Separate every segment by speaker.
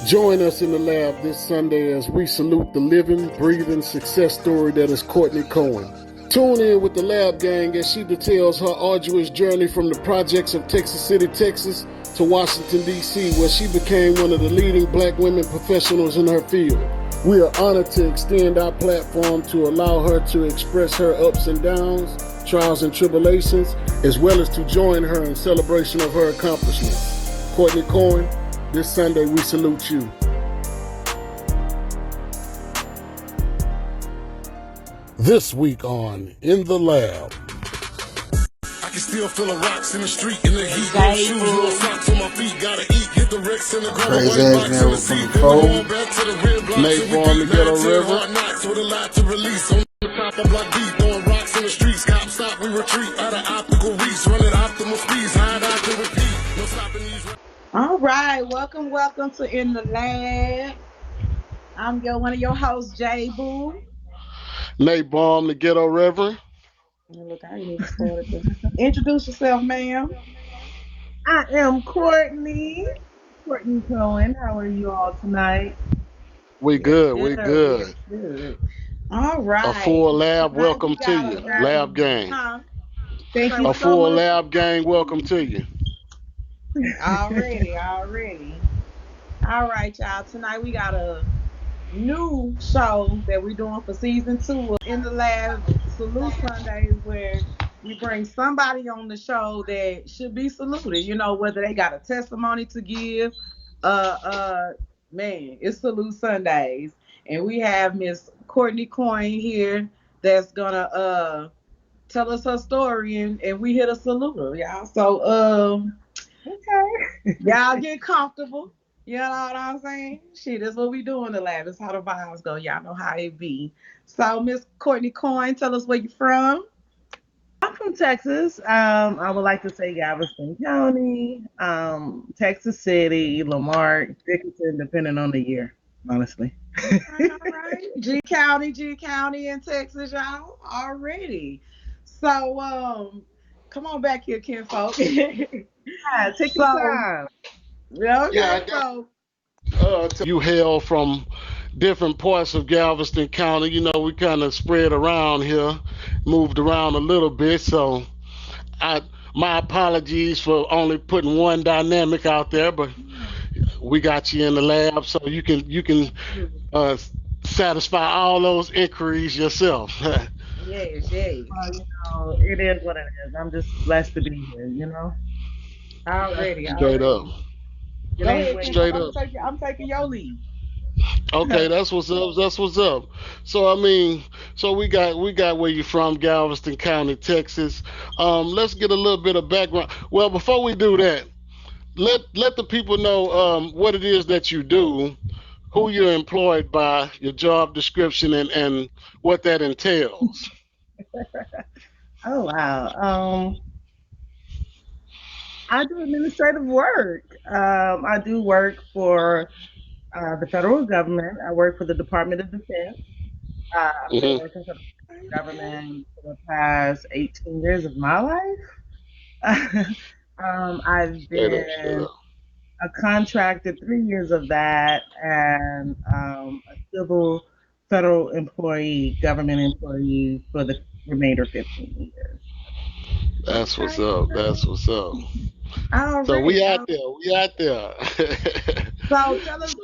Speaker 1: Join us in the lab this Sunday as we salute the living, breathing success story that is Courtney Cohen. Tune in with the Lab Gang as she details her arduous journey from the projects of Texas City, Texas to Washington, D.C., where she became one of the leading black women professionals in her field. We are honored to extend our platform to allow her to express her ups and downs, trials and tribulations, as well as to join her in celebration of her accomplishments. Courtney Cohen, this Sunday we salute you. This week on In the Lab.
Speaker 2: I can still feel the rocks in the street in the heat. No shoes, no socks on my feet. Gotta eat, hit the Rex in the car.
Speaker 3: Crazy ass man was from the cold.
Speaker 1: Nate Farm, the Ghetto River.
Speaker 2: Knocks with a lot to release. On the top of Block D, throwing rocks in the streets. Cops stop, we retreat. Out of optical reach, running optimal speeds. Hide out to repeat. No stopping these.
Speaker 4: All right, welcome to In the Lab. I'm one of your hosts, J Boo.
Speaker 1: Nate Baum, the Ghetto River.
Speaker 4: Look, I ain't even started this. Introduce yourself, ma'am.
Speaker 5: I am Courtney Cohen. How are you all tonight?
Speaker 1: We good.
Speaker 4: All right.
Speaker 1: A full lab, welcome to you. Lab gang.
Speaker 4: Thank you
Speaker 1: A
Speaker 4: so
Speaker 1: full
Speaker 4: much.
Speaker 1: lab gang, welcome to you.
Speaker 4: Already. All right, y'all. Tonight we got a new show that we're doing for season 2 of In the Lab Salute Sundays, where we bring somebody on the show that should be saluted. You know, whether they got a testimony to give. It's Salute Sundays, and we have Miss Courtney Cohen here that's gonna tell us her story, and we hit a salute her, y'all. So
Speaker 5: Okay.
Speaker 4: y'all get comfortable. You know what I'm saying? Shit, that's what we do in the lab. That's how the vibes go. Y'all know how it be. So, Miss Courtney Cohen, tell us where you from.
Speaker 5: I'm from Texas. I would like to say Galveston County, Texas City, Lamar, Dickinson, depending on the year, honestly.
Speaker 4: All right. G County in Texas, y'all. Already. So, come on back here, kinfolk.
Speaker 5: Yeah, take your time.
Speaker 4: Okay,
Speaker 1: You hail from different parts of Galveston County. You know, we kind of spread around here, moved around a little bit. So, my apologies for only putting one dynamic out there, but we got you in the lab, so you can satisfy all those inquiries yourself.
Speaker 4: Yes.
Speaker 5: It is what it is. I'm just blessed to be here, you know?
Speaker 4: Already.
Speaker 1: Straight up.
Speaker 4: Go ahead,
Speaker 1: Straight
Speaker 4: kinfolk.
Speaker 1: up.
Speaker 4: I'm taking your lead.
Speaker 1: Okay, that's what's up. So I mean, we got where you from, Galveston County, Texas. Let's get a little bit of background. Well, before we do that, let the people know what it is that you do, who you're employed by, your job description, and what that entails.
Speaker 5: Oh, wow. I do administrative work. I do work for the federal government. I work for the Department of Defense. I've been
Speaker 1: Mm-hmm.
Speaker 5: working for the government for the past 18 years of my life. I've
Speaker 1: Straight up.
Speaker 5: been a contracted 3 years of that, and a civil federal employee, government employee for the remainder 15 years.
Speaker 1: That's what's up.
Speaker 4: All
Speaker 1: So
Speaker 4: right.
Speaker 1: we out there.
Speaker 4: So tell us,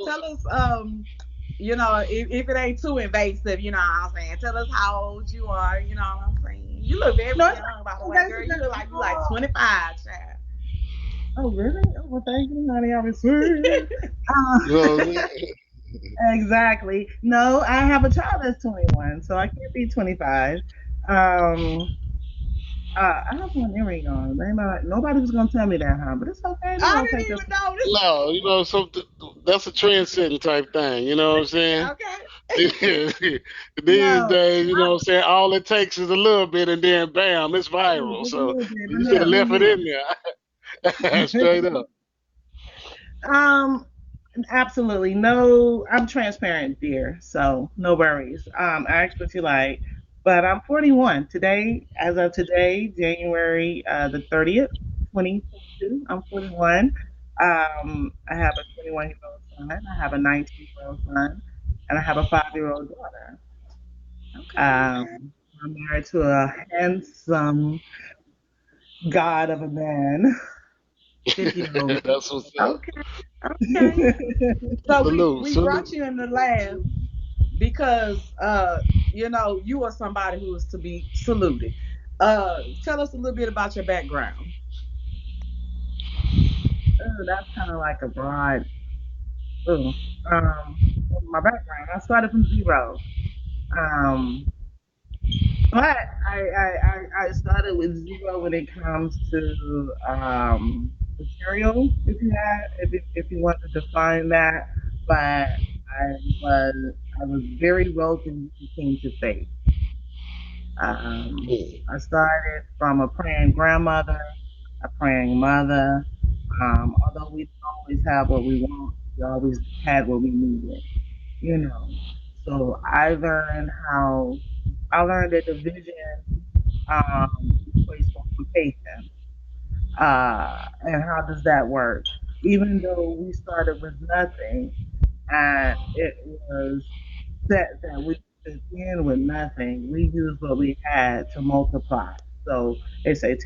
Speaker 4: if it ain't too invasive, you know what I'm saying. Tell us how old you are, you know what I'm saying. You look very young, by the way, girl. You look like you like 25, child.
Speaker 5: Oh, really? Oh, well, thank you, honey. I was sweet.
Speaker 1: You know what I mean?
Speaker 5: Exactly. No, I have a child that's 21, so I can't be 25. I have one earring on. Nobody was gonna tell me that, huh? But it's okay.
Speaker 4: I didn't even notice.
Speaker 1: No, you know, that's a trend setting type thing. You know what I'm saying?
Speaker 4: Okay.
Speaker 1: These days, you know what I'm saying? All it takes is a little bit, and then bam, it's viral. So you should have left it in there. Straight up.
Speaker 5: Absolutely. No, I'm transparent, dear. So no worries. Ask what you like. But I'm 41 today. As of today, January the 30th, 2022. I'm 41. I have a 21-year-old son. I have a 19-year-old son, and I have a 5-year-old daughter.
Speaker 4: Okay.
Speaker 5: I'm married to a handsome god of a man, 50-year-old
Speaker 1: That's what's up.
Speaker 4: Okay. Okay.
Speaker 5: man.
Speaker 4: So we
Speaker 1: Salute,
Speaker 4: we brought
Speaker 1: salute.
Speaker 4: you in the lab because you are somebody who is to be saluted. Tell us a little bit about your background.
Speaker 5: Oh, that's kind of like a broad. Oh, my background. I started from zero. Um, but I started with zero when it comes to material. If you want to define that, but was I was very wealthy when it came to faith. I started from a praying grandmother, a praying mother. Although we didn't always have what we want, we always had what we needed, you know. So I learned that division equates multiplication. And how does that work? Even though we started with nothing, and it was set that we should end with nothing, we used what we had to multiply. So they say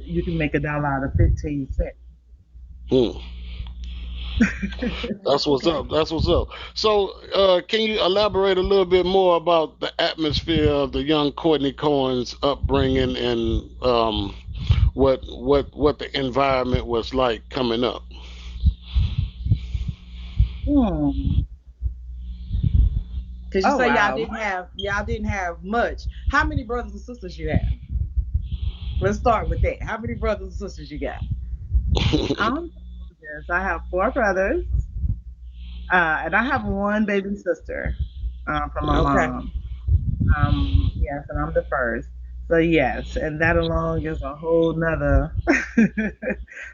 Speaker 5: you can make $1 out of 15 cents.
Speaker 1: Hmm. That's what's up. That's what's up. So, can you elaborate a little bit more about the atmosphere of the young Courtney Cohen's upbringing and what the environment was like coming up?
Speaker 5: Hmm.
Speaker 4: Because you
Speaker 5: Oh
Speaker 4: say
Speaker 5: wow.
Speaker 4: y'all didn't have much. How many brothers and sisters you have? Let's start with that. How many brothers and sisters you got?
Speaker 5: Um, yes, I have 4 brothers, and I have one baby sister from my
Speaker 4: Okay.
Speaker 5: mom. Yes, and I'm the first. So yes, and that alone is a whole nother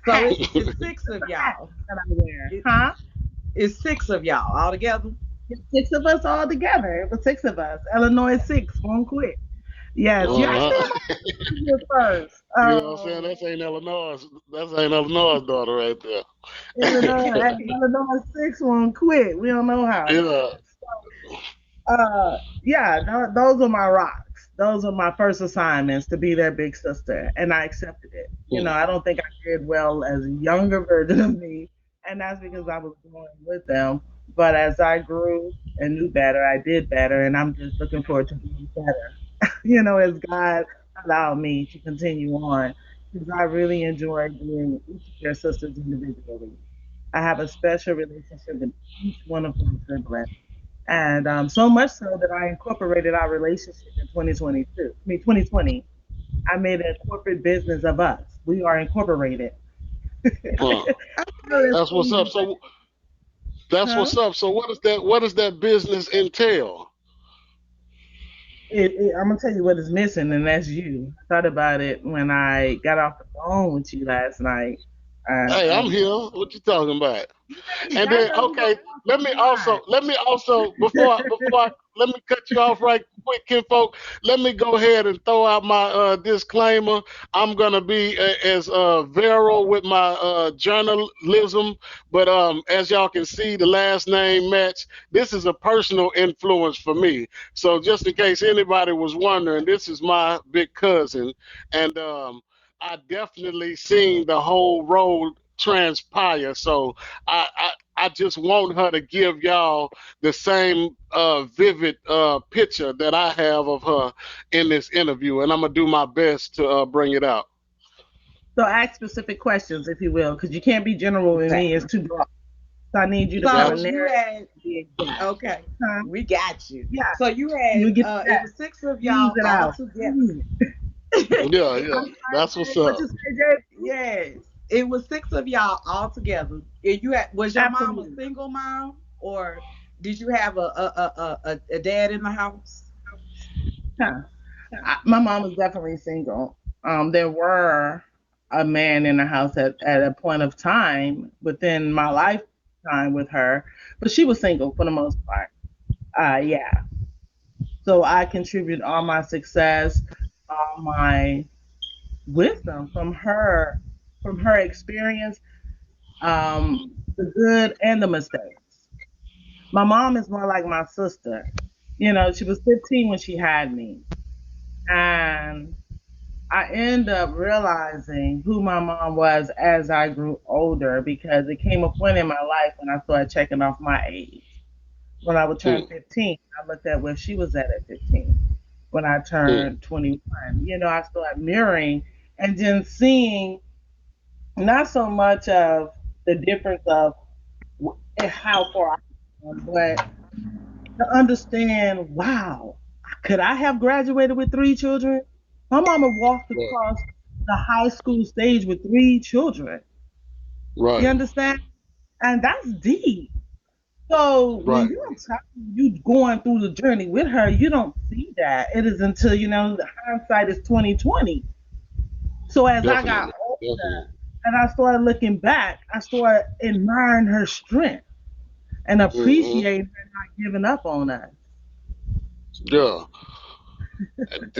Speaker 4: So
Speaker 5: hat.
Speaker 4: it's six of
Speaker 5: Hat
Speaker 4: y'all.
Speaker 5: that I wear.
Speaker 4: It,
Speaker 5: Huh?
Speaker 4: it's six of y'all all together.
Speaker 5: It's 6 of us all together. It was 6 of us. Illinois six won't quit. Yes, you asked me
Speaker 1: Uh-huh.
Speaker 5: about here first.
Speaker 1: You know what I'm saying? That's ain't Illinois. That's ain't Illinois' daughter right
Speaker 5: Illinois six won't quit. We don't know how.
Speaker 1: there.
Speaker 5: Yeah, those are my rocks. Those are my first assignments to be their big sister, and I accepted it.
Speaker 1: Yeah.
Speaker 5: I don't think I did well as a younger version of me, and that's because I was growing with them. But as I grew and knew better, I did better, and I'm just looking forward to doing better. As God allowed me to continue on, because I really enjoy being each of their sisters individually. I have a special relationship with each one of my siblings. And so much so that I incorporated our relationship in 2022. I mean, 2020. I made a corporate business of us. We are incorporated.
Speaker 1: Huh.
Speaker 5: Oh, that's
Speaker 1: That's what's up.
Speaker 5: crazy.
Speaker 1: So that's
Speaker 5: Huh?
Speaker 1: what's up. So what does that business entail?
Speaker 5: I'm gonna tell you what is missing, and that's you. I thought about it when I got off the phone with you last night, and
Speaker 1: Hey, I'm here. What you talking about?
Speaker 5: hey,
Speaker 1: And
Speaker 5: God
Speaker 1: then
Speaker 5: doesn't go
Speaker 1: okay,
Speaker 5: off
Speaker 1: let me also before I let me cut you off right quick, kinfolk. Let me go ahead and throw out my disclaimer. I'm gonna be as virile with my journalism, but as y'all can see, the last name match. This is a personal influence for me. So just in case anybody was wondering, this is my big cousin, and I definitely seen the whole road transpire. So I just want her to give y'all the same vivid picture that I have of her in this interview, and I'm gonna do my best to bring it out.
Speaker 5: So ask specific questions, if you will, because you can't be general with me. It's
Speaker 4: Exactly.
Speaker 5: too broad. So I need you to kind
Speaker 4: So
Speaker 5: of
Speaker 1: Gotcha.
Speaker 4: you
Speaker 5: narrate
Speaker 4: had
Speaker 5: and be exact.
Speaker 4: okay,
Speaker 5: Huh?
Speaker 4: we got you.
Speaker 5: Yeah.
Speaker 4: So you
Speaker 5: You
Speaker 4: had
Speaker 5: get
Speaker 4: it
Speaker 5: that.
Speaker 4: was six of
Speaker 5: Squeeze
Speaker 4: y'all
Speaker 5: it
Speaker 4: all
Speaker 5: out.
Speaker 4: together.
Speaker 5: Squeeze it.
Speaker 1: Yeah,
Speaker 5: I'm
Speaker 1: yeah.
Speaker 5: sorry,
Speaker 1: That's what's
Speaker 5: Jay. What
Speaker 1: up.
Speaker 5: you say, Jay?
Speaker 4: Yes, it was six of y'all all together. And was your mom a
Speaker 5: Absolutely.
Speaker 4: single mom, or did you have a dad in the house?
Speaker 5: Huh. My mom was definitely single. There were a man in the house at a point of time within my lifetime with her, but she was single for the most part. Yeah. So I contribute all my success, all my wisdom from her experience, the good and the mistakes. My mom is more like my sister. She was 15 when she had me. And I end up realizing who my mom was as I grew older because it came a point in my life when I started checking off my age. When I would turn
Speaker 1: Mm,
Speaker 5: 15, I looked at where she was at 15. When I
Speaker 1: mm,
Speaker 5: turned 21, I started mirroring and then seeing not so much of the difference of how far I've gone, but to understand, wow, could I have graduated with 3 children? My mama walked
Speaker 1: right,
Speaker 5: across the high school stage with 3 children. You
Speaker 1: right,
Speaker 5: understand? And that's deep. So when
Speaker 1: right.
Speaker 5: you're you going through the journey with her, you don't see that. It is until the hindsight is 2020. So as I got
Speaker 1: Definitely,
Speaker 5: older
Speaker 1: definitely.
Speaker 5: and I started looking back, I started admiring her strength and
Speaker 1: Hmm.
Speaker 5: appreciating her not giving up on us.
Speaker 1: Yeah,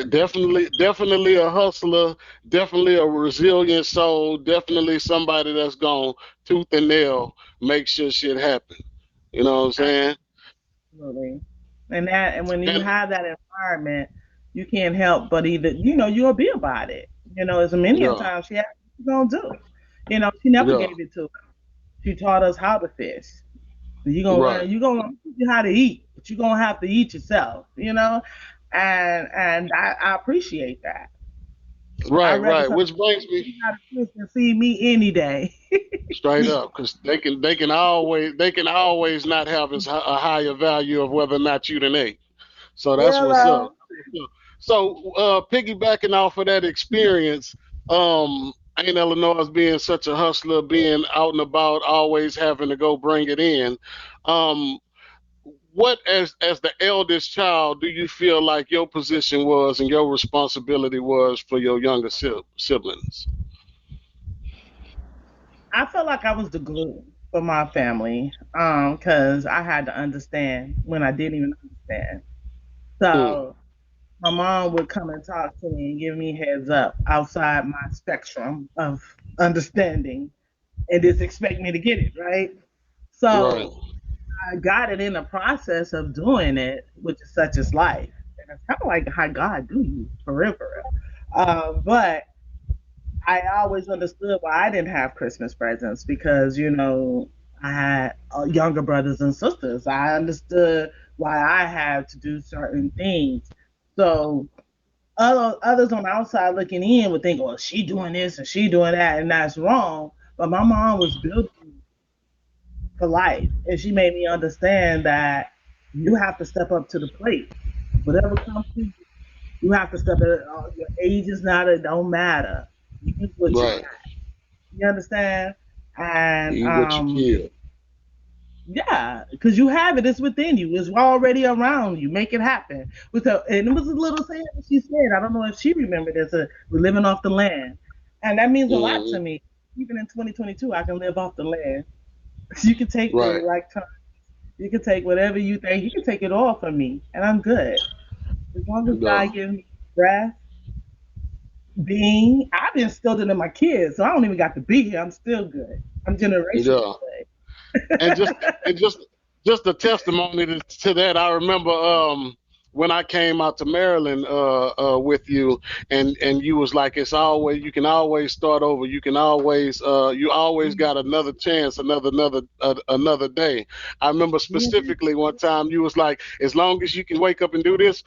Speaker 1: definitely, definitely a hustler, definitely a resilient soul, definitely somebody that's gonna tooth and nail make sure shit happen. You know what I'm saying?
Speaker 5: Absolutely. And when you
Speaker 1: And
Speaker 5: have that environment, you can't help but either, you'll be about it. As a many a
Speaker 1: yeah,
Speaker 5: time she asked what you gonna do. She never
Speaker 1: yeah,
Speaker 5: gave it to us. She taught us how to fish. You're gonna
Speaker 1: right,
Speaker 5: learn, you're gonna teach you how to eat, but you're gonna have to eat yourself. And I appreciate that. I'd rather
Speaker 1: right.
Speaker 5: somebody
Speaker 1: Which brings
Speaker 5: teach
Speaker 1: me
Speaker 5: me how to fish than see me any day.
Speaker 1: straight up, because they can always not have a higher value of whether or not you done ate. So that's what's up.
Speaker 5: Hello.
Speaker 1: That's what's up. So piggybacking off of that experience, ain't Illinois being such a hustler, being out and about, always having to go bring it in. Um, what as the eldest child do you feel like your position was and your responsibility was for your younger siblings?
Speaker 5: I felt like I was the glue for my family, because I had to understand when I didn't even understand.
Speaker 1: Mm,
Speaker 5: So my mom would come and talk to me and give me heads up outside my spectrum of understanding and just expect me to get it, right?
Speaker 1: right,
Speaker 5: So I got it in the process of doing it, which is such as life. And it's kind of like how God do you, for real, for real. But I always understood why I didn't have Christmas presents because, I had younger brothers and sisters. I understood why I had to do certain things. So others on the outside looking in would think, "Oh, she doing this and she doing that," and that's wrong. But my mom was built for life, and she made me understand that you have to step up to the plate. Whatever comes to you, you have to step it. Your age is not. It don't matter. Use what you got.
Speaker 1: right.
Speaker 5: You understand? And
Speaker 1: Eat what you kill.
Speaker 5: yeah, because you have it. It's within you. It's already around you. Make it happen. And it was a little saying that she said. I don't know if she remembered this. We're living off the land, and that means a lot
Speaker 1: Hmm.
Speaker 5: to me. Even in 2022, I can live off the land. You can take the
Speaker 1: Right,
Speaker 5: electron. You can take whatever you think. You can take it all from me, and I'm good. As long as
Speaker 1: yeah,
Speaker 5: God gives me breath, being, I've instilled it in my kids, so I don't even got to be here. I'm still good. I'm generational
Speaker 1: yeah. And just a testimony to that. I remember when I came out to Maryland with you, and you was like, it's always you can always start over. You can always you always
Speaker 5: good.
Speaker 1: got another chance, another day. I remember
Speaker 5: Mhm.
Speaker 1: specifically one time you was like, as long as you can wake up and do this,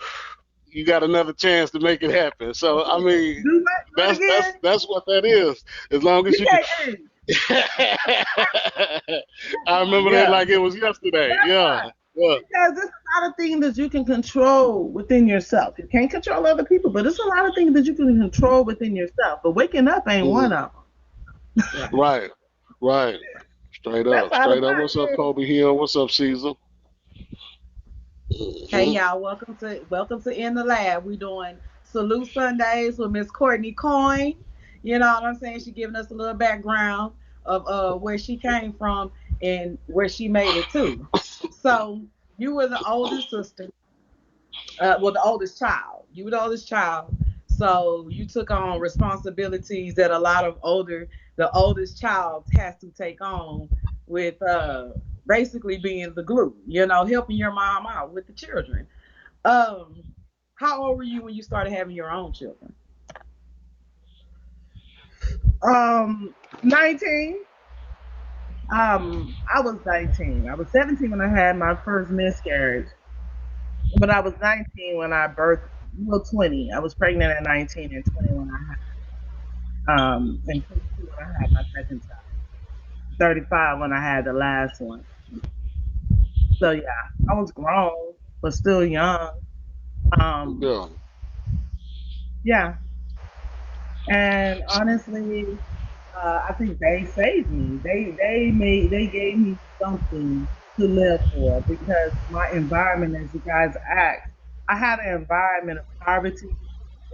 Speaker 1: you got another chance to make it happen. So I mean,
Speaker 5: Do what? Do it again?
Speaker 1: that's what that is. As long as
Speaker 5: You
Speaker 1: you can.
Speaker 5: can't. Hey,
Speaker 1: I remember that
Speaker 5: yeah.
Speaker 1: like it was yesterday.
Speaker 5: That
Speaker 1: Yeah,
Speaker 5: part.
Speaker 1: yeah,
Speaker 5: Because there's a lot of things that you can control within yourself. You can't control other people, but there's a lot of things that you can control within yourself. But waking up ain't one
Speaker 1: mhm.
Speaker 5: of them.
Speaker 1: Right, right. Straight
Speaker 5: That's
Speaker 1: up,
Speaker 5: how the
Speaker 1: straight up.
Speaker 5: pot
Speaker 1: What's up,
Speaker 5: is.
Speaker 1: Kobe Hill? What's up, Caesar?
Speaker 4: Hey
Speaker 1: Hmm.
Speaker 4: y'all, welcome to In the Lab. We doing Salute Sundays with Miss Courtney Cohen. You know what I'm saying? She giving us a little background of where she came from and where she made it to. So you were the oldest sister, well, the oldest child. You were the oldest child. So you took on responsibilities that a lot of the oldest child has to take on with basically being the glue, helping your mom out with the children. Um, how old were you when you started having your own children?
Speaker 5: 19. I was 19. I was 17 when I had my first miscarriage, but I was 19 when I birthed. Well, 20. I was pregnant at 19 and 20 when and 22 when I had my second child. 35 when I had the last one. So yeah, I was grown but still young. Um,
Speaker 1: Yeah.
Speaker 5: yeah, and honestly, I think they saved me. They gave me something to live for because my environment, as you guys asked, I had an environment of poverty.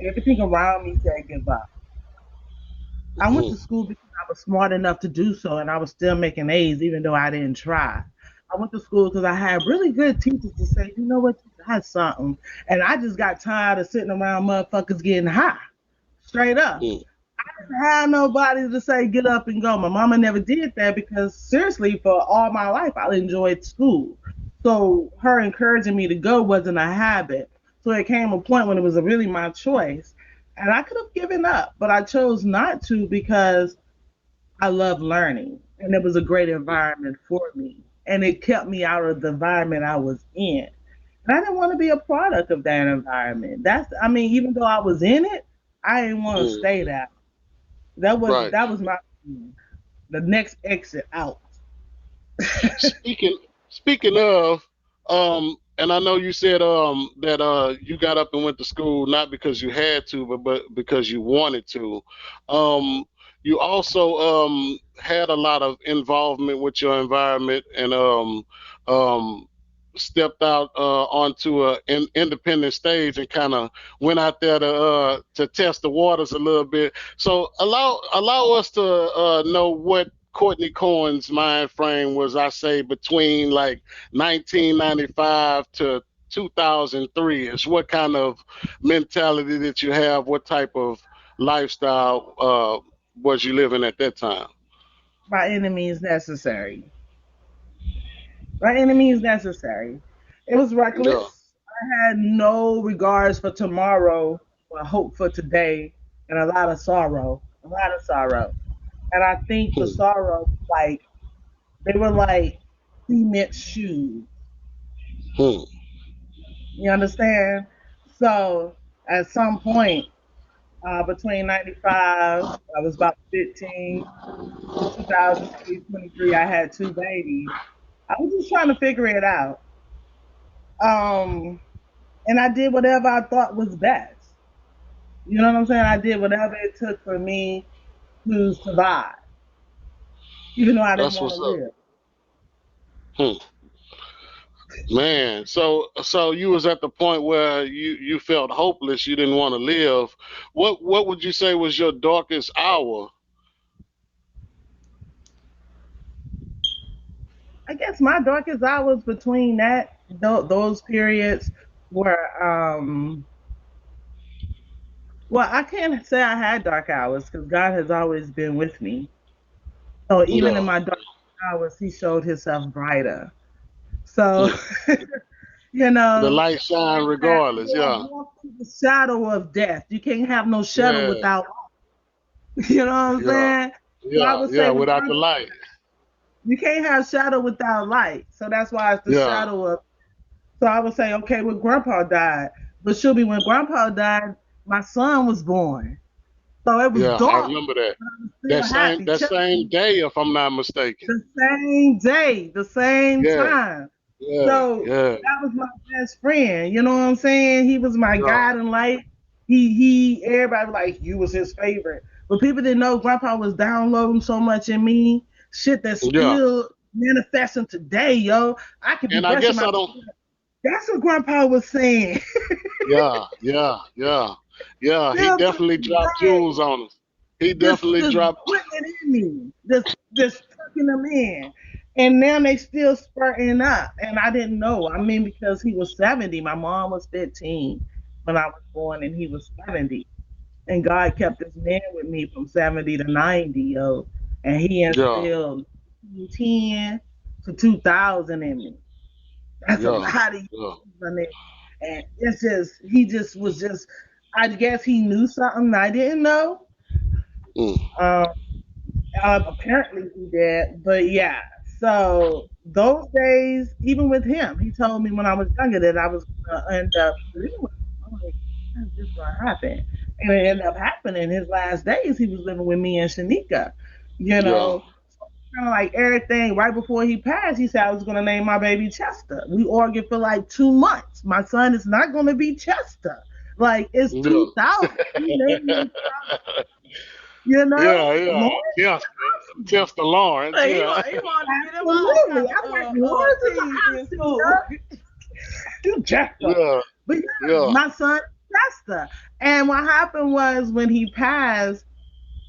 Speaker 5: Everything around me said give up. I went to
Speaker 1: Mm-hmm.
Speaker 5: school because I was smart enough to do so, and I was still making A's even though I didn't try. I went to school because I had really good teachers to say, you know what, you got something. And I just got tired of sitting around motherfuckers getting high, straight up. Didn't have nobody to say get up and go. My mama never did that because seriously, for all my life, I enjoyed school. So her encouraging me to go wasn't a habit. So it came a point when it was really my choice. And I could have given up, but I chose not to because I love learning and it was a great environment for me. And it kept me out of the environment I was in. And I didn't want to be a product of that environment. I mean, even though I was in it, I didn't want to stay
Speaker 1: Mm-hmm.
Speaker 5: there.
Speaker 1: Right.
Speaker 5: That was my the next exit out.
Speaker 1: Speaking speaking of, and I know you said that you got up and went to school not because you had to, but because you wanted to. Um, you also had a lot of involvement with your environment and um, stepped out onto a independent stage and kind of went out there to test the waters a little bit. So allow us to know what Courtney Cohen's mind frame was, I say, between like 1995 to 2003 is. What kind of mentality did you have? What type of lifestyle was you living at that time?
Speaker 5: By any means necessary. By any means necessary. It was
Speaker 1: Yeah.
Speaker 5: reckless. I had no regards for tomorrow or hope for today and a lot of sorrow. A lot of sorrow. And I think the
Speaker 1: Hmm.
Speaker 5: sorrow, like, they were like cement shoes.
Speaker 1: Hmm.
Speaker 5: You understand? So at some point, between 95, I was about 15, to 2023, 23, I had two babies. I was just trying to figure it out. Um, and I did whatever I thought was best. You know what I'm saying? I did whatever it took for me to survive, even though I didn't
Speaker 1: That's
Speaker 5: want to
Speaker 1: what's up.
Speaker 5: live.
Speaker 1: Hmm. Man, so you was at the point where you felt hopeless. You didn't want to live. What would you say was your darkest hour?
Speaker 5: I guess my darkest hours between those periods were well, I can't say I had dark hours because God has always been with me. So even in
Speaker 1: Yeah.
Speaker 5: my dark hours, He showed Himself brighter. So
Speaker 1: Hmm.
Speaker 5: you
Speaker 1: The
Speaker 5: know,
Speaker 1: light shine regardless.
Speaker 5: I
Speaker 1: Yeah.
Speaker 5: walk through the shadow of death. You can't have no shadow
Speaker 1: Yeah.
Speaker 5: without, you know what I'm
Speaker 1: Yeah.
Speaker 5: saying? So I
Speaker 1: Yeah.
Speaker 5: would say
Speaker 1: Yeah.
Speaker 5: with
Speaker 1: Without the
Speaker 5: grandpa,
Speaker 1: light.
Speaker 5: you can't have shadow without light. So that's why it's the
Speaker 1: Yeah.
Speaker 5: shadow of. So I would say, okay, when grandpa died, but should be when grandpa died, my son was born. So it was
Speaker 1: Yeah. I
Speaker 5: dark,
Speaker 1: remember that.
Speaker 5: but I was
Speaker 1: That
Speaker 5: still
Speaker 1: same
Speaker 5: happy.
Speaker 1: that same day, if I'm not mistaken.
Speaker 5: The same day, the same
Speaker 1: Yeah.
Speaker 5: time.
Speaker 1: Yeah.
Speaker 5: So
Speaker 1: Yeah.
Speaker 5: that was my best friend. You know what I'm saying? He was my
Speaker 1: Yeah.
Speaker 5: guiding light. Everybody was like, you was his favorite. But people didn't know Grandpa was downloading so much in me. Shit that's
Speaker 1: Yeah.
Speaker 5: still manifesting today, yo. I could be
Speaker 1: And I
Speaker 5: brushing
Speaker 1: guess
Speaker 5: my
Speaker 1: I don't.
Speaker 5: teeth. That's what Grandpa was saying.
Speaker 1: Yeah. Yeah. Yeah. Yeah. He
Speaker 5: Still to
Speaker 1: definitely
Speaker 5: this
Speaker 1: dropped
Speaker 5: day.
Speaker 1: jewels on us. He
Speaker 5: just
Speaker 1: definitely
Speaker 5: just
Speaker 1: dropped.
Speaker 5: putting it in me, just tucking them in. And now they still spurting up. And I didn't know. I mean, because he was 70. My mom was 15 when I was born, and he was 70. And God kept this man with me from 70 to 90, yo. And he
Speaker 1: Yeah.
Speaker 5: instilled 10, for 2,000 in me. That's a
Speaker 1: Yeah.
Speaker 5: lot of years
Speaker 1: Yeah.
Speaker 5: on it. And it's just, he just was just, I guess he knew something I didn't know.
Speaker 1: Mm.
Speaker 5: Um, apparently he did, but yeah. So those days, even with him, he told me when I was younger that I was gonna end up living with him. I'm like, how's this gonna happen? And it ended up happening. His last days, he was living with me and Shanika. You
Speaker 1: Yeah.
Speaker 5: know, kind of like everything. Right before he passed, he said I was gonna name my baby Chester. We argued for like 2 months. My son is not gonna be Chester. Like it's
Speaker 1: Yeah.
Speaker 5: 2000. You named him, you know,
Speaker 1: Yeah. Yeah.
Speaker 5: Lawrence.
Speaker 1: Chester. Chester Lawrence.
Speaker 4: He
Speaker 1: Yeah.
Speaker 4: want he wanted to get him all
Speaker 5: Absolutely.
Speaker 4: kind
Speaker 5: I'm like,
Speaker 4: of
Speaker 5: Lawrence is an
Speaker 4: T's in
Speaker 5: option,
Speaker 4: school.
Speaker 5: girl. You Jester.
Speaker 1: Yeah.
Speaker 5: But yeah,
Speaker 1: Yeah.
Speaker 5: my son Jester. And what happened was when he passed,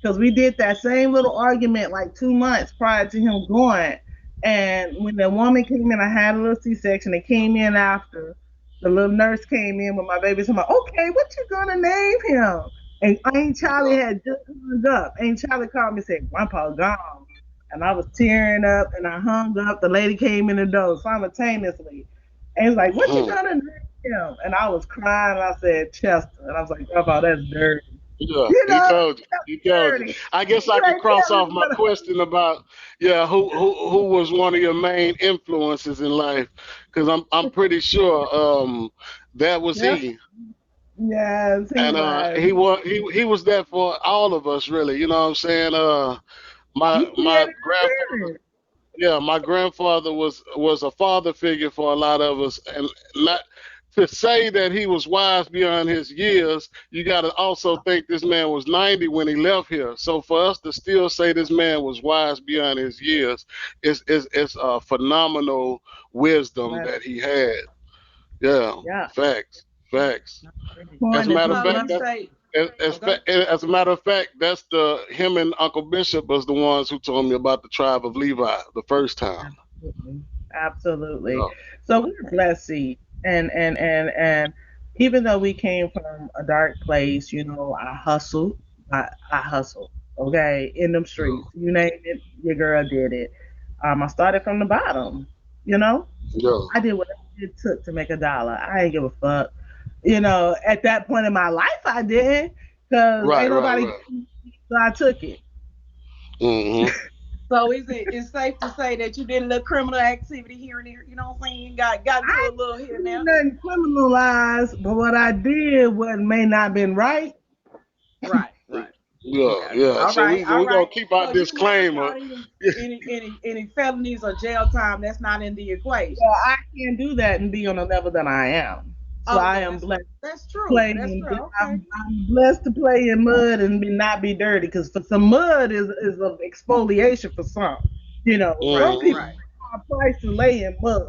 Speaker 5: because we did that same little argument like 2 months prior to him going. And when the woman came in, I had a little C-section. They came in after. The little nurse came in with my baby. So I'm like, okay, what you gonna name him? And Aunt Charlie
Speaker 1: Yeah.
Speaker 5: had just hung up. Aunt Charlie called me and said, Grandpa gone. And I was tearing up and I hung up. The lady came in the door simultaneously. And he's like, what you
Speaker 1: Mhm.
Speaker 5: gonna name him? And I was crying and I said, Chester. And I was like, Grandpa, that's dirty.
Speaker 1: Yeah,
Speaker 5: You
Speaker 1: he
Speaker 5: know,
Speaker 1: told you.
Speaker 5: that's
Speaker 1: He told you.
Speaker 5: dirty.
Speaker 1: I guess I
Speaker 5: You
Speaker 1: could
Speaker 5: ain't
Speaker 1: cross
Speaker 5: tell me
Speaker 1: off my
Speaker 5: what.
Speaker 1: question about who was one of your main influences in life because I'm pretty sure that was
Speaker 5: Yes,
Speaker 1: he.
Speaker 5: yes, he
Speaker 1: And
Speaker 5: was.
Speaker 1: he was there for all of us really, you know what I'm saying?
Speaker 5: He
Speaker 1: My
Speaker 5: created my
Speaker 1: grandfather,
Speaker 5: parents.
Speaker 1: yeah, my grandfather was a father figure for a lot of us, and not to say that he was wise beyond his years. You got to also think this man was 90 when he left here. So for us to still say this man was wise beyond his years is a phenomenal wisdom
Speaker 5: Bless.
Speaker 1: that he had. Yeah,
Speaker 5: Yeah.
Speaker 1: facts, facts. As a
Speaker 5: Pouring
Speaker 1: matter
Speaker 5: into
Speaker 1: of
Speaker 4: So
Speaker 5: his
Speaker 1: fact,
Speaker 4: you
Speaker 5: life.
Speaker 1: that
Speaker 4: say, okay.
Speaker 1: as a matter of fact, that's the him and Uncle Bishop was the ones who told me about the tribe of Levi the first time.
Speaker 5: Absolutely. Absolutely.
Speaker 1: Yeah.
Speaker 5: So we're blessed seed. And even though we came from a dark place, I hustled. I hustled. Okay. In them
Speaker 1: Yeah.
Speaker 5: streets. You name it, your girl did it. I started from the bottom, you know?
Speaker 1: Yeah.
Speaker 5: I did whatever it took to make a dollar. I ain't give a fuck. At that point in my life, I did because
Speaker 1: Right,
Speaker 5: ain't
Speaker 1: right,
Speaker 5: nobody,
Speaker 1: right.
Speaker 5: so I took it.
Speaker 1: Hmm.
Speaker 4: So it's safe to say that you did a little criminal activity here and there. You know what I'm saying? Got into
Speaker 5: I
Speaker 4: a little here and
Speaker 5: didn't do
Speaker 4: there.
Speaker 5: nothing criminalized, but what I did what may not been right.
Speaker 4: Right, right.
Speaker 1: Yeah,
Speaker 4: Okay.
Speaker 1: yeah.
Speaker 4: All
Speaker 1: So
Speaker 4: right,
Speaker 1: we
Speaker 4: all
Speaker 1: we gonna
Speaker 4: right.
Speaker 1: keep our
Speaker 4: So you never
Speaker 1: disclaimer.
Speaker 4: caught any felonies or jail time. That's not in the equation.
Speaker 5: Well, I can't do that and be on the level that I am. So
Speaker 4: Oh
Speaker 5: I
Speaker 4: yeah,
Speaker 5: am blessed
Speaker 4: that's
Speaker 5: to
Speaker 4: true.
Speaker 5: play
Speaker 4: That's
Speaker 5: in.
Speaker 4: true. Okay.
Speaker 5: I'm blessed to play in mud and not be dirty because for some mud is of exfoliation for some. Some
Speaker 4: Right,
Speaker 5: people
Speaker 1: Hmm.
Speaker 4: right.
Speaker 5: are priced to lay in mud.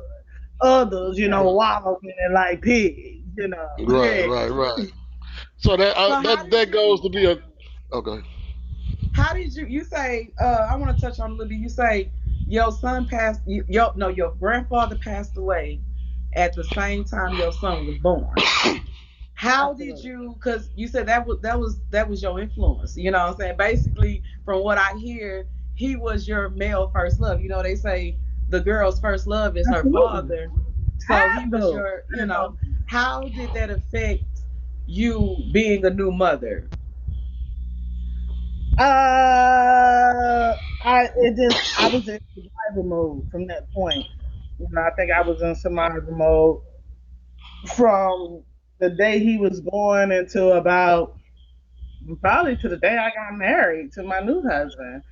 Speaker 5: Others,
Speaker 4: Okay.
Speaker 5: wallow in it like pigs.
Speaker 1: Right,
Speaker 5: Yeah.
Speaker 1: right, right. So that
Speaker 4: So
Speaker 1: that goes to be a okay.
Speaker 4: how did you say I want to touch on a little bit. You say your son passed your grandfather passed away at the same time your son was born. How did
Speaker 5: Absolutely.
Speaker 4: you, because you said that was your influence, you know what I'm saying? Basically, from what I hear, he was your male first love. They say the girl's first love is her
Speaker 5: Absolutely.
Speaker 4: father. So he
Speaker 5: Have
Speaker 4: was
Speaker 5: those.
Speaker 4: your, how did that affect you being a new mother?
Speaker 5: I was in survival mode from that point. I think I was in survival mode from the day he was born until about probably to the day I got married to my new husband.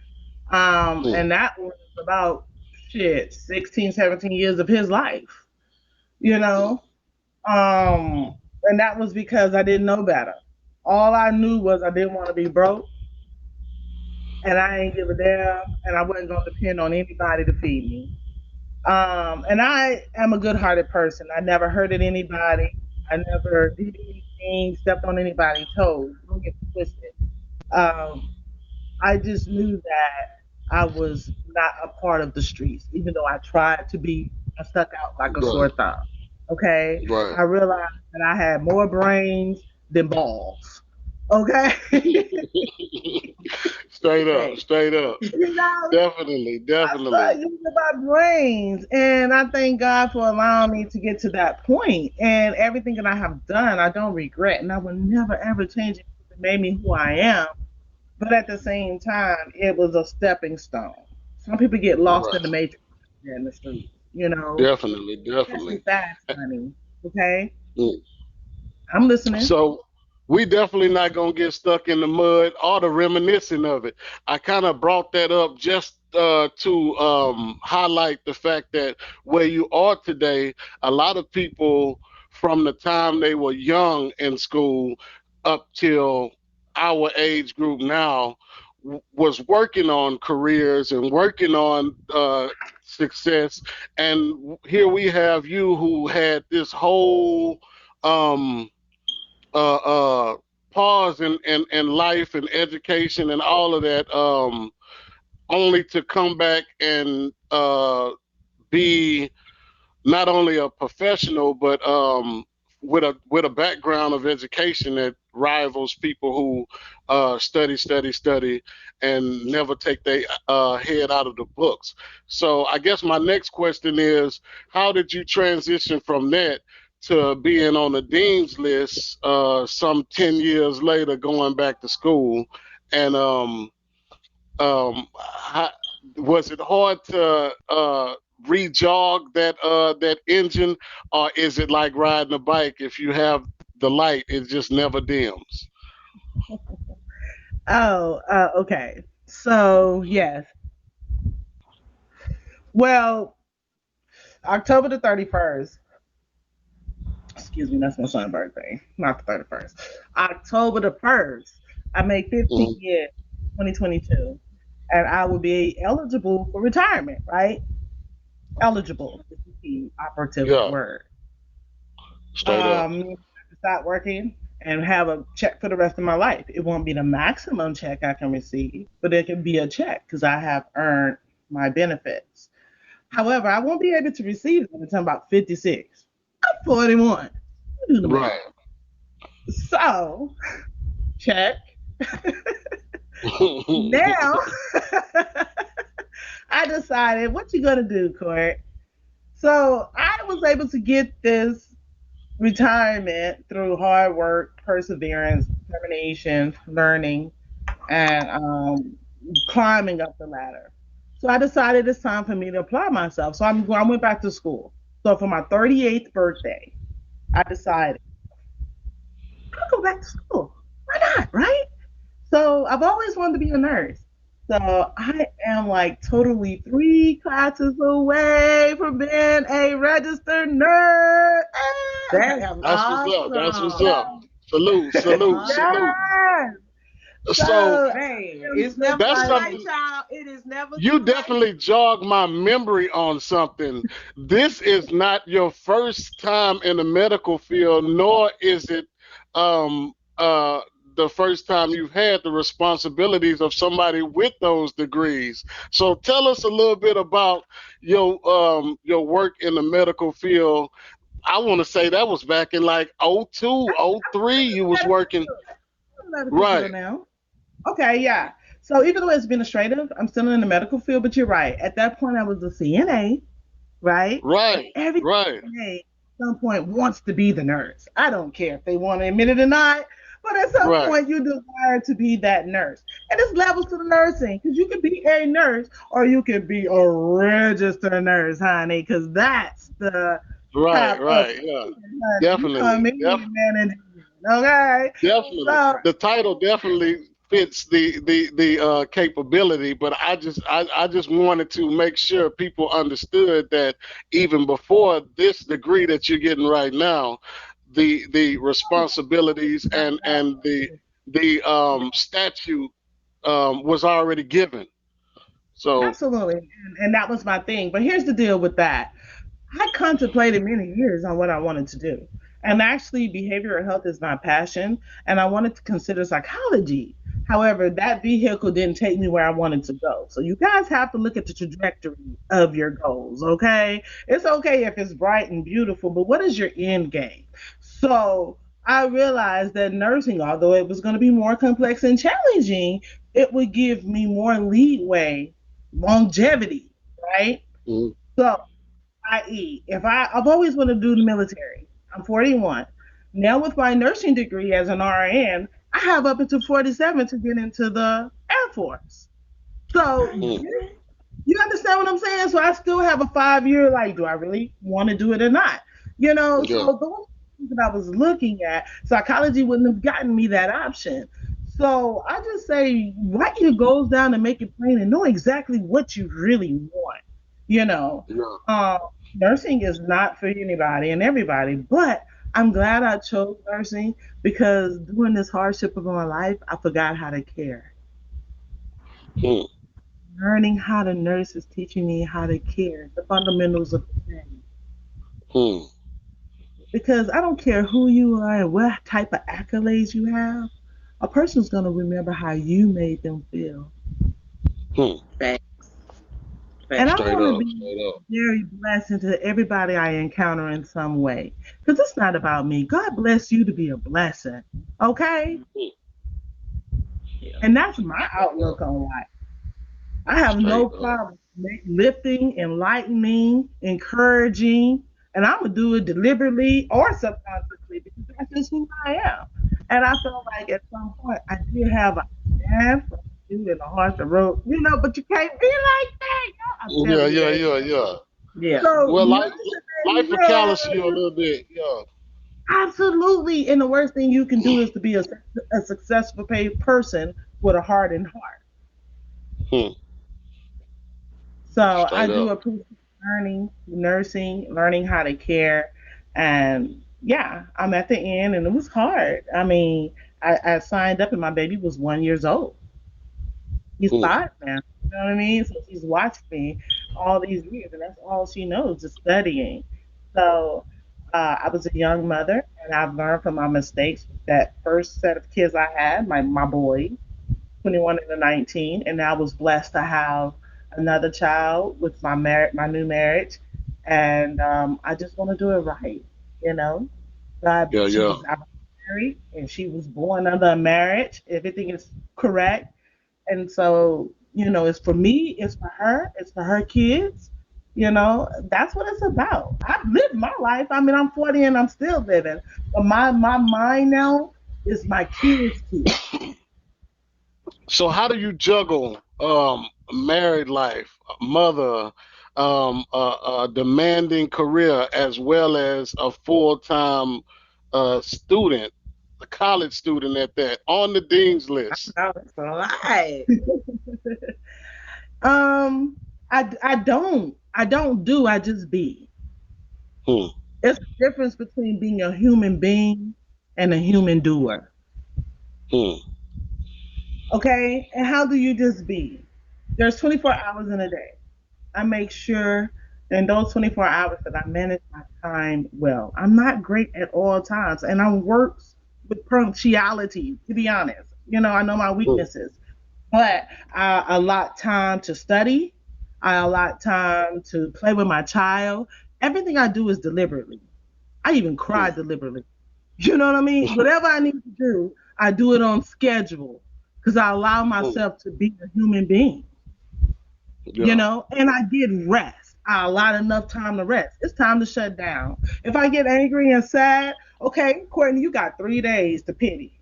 Speaker 1: Hmm.
Speaker 5: And that was about shit, 16, 17 years of his life, you know? And that was because I didn't know better. All I knew was I didn't want to be broke and I ain't give a damn and I wasn't gonna depend on anybody to feed me. And I am a good hearted person. I never hurted anybody. I never did anything, stepped on anybody's toes. Don't get it twisted. Um, I just knew that I was not a part of the streets, even though I tried to be. I stuck out like a
Speaker 1: Right,
Speaker 5: sore thumb. Okay,
Speaker 1: right.
Speaker 5: I realized that I had more brains than balls. Okay,
Speaker 1: Straight up,
Speaker 5: Hey,
Speaker 1: straight up.
Speaker 5: you know,
Speaker 1: Definitely,
Speaker 5: I started
Speaker 1: definitely.
Speaker 5: using my brains, and I thank God for allowing me to get to that point. And everything that I have done, I don't regret, and I will never ever change it. It made me who I am. But at the same time, it was a stepping stone. Some people get lost in the
Speaker 1: Right.
Speaker 5: matrix in the streets, you know,
Speaker 1: Definitely,
Speaker 5: especially
Speaker 1: definitely.
Speaker 5: fast money. Okay,
Speaker 1: Mm.
Speaker 5: I'm listening.
Speaker 1: So we definitely not gonna get stuck in the mud or the reminiscing of it. I kind of brought that up just to highlight the fact that where you are today, a lot of people from the time they were young in school up till our age group now was working on careers and working on success. And here we have you who had this whole um, uh, uh, pause in life and education and all of that, only to come back and be not only a professional but with a background of education that rivals people who study and never take their head out of the books. So I guess my next question is, how did you transition from that to being on the dean's list some 10 years later, going back to school? And how, was it hard to re-jog that engine, or is it like riding a bike? If you have the light, it just never dims.
Speaker 5: Oh, okay. So yes. Well, October the 31st. Excuse me, that's my son's birthday, not the 31st. October the 1st, I made 15
Speaker 1: Mhm.
Speaker 5: years, 2022, and I will be eligible for retirement. Right? Eligible is the key operative
Speaker 1: Yeah,
Speaker 5: word.
Speaker 1: straight up.
Speaker 5: I start working and have a check for the rest of my life. It won't be the maximum check I can receive, but it can be a check because I have earned my benefits. However, I won't be able to receive it until I'm about 56. I'm 41. Do the math.
Speaker 1: Right.
Speaker 5: So, check. Now, I decided what you gonna do, Court. So I was able to get this retirement through hard work, perseverance, determination, learning, and climbing up the ladder. So I decided it's time for me to apply myself. So I went back to school. So for my 38th birthday, I decided I'll go back to school. Why not, right? So I've always wanted to be a nurse. So I am like totally 3 classes away from being a registered nurse. I
Speaker 4: That's
Speaker 5: am
Speaker 1: That's what's up. That's what's
Speaker 4: awesome.
Speaker 1: up. Salute, salute, salute.
Speaker 5: yes.
Speaker 1: So
Speaker 5: So
Speaker 4: Man,
Speaker 5: I'm
Speaker 4: it's
Speaker 5: just
Speaker 4: never
Speaker 1: that's
Speaker 4: too
Speaker 5: like,
Speaker 4: late,
Speaker 1: something.
Speaker 4: y'all. It is never
Speaker 1: You
Speaker 4: too late.
Speaker 1: definitely jogged my memory on something. This is not your first time in the medical field, nor is it um, uh, the first time you've had the responsibilities of somebody with those degrees. So tell us a little bit about your work in the medical field. I want to say that was back in like '02, '03. You was working.
Speaker 5: I'm in the medical
Speaker 1: Right,
Speaker 5: field now. Okay, yeah. So even though it's administrative, I'm still in the medical field, but you're right. At that point, I was a CNA, right? And
Speaker 1: right,
Speaker 5: every
Speaker 1: right,
Speaker 5: CNA at some point wants to be the nurse. I don't care if they want to admit it or not, but at some
Speaker 1: right,
Speaker 5: point, you desire to be that nurse. And there's levels to the nursing because you can be a nurse or you can be a registered nurse, honey, because that's the
Speaker 1: right,
Speaker 5: top of
Speaker 1: right. Yeah,
Speaker 5: honey. You come
Speaker 1: definitely,
Speaker 5: in, management, okay?
Speaker 1: definitely.
Speaker 5: So
Speaker 1: The title definitely fits the capability, but I just wanted to make sure people understood that even before this degree that you're getting right now, the responsibilities and the statute was already given. So
Speaker 5: absolutely. And that was my thing. But here's the deal with that. I contemplated many years on what I wanted to do. And actually, behavioral health is my passion. And I wanted to consider psychology. However, that vehicle didn't take me where I wanted to go. So you guys have to look at the trajectory of your goals, okay? It's okay if it's bright and beautiful, but what is your end game? So I realized that nursing, although it was going to be more complex and challenging, it would give me more leeway, longevity, right?
Speaker 1: Mm.
Speaker 5: So, i.e., if I've always wanted to do the military. I'm 41. Now with my nursing degree as an RN, I have up until 47 to get into the Air Force. So
Speaker 1: Mm.
Speaker 5: you understand what I'm saying? So I still have a 5 year, like, do I really want to do it or not?
Speaker 1: Yeah.
Speaker 5: So those things that I was looking at, psychology wouldn't have gotten me that option. So I just say, write your goals down and make it plain and know exactly what you really want. You know,
Speaker 1: Yeah.
Speaker 5: um, nursing is not for anybody and everybody, but I'm glad I chose nursing because during this hardship of my life, I forgot how to care.
Speaker 1: Mm.
Speaker 5: Learning how to nurse is teaching me how to care, the fundamentals of the thing.
Speaker 1: Mm.
Speaker 5: Because I don't care who you are and what type of accolades you have, a person's going to remember how you made them feel.
Speaker 1: Mm.
Speaker 4: Facts.
Speaker 5: And I
Speaker 4: Facts.
Speaker 1: Straight
Speaker 5: want to
Speaker 1: up.
Speaker 5: be
Speaker 1: Straight up.
Speaker 5: very blessed to everybody I encounter in some way. Because it's not about me. God bless you to be a blessing. Okay?
Speaker 1: Mm.
Speaker 4: Yeah.
Speaker 5: And that's my
Speaker 1: Straight up.
Speaker 5: outlook on life. I have no
Speaker 1: Straight up.
Speaker 5: problem lifting, enlightening, encouraging, and I'm gonna do it deliberately or subconsciously because that's just who I am. And I felt like at some point I did have a dad from you in the heart that wrote, but you can't be like that. I'm
Speaker 1: Yeah,
Speaker 5: telling you
Speaker 1: yeah,
Speaker 5: that.
Speaker 1: yeah, yeah.
Speaker 4: Yeah.
Speaker 5: So
Speaker 1: Well, life will callous you a
Speaker 5: nursing,
Speaker 1: little bit. Yeah.
Speaker 5: absolutely. And the worst thing you can do is to be a successful paid person with a hardened heart.
Speaker 1: Hmm.
Speaker 5: So I
Speaker 1: Straight
Speaker 5: do
Speaker 1: up.
Speaker 5: appreciate learning, nursing, learning how to care. And yeah, I'm at the end and it was hard. I mean, I signed up and my baby was 1 years old. He's
Speaker 1: Hmm.
Speaker 5: 5 now. You know what I mean? So she's watched me all these years and that's all she knows is studying. So I was a young mother and I've learned from my mistakes with that first set of kids I had, my boys. 21 and a 19, and I was blessed to have another child with my new marriage, and I just want to do it right, you know. God,
Speaker 1: Yeah, yeah.
Speaker 5: I was married, and she was born under a marriage. Everything is correct, and so it's for me, it's for her, it's for her kids. That's what it's about. I've lived my life. I mean, I'm 40 and I'm still living, but my mind now is my kids' kids.
Speaker 1: So how do you juggle married life, mother, demanding career, as well as a full-time student, a college student at that, on the dean's list?
Speaker 4: Oh, it's a lot.
Speaker 5: Um, I don't do, I just be.
Speaker 1: Hmm.
Speaker 5: It's the difference between being a human being and a human doer.
Speaker 1: Hmm.
Speaker 5: Okay? And how do you just be? There's 24 hours in a day. I make sure in those 24 hours that I manage my time well. I'm not great at all times, and I work with punctuality, to be honest. I know my
Speaker 1: Hmm.
Speaker 5: weaknesses. But I allot time to study. I allot time to play with my child. Everything I do is deliberately. I even cry
Speaker 1: Hmm.
Speaker 5: deliberately. You know what I mean? Whatever I need to do, I do it on schedule because I allow
Speaker 1: Hmm.
Speaker 5: myself to be a human being,
Speaker 1: Yeah.
Speaker 5: and I did rest. I allot enough time to rest. It's time to shut down. If I get angry and sad, okay, Courtney, you got 3 days to pity.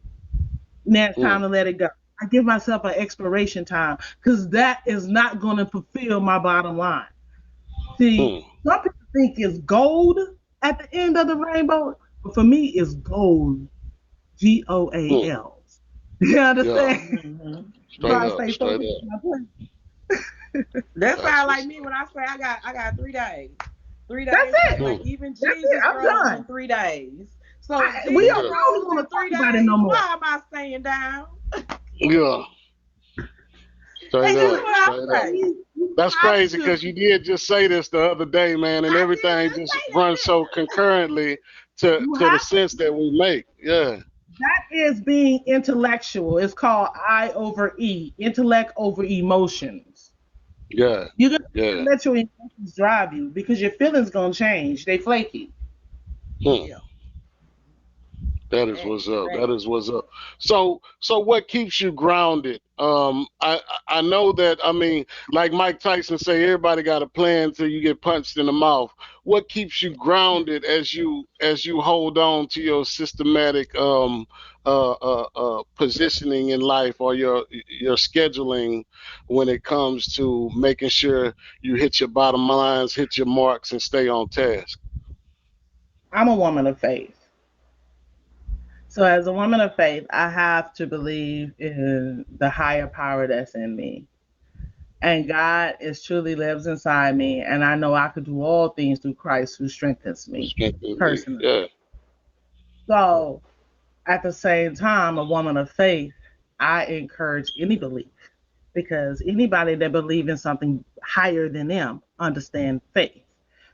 Speaker 5: Now it's
Speaker 1: Hmm.
Speaker 5: time to let it go. I give myself an expiration time because that is not going to fulfill my bottom line. See,
Speaker 1: Hmm.
Speaker 5: some people think it's gold at the end of the rainbow, but for me, it's gold.
Speaker 1: Hmm.
Speaker 5: GOAL. You
Speaker 1: Yeah.
Speaker 5: understand?
Speaker 4: Hmm.
Speaker 5: So
Speaker 1: Straight
Speaker 5: I
Speaker 1: up.
Speaker 5: stay
Speaker 1: Straight
Speaker 5: focused
Speaker 1: up.
Speaker 5: on my plan.
Speaker 4: That
Speaker 1: That's
Speaker 4: sounds like
Speaker 1: what's
Speaker 4: me
Speaker 1: up.
Speaker 4: when I say I got 3 days. Three
Speaker 5: That's
Speaker 4: days, like
Speaker 5: it.
Speaker 1: Hmm.
Speaker 4: even
Speaker 5: That's it.
Speaker 4: Jesus
Speaker 5: I'm
Speaker 4: rose in
Speaker 5: done.
Speaker 4: 3 days. So if
Speaker 5: We
Speaker 4: Jesus
Speaker 5: don't,
Speaker 1: Yeah.
Speaker 5: I don't
Speaker 4: rose
Speaker 5: even want
Speaker 4: in
Speaker 5: to talk
Speaker 4: three
Speaker 5: about it no
Speaker 4: days,
Speaker 5: more.
Speaker 4: why am I staying down?
Speaker 1: Yeah. Straight
Speaker 5: And
Speaker 4: That's
Speaker 5: you
Speaker 1: up.
Speaker 4: what I
Speaker 1: Straight up.
Speaker 5: know,
Speaker 4: say.
Speaker 5: you
Speaker 1: That's
Speaker 5: have
Speaker 1: crazy
Speaker 5: to.
Speaker 1: because you did just say this the other day, man, and
Speaker 4: I did
Speaker 1: everything
Speaker 4: just
Speaker 1: just
Speaker 4: say
Speaker 1: runs so concurrently to
Speaker 5: You
Speaker 1: the
Speaker 5: have
Speaker 1: sense that we make. Yeah.
Speaker 5: That is being intellectual. It's called I over E, intellect over emotions.
Speaker 1: Yeah.
Speaker 5: You're gonna
Speaker 1: Yeah.
Speaker 5: let your emotions drive you because your feelings gonna change. They flaky.
Speaker 1: Hmm.
Speaker 4: yeah.
Speaker 1: That is what's up. That is what's up. So what keeps you grounded? I know that, I mean, like Mike Tyson say, everybody got a plan till you get punched in the mouth. What keeps you grounded as you hold on to your systematic positioning in life, or your scheduling when it comes to making sure you hit your bottom lines, hit your marks, and stay on task?
Speaker 5: I'm a woman of faith. So as a woman of faith, I have to believe in the higher power that's in me. And God is truly lives inside me, and I know I could do all things through Christ who strengthens me
Speaker 1: Strengthen me.
Speaker 5: personally.
Speaker 1: Yeah.
Speaker 5: So at the same time, a woman of faith, I encourage any belief, because anybody that believes in something higher than them understand faith.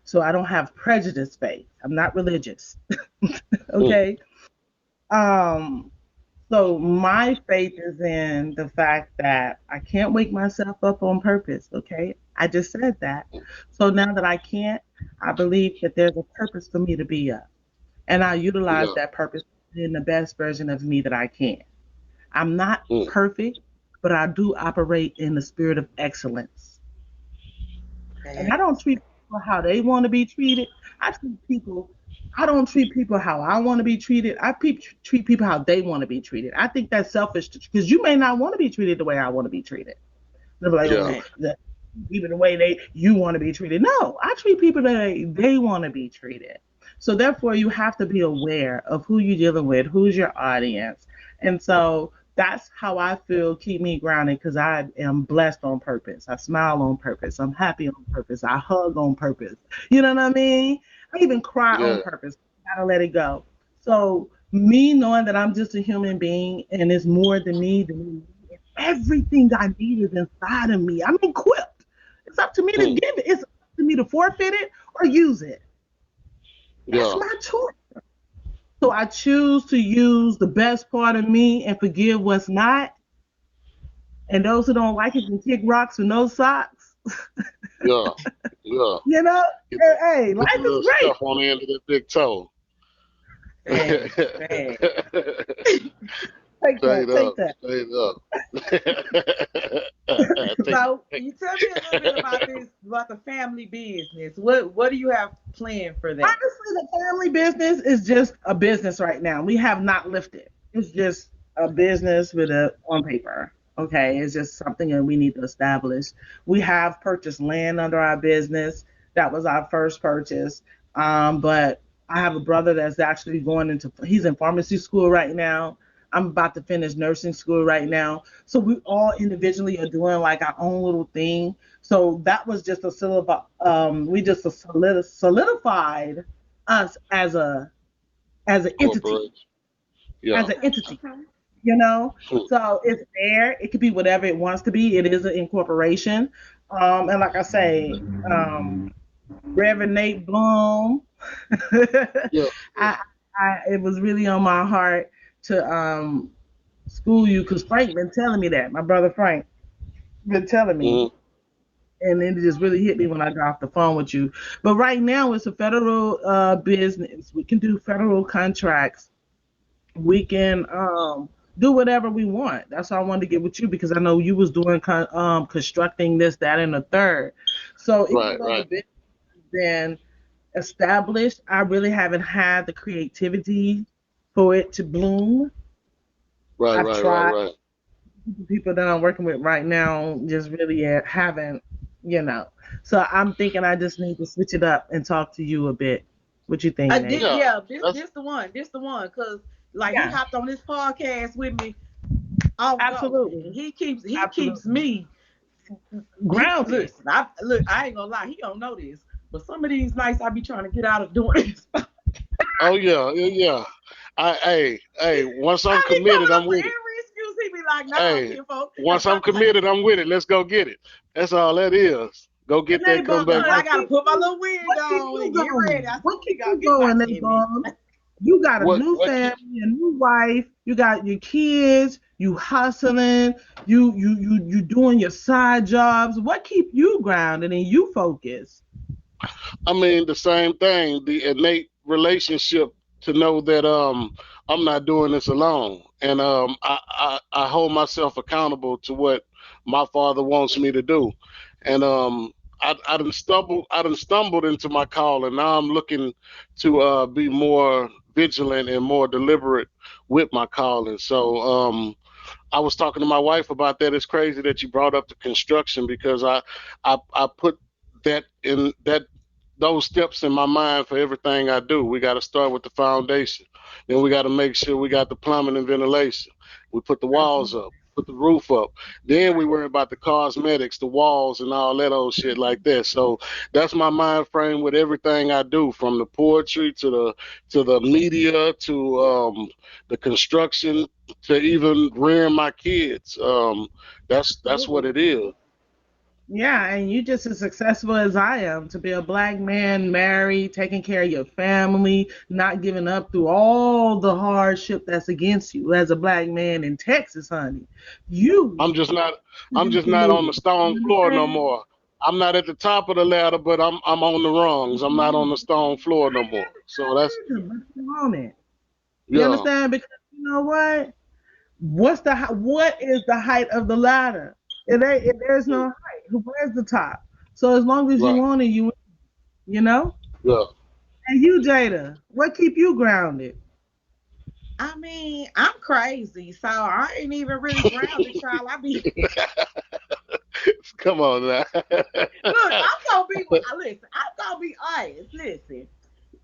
Speaker 5: So I don't have prejudice faith. I'm not religious.
Speaker 1: Mm.
Speaker 5: Okay. Um, so my faith is in the fact that I can't wake myself up on purpose. Okay. I just said that. So now that I can't, I believe that there's a purpose for me to be up. And I utilize
Speaker 1: Yeah.
Speaker 5: that purpose in the best version of me that I can. I'm not
Speaker 1: Mm.
Speaker 5: perfect, but I do operate in the spirit of excellence. And I don't treat people how they want to be treated. I treat people, I don't treat people how I want to be treated. Treat people how they want to be treated. I think that's selfish because you may not want to be treated the way I want to be treated. They're like, oh,
Speaker 1: Yeah.
Speaker 5: even the way you want to be treated. No, I treat people the way they want to be treated. So therefore, you have to be aware of who you're dealing with, who's your audience, and so that's how I feel keep me grounded, because I am blessed on purpose. I smile on purpose. I'm happy on purpose. I hug on purpose. You know what I mean? I even cry
Speaker 1: Yeah.
Speaker 5: on purpose. Gotta let it go. So me knowing that I'm just a human being and it's more than me, everything I need is inside of me. I'm equipped. It's up to me to
Speaker 1: Mm.
Speaker 5: give it. It's up to me to forfeit it or use it. That's
Speaker 1: Yeah.
Speaker 5: my choice. So I choose to use the best part of me and forgive what's not. And those who don't like it can kick rocks with no socks.
Speaker 1: Yeah. Yeah.
Speaker 5: You know,
Speaker 1: Get the,
Speaker 5: hey,
Speaker 1: put
Speaker 5: life
Speaker 1: the
Speaker 5: is
Speaker 1: little
Speaker 5: great.
Speaker 1: stuff on the end of that big toe.
Speaker 5: Hey, hey,
Speaker 1: Straight
Speaker 5: take
Speaker 1: up.
Speaker 5: that.
Speaker 1: Straight up. Take,
Speaker 4: So
Speaker 1: take.
Speaker 4: you tell me a little bit about this, about the family business. What do you have planned for that?
Speaker 5: Honestly, the family business is just a business right now. We have not lifted. It's just a business with a on paper. Okay, it's just something that we need to establish. We have purchased land under our business. That was our first purchase. But I have a brother that's actually he's in pharmacy school right now. I'm about to finish nursing school right now. So we all individually are doing like our own little thing. So that was just a we just solidified us as an entity,
Speaker 1: Corporation. Yeah.
Speaker 5: as an
Speaker 4: Okay,
Speaker 5: entity,
Speaker 4: okay.
Speaker 5: you know.
Speaker 1: Hmm.
Speaker 5: So it's there. It could be whatever it wants to be. It is an incorporation. And like I say, Reverend Nate Bloom,
Speaker 1: Yeah.
Speaker 5: I, it was really on my heart to school you, because Frank been telling me that. My brother Frank been telling me,
Speaker 1: Mm-hmm.
Speaker 5: and it just really hit me when I got off the phone with you. But right now, it's a federal business. We can do federal contracts. We can do whatever we want. That's why I wanted to get with you, because I know you was doing constructing this, that, and the third. So even
Speaker 1: Right.
Speaker 5: though the
Speaker 1: Right.
Speaker 5: business has been established, I really haven't had the creativity for it to bloom.
Speaker 1: Right.
Speaker 5: I've
Speaker 1: Right. Right.
Speaker 5: tried.
Speaker 1: Right.
Speaker 5: The people that I'm working with right now just really haven't, you know. So I'm thinking I just need to switch it up and talk to you a bit. What you think, Nate?
Speaker 1: Yeah.
Speaker 4: Yeah, this
Speaker 1: That's
Speaker 4: this the one. This the one. Cause like he
Speaker 5: Yeah,
Speaker 4: hopped on this podcast with me off go.
Speaker 5: absolutely,
Speaker 4: And he keeps
Speaker 5: absolutely.
Speaker 4: me he
Speaker 5: Grounded.
Speaker 4: listen, I ain't gonna lie, he don't know this. But some of these nights I be trying to get out of doing this.
Speaker 1: oh yeah. Yeah. Yeah. Hey. Once I'm
Speaker 4: I be
Speaker 1: committed,
Speaker 4: coming up
Speaker 1: I'm
Speaker 4: with
Speaker 1: with it.
Speaker 4: every excuse. He be like, "No,
Speaker 1: Hey.
Speaker 4: kinfolk."
Speaker 1: Once I'm committed, I'm with it. Let's go get it. That's all that is. Go get that.
Speaker 5: Nate
Speaker 1: Come
Speaker 5: Bum,
Speaker 1: back.
Speaker 4: I
Speaker 5: what
Speaker 4: gotta
Speaker 5: keeps
Speaker 4: put my
Speaker 5: you
Speaker 4: little wig
Speaker 5: what keeps
Speaker 4: on
Speaker 5: you
Speaker 4: and get ready.
Speaker 5: going?
Speaker 4: I said,
Speaker 5: What
Speaker 4: "You
Speaker 5: keeps
Speaker 4: gotta
Speaker 5: you
Speaker 4: give my
Speaker 5: going, Nate
Speaker 4: 10 minutes."
Speaker 5: Bum? You got a new
Speaker 1: What keeps?
Speaker 5: family, a new wife, you got your kids, you hustling, you doing your side jobs. What keep you grounded and you focused?
Speaker 1: I mean, the same thing. The innate relationship to know that I'm not doing this alone, and I hold myself accountable to what my father wants me to do, and I done stumbled into my calling. Now I'm looking to be more vigilant and more deliberate with my calling. So I was talking to my wife about that. It's crazy that you brought up the construction because I put that in that those steps in my mind for everything I do. We got to start with the foundation. Then we got to make sure we got the plumbing and ventilation. We put the walls up, put the roof up. Then we worry about the cosmetics, the walls, and all that old shit like that. So that's my mind frame with everything I do, from the poetry to the media to the construction to even rearing my kids. That's what it is.
Speaker 5: Yeah, and you just as successful as I am to be a black man, married, taking care of your family, not giving up through all the hardship that's against you as a black man in Texas, honey. You
Speaker 1: I'm just not I'm
Speaker 5: be
Speaker 1: just not on the
Speaker 5: saluted.
Speaker 1: stone
Speaker 5: You
Speaker 1: floor no
Speaker 5: understand?
Speaker 1: more. I'm not at the top of the ladder, but I'm on the rungs. I'm not on the stone floor no more. So that's
Speaker 5: I either, but you on it. You
Speaker 1: yeah,
Speaker 5: understand? Because you know what? What is the height of the ladder? There's no height. Where's the top? So as long as you
Speaker 1: right,
Speaker 5: want it, you know.
Speaker 1: yeah.
Speaker 5: And you, Jada, what keep you grounded?
Speaker 4: I mean, I'm crazy, so I ain't even really grounded, child. I be
Speaker 1: Come on now.
Speaker 4: look. I'm gonna be. Listen, I'm gonna be honest. Listen.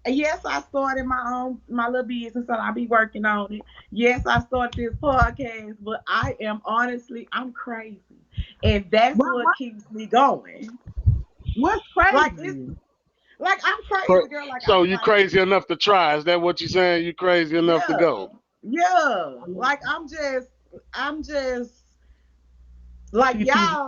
Speaker 4: Yes, I started my little business, and I be working on it. Yes, I started this podcast, but I'm crazy, and that's
Speaker 5: What,
Speaker 4: what
Speaker 5: what
Speaker 4: keeps me going.
Speaker 5: what's
Speaker 4: Like it's
Speaker 5: crazy?
Speaker 4: like I'm crazy, girl. Like
Speaker 1: So you
Speaker 4: like
Speaker 1: crazy enough to try? Is that what you saying? You crazy enough to
Speaker 4: yeah,
Speaker 1: go?
Speaker 4: yeah. Like I'm just like
Speaker 5: TTV.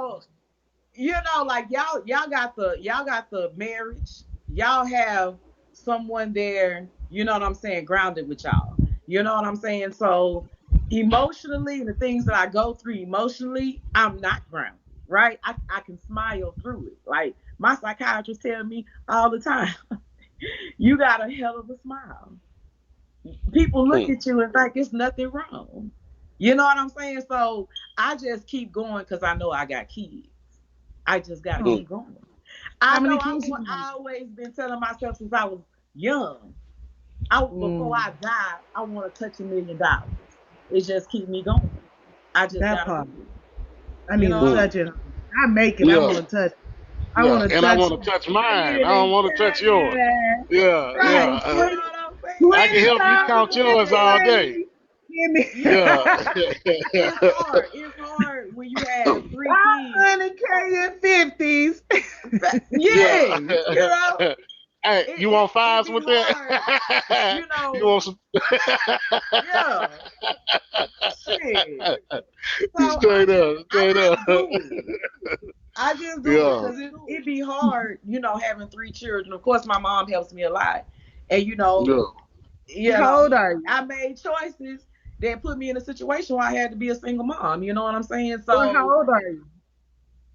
Speaker 4: y'all. Like y'all got the marriage. Y'all have someone there, you know what I'm saying, grounded with y'all. You know what I'm saying? So emotionally, the things that I go through emotionally, I'm not grounded, right? I can smile through it. Like my psychiatrist tell me all the time, you got a hell of a smile. People look
Speaker 1: Hmm.
Speaker 4: at you and think it's nothing wrong. You know what I'm saying? So I just keep going because I know I got kids. I just gotta
Speaker 5: Oh,
Speaker 1: Hmm.
Speaker 4: keep going.
Speaker 5: how
Speaker 4: I
Speaker 5: many
Speaker 4: know
Speaker 5: kids you have?
Speaker 4: I always been telling myself since I was young. Before
Speaker 5: Mm,
Speaker 4: I die, I want to touch $1 million. It just keep me going. I just
Speaker 5: that
Speaker 4: gotta
Speaker 5: part.
Speaker 4: do it.
Speaker 5: I
Speaker 4: You
Speaker 5: need
Speaker 4: know
Speaker 5: to
Speaker 4: what I'm
Speaker 1: Hmm.
Speaker 5: touch it. I make it. I
Speaker 1: Yeah,
Speaker 5: want to touch. I
Speaker 1: yeah.
Speaker 5: want to
Speaker 1: And I
Speaker 5: touch
Speaker 1: want
Speaker 5: it.
Speaker 1: to touch
Speaker 5: I
Speaker 1: mine. I don't
Speaker 5: really
Speaker 1: want to touch yours.
Speaker 5: can.
Speaker 1: Yeah,
Speaker 4: right.
Speaker 1: yeah.
Speaker 5: Right.
Speaker 4: You know what I'm
Speaker 1: I can
Speaker 4: saying?
Speaker 5: 20
Speaker 1: help you
Speaker 4: I
Speaker 1: count
Speaker 5: times
Speaker 1: yours all day.
Speaker 5: 20. Give me
Speaker 1: Yeah.
Speaker 4: yeah. It's hard. It's hard when you have three kids.
Speaker 5: 500K in 50s.
Speaker 1: Yeah.
Speaker 4: Yes,
Speaker 1: Hey,
Speaker 4: it,
Speaker 1: you
Speaker 4: it,
Speaker 1: want
Speaker 4: it
Speaker 1: fives
Speaker 4: be
Speaker 1: with
Speaker 4: hard,
Speaker 1: that?
Speaker 4: you
Speaker 1: You
Speaker 4: know.
Speaker 1: want some?
Speaker 4: Yeah, shit. So
Speaker 1: Straight up,
Speaker 4: I
Speaker 1: straight up.
Speaker 4: just do it. I just do it
Speaker 1: Yeah.
Speaker 4: because it be hard, having three children. Of course, my mom helps me a lot, and
Speaker 1: Yeah.
Speaker 5: How old are you?
Speaker 4: I made choices that put me in a situation where I had to be a single mom. You know what I'm saying?
Speaker 5: Well,
Speaker 4: So,
Speaker 5: how old are you?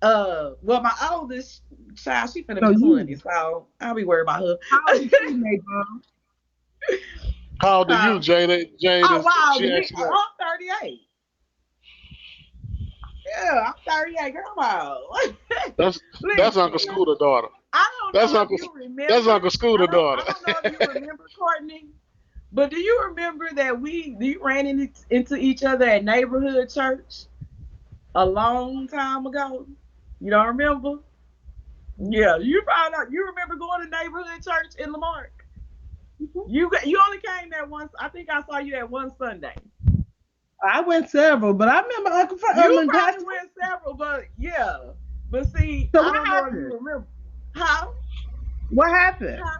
Speaker 4: well, my oldest child, she finna
Speaker 5: No,
Speaker 4: be
Speaker 5: you.
Speaker 4: 20, so I'll be worried about her.
Speaker 5: How old is she, Mabel?
Speaker 1: How old are you,
Speaker 4: uh,
Speaker 1: Jada?
Speaker 4: oh
Speaker 1: Jada,
Speaker 4: wow,
Speaker 1: she asked you that.
Speaker 4: I'm 38. Yeah, I'm 38. Girl, wow.
Speaker 1: That's that's Uncle
Speaker 4: Listen,
Speaker 1: Scooter daughter.
Speaker 4: I don't
Speaker 1: That's
Speaker 4: know if
Speaker 1: Uncle
Speaker 4: you
Speaker 1: that's
Speaker 4: remember.
Speaker 1: Uncle Scooter
Speaker 4: I
Speaker 1: daughter.
Speaker 4: don't know if you remember, Courtney, but do you remember that we ran into each other at neighborhood church a long time ago? You don't remember? Yeah, you probably not. You remember going to neighborhood church in Lamarck? You only came that once. I think I saw you that one Sunday.
Speaker 5: I went several, but I remember
Speaker 4: You probably
Speaker 5: Pastor.
Speaker 4: went several, but yeah. But see,
Speaker 5: So
Speaker 4: I
Speaker 5: what
Speaker 4: don't know if you
Speaker 5: happened?
Speaker 4: remember. How?
Speaker 5: What happened?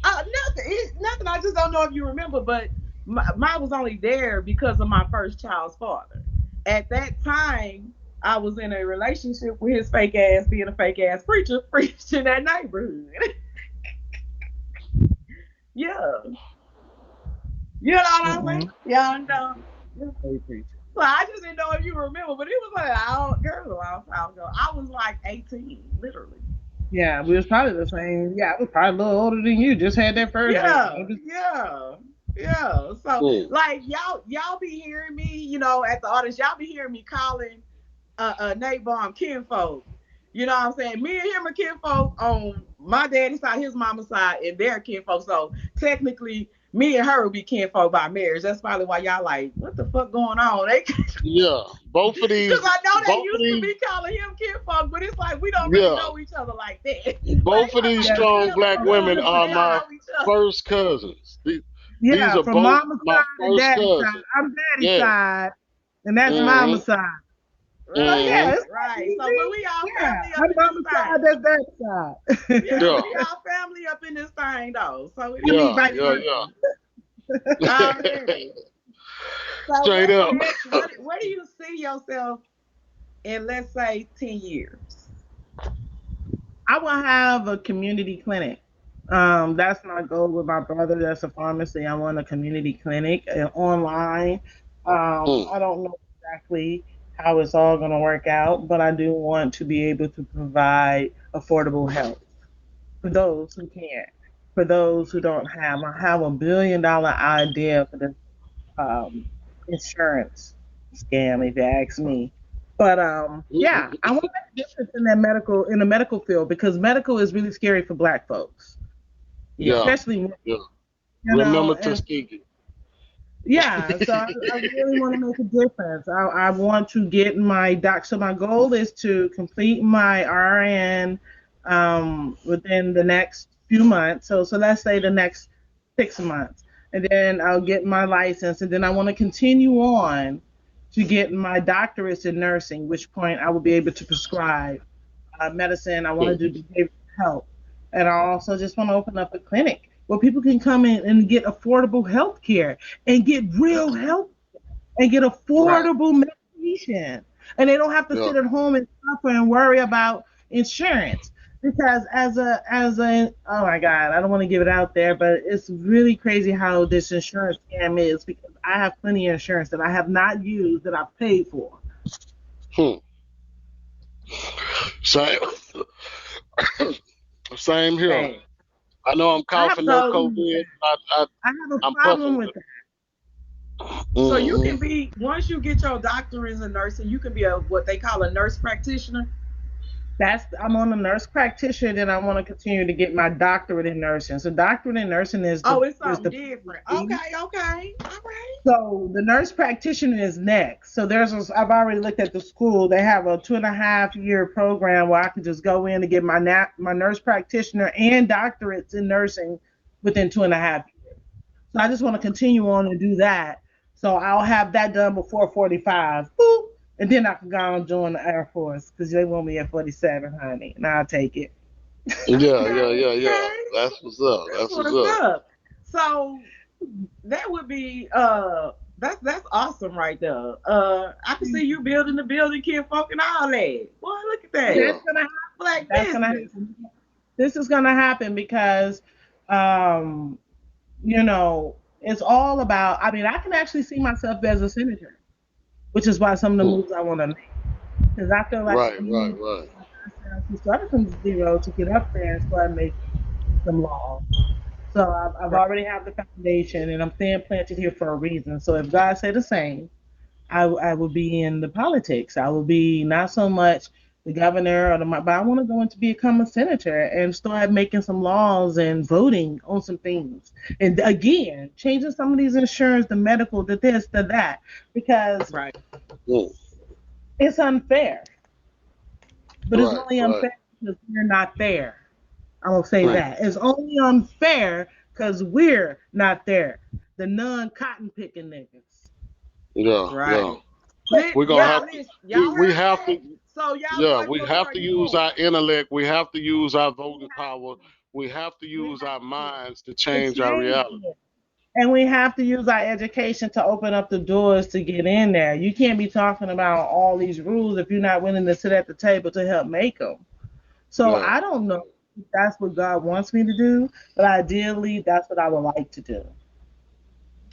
Speaker 4: How? Nothing. Nothing. I just don't know if you remember, but mine was only there because of my first child's father. At that time, I was in a relationship with his fake ass being a fake ass preacher preaching that neighborhood. Yeah. You know what I'm saying?
Speaker 5: Mm-mm.
Speaker 4: Yeah, I know. Yeah.
Speaker 5: Hey, preacher.
Speaker 4: So I just didn't know if you remember, but it was like, girl, a long time ago. I was like 18, literally.
Speaker 5: Yeah, we was probably the same. Yeah, I was probably a little older than you. Just had that first
Speaker 4: Yeah,
Speaker 5: baby.
Speaker 4: yeah, yeah. So
Speaker 1: Mm.
Speaker 4: like y'all be hearing me, at the audience, y'all be hearing me calling Nate Baum kinfolk. You know what I'm saying? Me and him are kinfolk on my daddy's side, his mama's side, and their kinfolk. So technically, me and her will be kinfolk by marriage. That's probably why y'all like, what the fuck going on?
Speaker 1: Yeah,
Speaker 4: Because I know they
Speaker 1: both of
Speaker 4: used to
Speaker 1: these,
Speaker 4: be calling him kinfolk, but it's like we don't really
Speaker 1: yeah,
Speaker 4: know each other like that. But
Speaker 1: both of
Speaker 4: it's
Speaker 1: these
Speaker 4: like
Speaker 5: Yeah,
Speaker 4: we
Speaker 1: strong
Speaker 4: still
Speaker 1: black
Speaker 4: in
Speaker 1: women
Speaker 4: love, but
Speaker 1: are
Speaker 4: they don't
Speaker 1: my
Speaker 4: know each other.
Speaker 1: first cousins. These
Speaker 5: yeah,
Speaker 1: are
Speaker 5: from
Speaker 1: both
Speaker 5: mama's
Speaker 1: my
Speaker 5: side and
Speaker 1: first
Speaker 5: daddy's side.
Speaker 1: cousins.
Speaker 5: I'm daddy's
Speaker 1: Yeah.
Speaker 5: side, and that's
Speaker 1: Mm-hmm.
Speaker 5: mama's side. So yeah,
Speaker 1: Mm-hmm.
Speaker 4: Right,
Speaker 5: it's not
Speaker 4: right. So, but
Speaker 5: easy.
Speaker 4: we all
Speaker 5: Yeah,
Speaker 4: family up
Speaker 5: I'm
Speaker 4: in this
Speaker 5: mama's side,
Speaker 4: thing.
Speaker 5: that's daddy's side.
Speaker 4: Yeah,
Speaker 1: Yeah.
Speaker 4: we all family up in this thing though. So it
Speaker 5: I mean,
Speaker 1: Yeah.
Speaker 4: ain't
Speaker 5: vice
Speaker 1: Yeah.
Speaker 4: nothing.
Speaker 5: versa.
Speaker 1: Yeah.
Speaker 4: Already. So
Speaker 1: Straight
Speaker 4: what's
Speaker 1: up.
Speaker 4: next? Where do you see yourself in, let's say, 10 years?
Speaker 5: I will have a community clinic. That's my goal with my brother. That's a pharmacy. I want a community clinic online.
Speaker 1: Mm.
Speaker 5: I don't know exactly how it's all going to work out, but I do want to be able to provide affordable health for those who can't, for those who don't have. I have $1 billion idea for this um, insurance scam, if you ask me. But yeah, I want to make a difference in that in the medical field because medical is really scary for Black folks,
Speaker 1: Yeah.
Speaker 5: especially
Speaker 1: Yeah. Remember
Speaker 5: and
Speaker 1: Tuskegee.
Speaker 5: yeah. So I really want to make a difference. I want to get my doc. So my goal is to complete my RN within the next few months. So let's say the next 6 months, and then I'll get my license, and then I want to continue on to get my doctorates in nursing, which point I will be able to prescribe medicine. I want
Speaker 1: Mm.
Speaker 5: to do behavioral health. And I also just want to open up a clinic where people can come in and get affordable health care and get real help and get
Speaker 1: Right.
Speaker 5: affordable medication. And they don't have to
Speaker 1: Yeah.
Speaker 5: sit at home and suffer and worry about insurance. Because oh my God, I don't want to give it out there, but it's really crazy how this insurance scam is because I have plenty of insurance that I have not used that I've paid for.
Speaker 1: Hmm. Same. Same here.
Speaker 5: Hey,
Speaker 1: I know I'm
Speaker 5: I have
Speaker 1: coughing
Speaker 5: a
Speaker 1: no
Speaker 4: So,
Speaker 5: problem with
Speaker 1: COVID.
Speaker 5: that.
Speaker 1: I
Speaker 5: I have a
Speaker 1: I'm
Speaker 5: problem
Speaker 1: puffing.
Speaker 5: with that.
Speaker 4: so you
Speaker 1: Mm-hmm.
Speaker 4: can be, once you get your doctorate in nursing, you can be a what they call a nurse practitioner.
Speaker 5: I'm on a nurse practitioner, then I want to continue to get my doctorate in nursing. So doctorate in nursing is
Speaker 4: Oh, it's
Speaker 5: is
Speaker 4: something
Speaker 5: the
Speaker 4: different.
Speaker 5: PhD.
Speaker 4: Okay, okay, all right.
Speaker 5: So the nurse practitioner is next. So I've already looked at the school. They have a 2.5 year program where I can just go in and get my nurse practitioner and doctorates in nursing within 2.5 years. So I just want to continue on and do that. So I'll have that done before 45. Boop. And then I can go and join the Air Force because they want me at 47, honey. And I'll take it.
Speaker 1: Yeah, yeah,
Speaker 4: Okay,
Speaker 1: yeah, yeah.
Speaker 4: okay.
Speaker 1: That's what's up.
Speaker 4: That's
Speaker 1: That's what's
Speaker 4: what's
Speaker 1: up.
Speaker 4: up. So that would be that's awesome right there. I can see you building the building, kid folk and all that. Boy, look at that.
Speaker 1: Yeah.
Speaker 5: That's gonna happen.
Speaker 4: Black
Speaker 5: That's gonna
Speaker 4: business.
Speaker 5: happen. This is gonna happen because um, you know, it's all about I mean, I can actually see myself as a senator, which is why some of the
Speaker 1: Hmm.
Speaker 5: moves I want to make. Because I feel like
Speaker 1: Right,
Speaker 5: we
Speaker 1: right,
Speaker 5: need
Speaker 1: right.
Speaker 5: to start from zero to get up there and start making some laws. So I've
Speaker 4: Right.
Speaker 5: already have the foundation, and I'm staying planted here for a reason. So if God say the same, I will be in the politics. I will be not so much the governor but I want to go into become a senator and start making some laws and voting on some things. And again, changing some of these insurance, the medical, the this, the that, because
Speaker 4: Right.
Speaker 1: Hmm.
Speaker 5: it's unfair. But it's
Speaker 1: Right,
Speaker 5: only
Speaker 1: right,
Speaker 5: unfair because we're not there. I'm gonna say
Speaker 1: right.
Speaker 5: that. It's only unfair because we're not there. The non-cotton picking niggas.
Speaker 1: Yeah, yeah.
Speaker 4: Right.
Speaker 1: We're gonna
Speaker 5: But
Speaker 1: have
Speaker 4: Y'all
Speaker 1: to.
Speaker 4: listen, y'all
Speaker 1: We
Speaker 4: heard
Speaker 1: have
Speaker 4: that?
Speaker 1: to.
Speaker 4: So y'all
Speaker 1: Yeah,
Speaker 4: vote
Speaker 1: we
Speaker 4: for
Speaker 1: have to
Speaker 4: Courtney
Speaker 1: use
Speaker 4: Cohen.
Speaker 1: our intellect. We have to use our voting
Speaker 5: we
Speaker 1: power. We have to
Speaker 5: we
Speaker 1: use
Speaker 5: have
Speaker 1: our minds to
Speaker 5: to
Speaker 1: change our
Speaker 5: change
Speaker 1: reality.
Speaker 5: it. And we have to use our education to open up the doors to get in there. You can't be talking about all these rules if you're not willing to sit at the table to help make them. So
Speaker 1: Yeah.
Speaker 5: I don't know if that's what God wants me to do, but ideally, that's what I would like to do.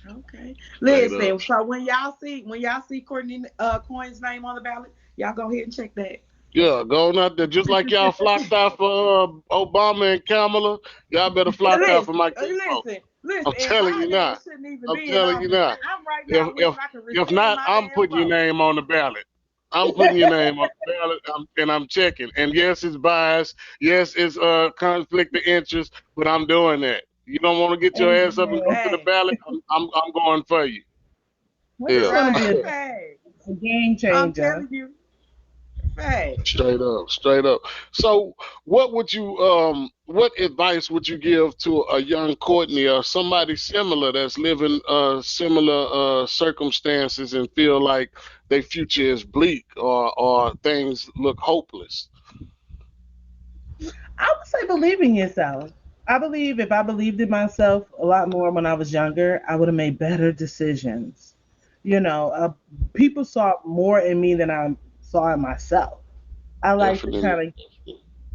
Speaker 4: Okay.
Speaker 1: Straight up.
Speaker 4: Listen, so when y'all see Courtney Cohen's name on the ballot, y'all go ahead and check that.
Speaker 1: Yeah, going out there just like y'all flocked out for Obama and Kamala. Y'all better flock out for my kinfolk.
Speaker 4: Listen,
Speaker 1: I'm
Speaker 4: and
Speaker 1: telling you
Speaker 4: Biden
Speaker 1: now.
Speaker 4: shouldn't even
Speaker 1: I'm
Speaker 4: be in
Speaker 1: telling you
Speaker 4: office.
Speaker 1: now.
Speaker 4: I'm right
Speaker 1: If
Speaker 4: now
Speaker 1: if
Speaker 4: wishing I could
Speaker 1: if
Speaker 4: rescind
Speaker 1: not,
Speaker 4: my
Speaker 1: I'm
Speaker 4: damn
Speaker 1: putting your
Speaker 4: vote.
Speaker 1: name on the ballot. I'm putting your name on the ballot, and I'm checking. And yes, it's biased. Yes, it's conflict of interest, but I'm doing that. You don't want to get your ass up and go
Speaker 5: Amen.
Speaker 1: to the
Speaker 4: Hey,
Speaker 1: ballot. I'm going for you.
Speaker 5: Well, it's
Speaker 1: Yeah.
Speaker 5: going to be
Speaker 4: right. Hey,
Speaker 5: a game
Speaker 4: I'm
Speaker 5: changer.
Speaker 4: telling you. Hey.
Speaker 1: Straight up, straight up. So, what advice would you give to a young Courtney or somebody similar that's living similar circumstances and feel like their future is bleak or things look hopeless?
Speaker 5: I would say believe in yourself. I believe if I believed in myself a lot more when I was younger, I would have made better decisions. You know, people saw more in me than I saw in myself. I like the
Speaker 1: Definitely.
Speaker 5: kind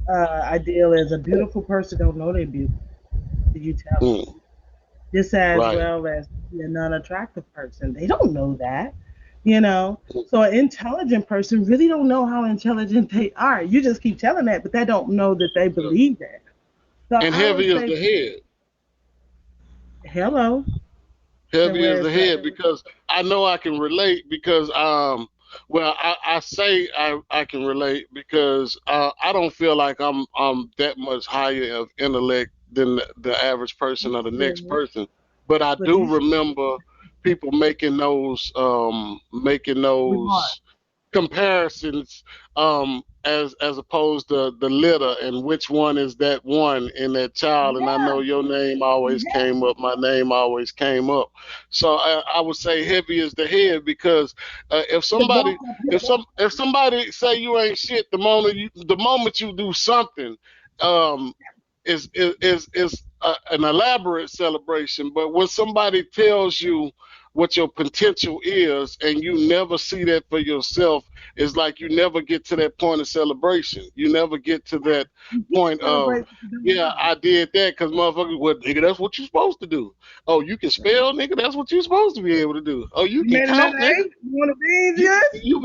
Speaker 5: of ideal as a beautiful person don't know they're beautiful. You tell them.
Speaker 1: Mm,
Speaker 5: Just as
Speaker 1: right.
Speaker 5: well as a non-attractive person. They don't know that, you know.
Speaker 1: Mm,
Speaker 5: So an intelligent person really don't know how intelligent they are. You just keep telling that, but they don't know that they
Speaker 1: yeah.
Speaker 5: believe that. So
Speaker 1: And
Speaker 5: I would
Speaker 1: heavy is
Speaker 5: say,
Speaker 1: the head.
Speaker 5: hello, and
Speaker 1: Heavy
Speaker 5: where
Speaker 1: as
Speaker 5: is
Speaker 1: the
Speaker 5: that?
Speaker 1: head because I know I can relate because well I say I can relate because I don't feel like I'm that much higher of intellect than the average person or the next
Speaker 5: Good.
Speaker 1: person, but I
Speaker 5: But
Speaker 1: do
Speaker 5: you should
Speaker 1: remember people making
Speaker 5: remark.
Speaker 1: those comparisons as opposed to the litter and which one is that one in that child. And I
Speaker 5: Yeah,
Speaker 1: know your name always
Speaker 5: yeah.
Speaker 1: came up, my name always came up. So I would say heavy is the head because if
Speaker 5: The
Speaker 1: somebody
Speaker 5: walk uphill.
Speaker 1: if somebody say you ain't shit the moment you do something um is an elaborate celebration. But when somebody tells you what your potential is and you never see that for yourself, it's like you never get to that point of celebration. You never get to that
Speaker 5: You can't
Speaker 1: point of,
Speaker 5: celebrate what you don't
Speaker 1: yeah,
Speaker 5: know.
Speaker 1: I did that because motherfucker, well, nigga, that's what you're supposed to do. Oh, you can spell, nigga, that's what you're supposed to be able to do. Oh, you
Speaker 5: You
Speaker 1: can
Speaker 5: made another
Speaker 1: count, nigga.
Speaker 5: A? You want to be
Speaker 1: You
Speaker 5: easier?
Speaker 1: you've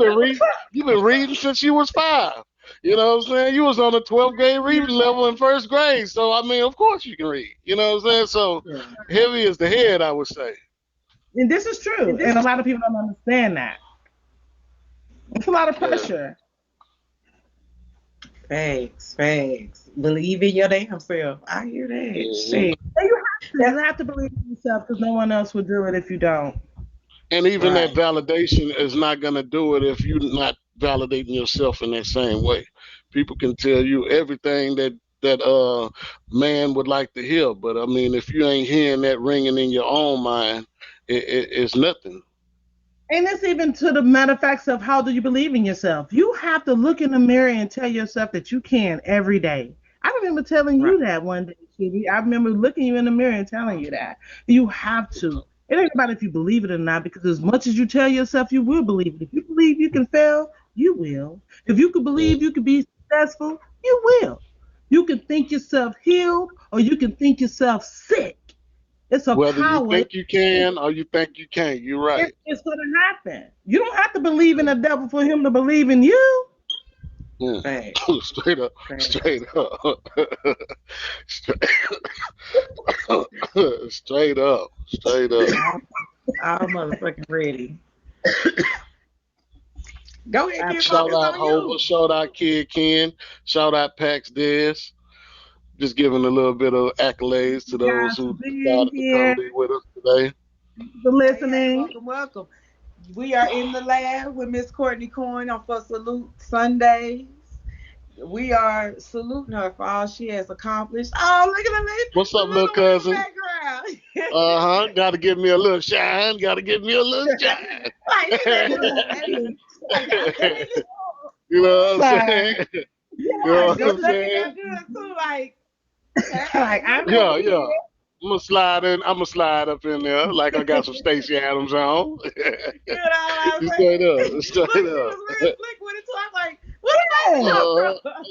Speaker 1: been reading since you was 5. You know what I'm saying? You was on the 12th grade reading level in first grade. So I mean, of course you can read. You know what I'm saying? So heavy is the head, I would say.
Speaker 5: And this is true. And a lot of people don't understand that. It's a lot of
Speaker 1: Yeah.
Speaker 5: pressure.
Speaker 4: Facts, facts. Believe in your damn self. I hear that.
Speaker 1: hmm
Speaker 4: Shit.
Speaker 5: And you have to believe in yourself because no one else will do it if you don't.
Speaker 1: And even that
Speaker 4: Right.
Speaker 1: validation is not gonna do it if you're not validating yourself in that same way. People can tell you everything that man would like to hear, but I mean, if you ain't hearing that ringing in your own mind, it's nothing.
Speaker 5: And it's even to the matter of fact of how do you believe in yourself? You have to look in the mirror and tell yourself that you can every day. I remember telling
Speaker 4: Right.
Speaker 5: you that one day, Kitty. I remember looking you in the mirror and telling you that. You have to. It ain't about if you believe it or not, because as much as you tell yourself you will believe it. If you believe you can fail, you will. If you can believe you can be successful, you will. You can think yourself healed or you can think yourself sick. It's a
Speaker 1: Whether you
Speaker 5: power.
Speaker 1: think you can or you think you can't, you're right.
Speaker 5: It's going to happen. You don't have to believe in the devil for him to believe in you.
Speaker 1: Mm.
Speaker 4: Facts.
Speaker 1: Straight up,
Speaker 4: Facts.
Speaker 1: straight up, straight, straight up, straight up.
Speaker 4: I'm motherfucking ready. Go ahead, Kid Folk.
Speaker 1: Shout
Speaker 4: It's
Speaker 5: Absolutely.
Speaker 1: out
Speaker 4: on
Speaker 1: Hova,
Speaker 4: you.
Speaker 1: shout out Kid Ken, shout out Pax Des. Just giving a little bit of accolades to
Speaker 5: You
Speaker 1: those
Speaker 5: guys for
Speaker 1: who
Speaker 5: being
Speaker 1: decided to come
Speaker 5: here,
Speaker 1: be with us today.
Speaker 5: for
Speaker 4: Hey, hey,
Speaker 5: listening.
Speaker 4: welcome, welcome. We are in the lab with Miss Courtney Cohen on for Salute Sundays. We are saluting her for all she has accomplished. Oh, look at
Speaker 1: What's
Speaker 4: the
Speaker 1: up, little
Speaker 4: little one in the
Speaker 1: cousin?
Speaker 4: background.
Speaker 1: Uh-huh. Gotta give me a little shine. Gotta give me a little shine.
Speaker 4: Like he said, like y'all said,
Speaker 1: You know what I'm
Speaker 5: Like,
Speaker 1: saying? You know
Speaker 5: yeah,
Speaker 1: what
Speaker 4: your
Speaker 5: just
Speaker 1: I'm
Speaker 5: let
Speaker 4: singing
Speaker 1: saying?
Speaker 4: got good too. Like, hey,
Speaker 5: like
Speaker 4: look
Speaker 5: I'm
Speaker 4: at
Speaker 5: over
Speaker 1: Yeah,
Speaker 4: him.
Speaker 1: yeah.
Speaker 5: here.
Speaker 1: I'm gonna slide in. I'm gonna slide up in there like I got some Stacey Adams on.
Speaker 4: You know what I'm saying?
Speaker 1: Straight up,
Speaker 4: Look,
Speaker 1: straight
Speaker 4: she
Speaker 1: up.
Speaker 4: was real slick with it too. I was like, where did that
Speaker 5: Yeah.
Speaker 4: come
Speaker 1: Uh,
Speaker 4: from?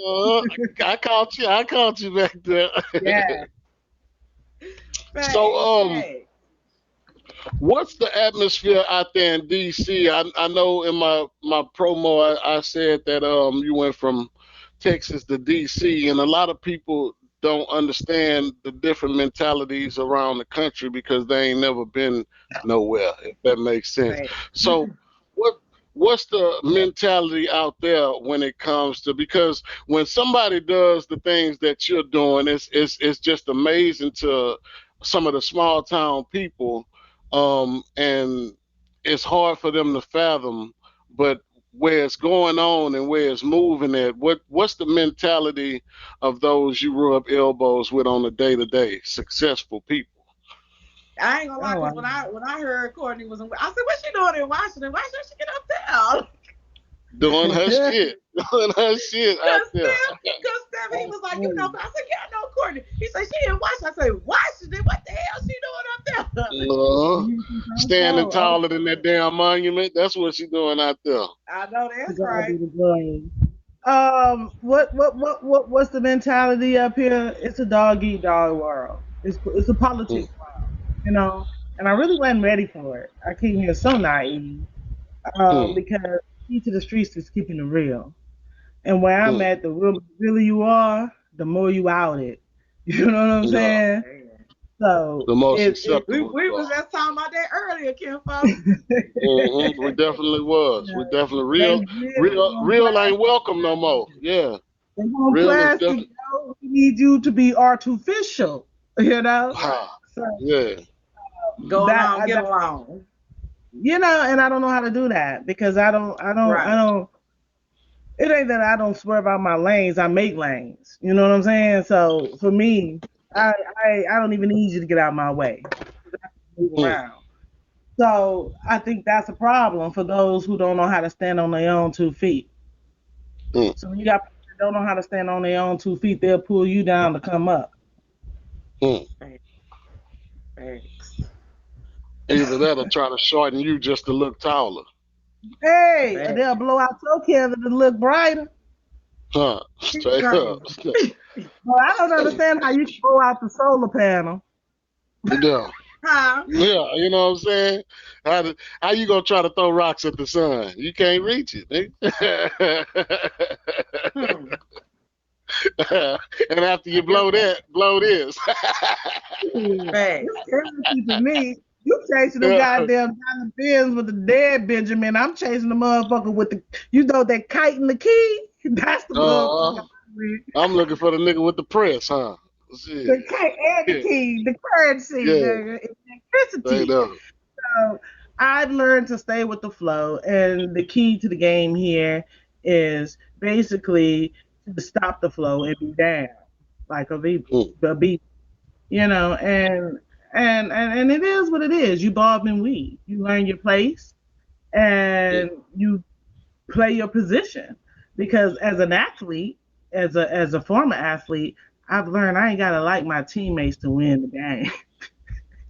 Speaker 1: I caught you. I caught you back there.
Speaker 5: Yeah.
Speaker 1: So,
Speaker 4: Facts, facts.
Speaker 1: What's the atmosphere out there in DC? I know in my promo I said that you went from Texas to DC, and a lot of people don't understand the different mentalities around the country because they ain't never been nowhere, if that makes sense.
Speaker 4: Right.
Speaker 1: So what what's the mentality out there when it comes to, because when somebody does the things that you're doing, it's just amazing to some of the small town people, and it's hard for them to fathom. But where it's going on and where it's moving at, what's the mentality of those you rub elbows with on a day-to-day, successful people?
Speaker 4: I ain't gonna lie,
Speaker 5: Oh,
Speaker 4: because
Speaker 5: wow.
Speaker 4: when I heard Courtney was in, I said, "What's she doing in Washington? Why should she get up there?"
Speaker 1: Doing her shit, doing her shit out there.
Speaker 4: Cause Steph, he was like, "You know," I said, "Yeah, I know Courtney." He said, "She in Washington." I said, "Washington? What the hell she doing up there?"
Speaker 1: Uh, Standing
Speaker 5: Oh,
Speaker 1: taller than that damn monument. That's what she doing out there.
Speaker 4: I know
Speaker 5: to
Speaker 4: that's
Speaker 5: God
Speaker 4: right.
Speaker 5: be the glory. What's the mentality up here? It's a dog eat dog world. It's a
Speaker 1: Mm,
Speaker 5: politics world, you know. And I really wasn't ready for it. I came here so naive,
Speaker 1: mm,
Speaker 5: because the key to the streets is keeping it real. And where I'm
Speaker 1: mm.
Speaker 5: at, the really you are, the more you out it. You know what I'm
Speaker 1: Yeah,
Speaker 5: saying? So
Speaker 1: the most
Speaker 5: it
Speaker 4: We
Speaker 1: acceptable
Speaker 4: we
Speaker 1: you
Speaker 4: was
Speaker 1: are.
Speaker 4: just talking about that earlier, Kim folks.
Speaker 1: We definitely was. We definitely
Speaker 5: they
Speaker 1: real,
Speaker 5: really
Speaker 1: real,
Speaker 5: want
Speaker 1: real ain't
Speaker 5: plastic.
Speaker 1: welcome no more. Yeah,
Speaker 5: They want
Speaker 1: real is
Speaker 5: plastic,
Speaker 1: definitely.
Speaker 5: yo. We need you to be artificial, you know.
Speaker 1: Ha,
Speaker 5: So
Speaker 1: yeah.
Speaker 4: Go
Speaker 5: that,
Speaker 4: along, get
Speaker 5: that
Speaker 4: along.
Speaker 5: and I don't know how to do that because I
Speaker 4: Right.
Speaker 5: don't. It ain't that I don't swerve out my lanes. I make lanes. You know what I'm saying? So for me, I don't even need you to get out of my way. Move
Speaker 1: Mm,
Speaker 5: around. So I think that's a problem for those who don't know how to stand on their own 2 feet.
Speaker 1: mm,
Speaker 5: So when you got people that don't know how to stand on their own 2 feet, they'll pull you down to come up.
Speaker 1: mm.
Speaker 4: Thanks.
Speaker 1: Either that or try to shorten you just to look taller.
Speaker 5: Hey,
Speaker 4: Thanks.
Speaker 5: they'll blow out your candle to look brighter.
Speaker 1: Huh? Straight up.
Speaker 4: Crazy.
Speaker 5: But I don't understand how you can blow out the solar panel.
Speaker 1: Yeah.
Speaker 4: Huh?
Speaker 1: Yeah, you know what I'm saying? How you gonna try to throw rocks at the sun? You can't reach it, nigga.
Speaker 4: Hmm.
Speaker 1: And after
Speaker 4: I
Speaker 1: you
Speaker 4: guess
Speaker 1: blow that, blow this.
Speaker 5: It's
Speaker 4: facts.
Speaker 5: crazy to me. You chasing them
Speaker 1: Yeah.
Speaker 5: goddamn dollar bins with the dead Benjamin. I'm chasing the motherfucker with the, that kite and the key. That's the motherfucker.
Speaker 1: Uh,
Speaker 5: I'm with.
Speaker 1: I'm looking for the nigga with the press, huh? Shit.
Speaker 5: The kite and the
Speaker 1: Yeah,
Speaker 5: key, the currency,
Speaker 1: yeah,
Speaker 5: the
Speaker 1: straight
Speaker 5: electricity.
Speaker 1: up.
Speaker 5: So I've learned to stay with the flow, and the key to the game here is basically to stop the flow and be down like
Speaker 1: Mm,
Speaker 5: a beat, and it is what it is. You bob and weave. You learn your place,
Speaker 1: mm,
Speaker 5: and you play your position. Because as an athlete, as a former athlete, I've learned I ain't gotta like my teammates to win the game.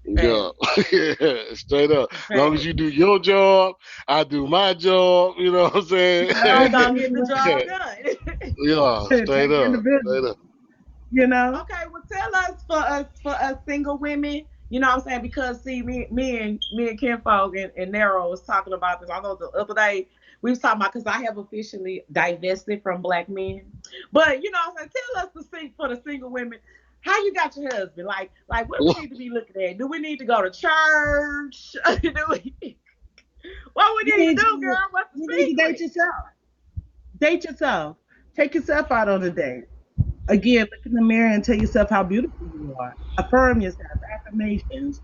Speaker 1: yeah.
Speaker 4: Facts.
Speaker 1: Yeah, straight up. Long as
Speaker 4: Facts.
Speaker 1: you do your job, I do my job, you know what I'm saying?
Speaker 4: We
Speaker 5: Long as
Speaker 4: gonna
Speaker 5: you
Speaker 4: get the
Speaker 5: do
Speaker 1: Yeah,
Speaker 4: job done.
Speaker 1: yeah,
Speaker 5: it,
Speaker 1: straight
Speaker 5: take
Speaker 1: up,
Speaker 5: individual,
Speaker 1: straight up.
Speaker 5: you know.
Speaker 4: Okay, well tell us for us single women, you know what I'm saying? Because see me and Ken Fogg and Nero was talking about this. I know the other day we was talking about because I have officially divested from black men. But you know what I'm saying, tell us for the single women, how you got your husband? Like what we need to be looking at? Do we need to go to church? What we
Speaker 5: You
Speaker 4: need to
Speaker 5: need
Speaker 4: do,
Speaker 5: to
Speaker 4: girl? What's the
Speaker 5: you need to date
Speaker 4: secret?
Speaker 5: yourself. Date yourself. Take yourself out on a date. Again, look in the mirror and tell yourself how beautiful you are. Affirm yourself. Affirmations.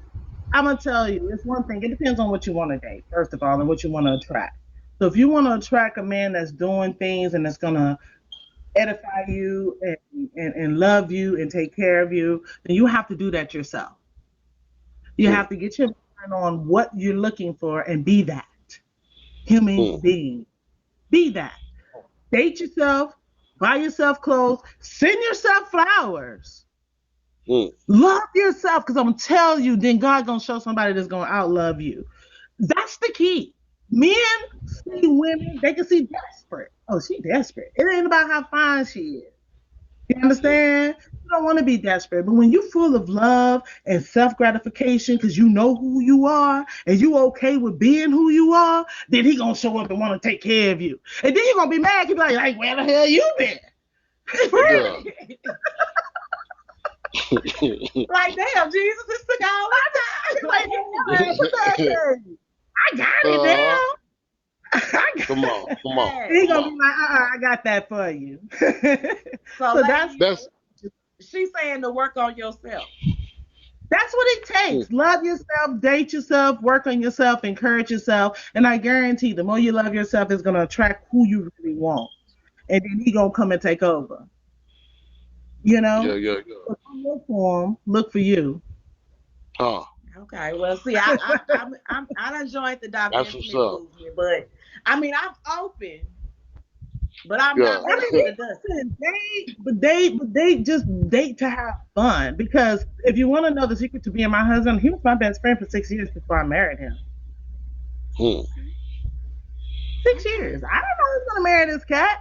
Speaker 5: I'm gonna tell you, it's one thing. It depends on what you want to date, first of all, and what you want to attract. So if you want to attract a man that's doing things and that's gonna edify you and love you and take care of you, then you have to do that yourself. You
Speaker 1: Mm,
Speaker 5: have to get your mind on what you're looking for and be that human
Speaker 1: mm,
Speaker 5: being. Be that. Date yourself, buy yourself clothes, send yourself flowers.
Speaker 1: mm,
Speaker 5: Love yourself, because I'm gonna tell you, then God gonna show somebody that's gonna outlove you. That's the key. Men see women, they can see desperate. Oh, she desperate. It ain't about how fine she is. You understand? You don't want to be desperate, but when you're full of love and self gratification because you know who you are and you okay with being who you are, then he gonna show up and want to take care of you, and then you're gonna be mad. You be like, where the hell you been?
Speaker 1: Yeah.
Speaker 4: Like, damn, Jesus, this took all that
Speaker 5: Like,
Speaker 4: time.
Speaker 5: put that thing. I got it
Speaker 1: Uh-huh.
Speaker 5: now. I got
Speaker 1: Come on, come on,
Speaker 5: And he
Speaker 1: come
Speaker 5: gonna be
Speaker 1: on.
Speaker 5: like, I got that for you.
Speaker 4: So,
Speaker 5: So that's
Speaker 4: ladies,
Speaker 1: That's
Speaker 4: she's saying to work on yourself.
Speaker 5: That's what it
Speaker 1: mm,
Speaker 5: takes. Love yourself, date yourself, work on yourself, encourage yourself. And I guarantee the more you love yourself is gonna attract who you really want. And then he gonna come and take over. You
Speaker 1: yeah,
Speaker 5: know?
Speaker 1: yeah, yeah.
Speaker 5: So don't look for him, look for you.
Speaker 1: Huh.
Speaker 4: Okay, well, see, I done joined the
Speaker 1: That's what's
Speaker 4: divestment
Speaker 1: up.
Speaker 4: movement, but I mean, I'm open, but I'm
Speaker 1: Yeah.
Speaker 4: not
Speaker 5: I
Speaker 4: ready
Speaker 5: mean,
Speaker 4: for the dust.
Speaker 5: they just date to have fun. Because if you want to know the secret to being my husband, he was my best friend for 6 years before I married him.
Speaker 1: Hmm.
Speaker 5: 6 years. I didn't know I was gonna marry this cat.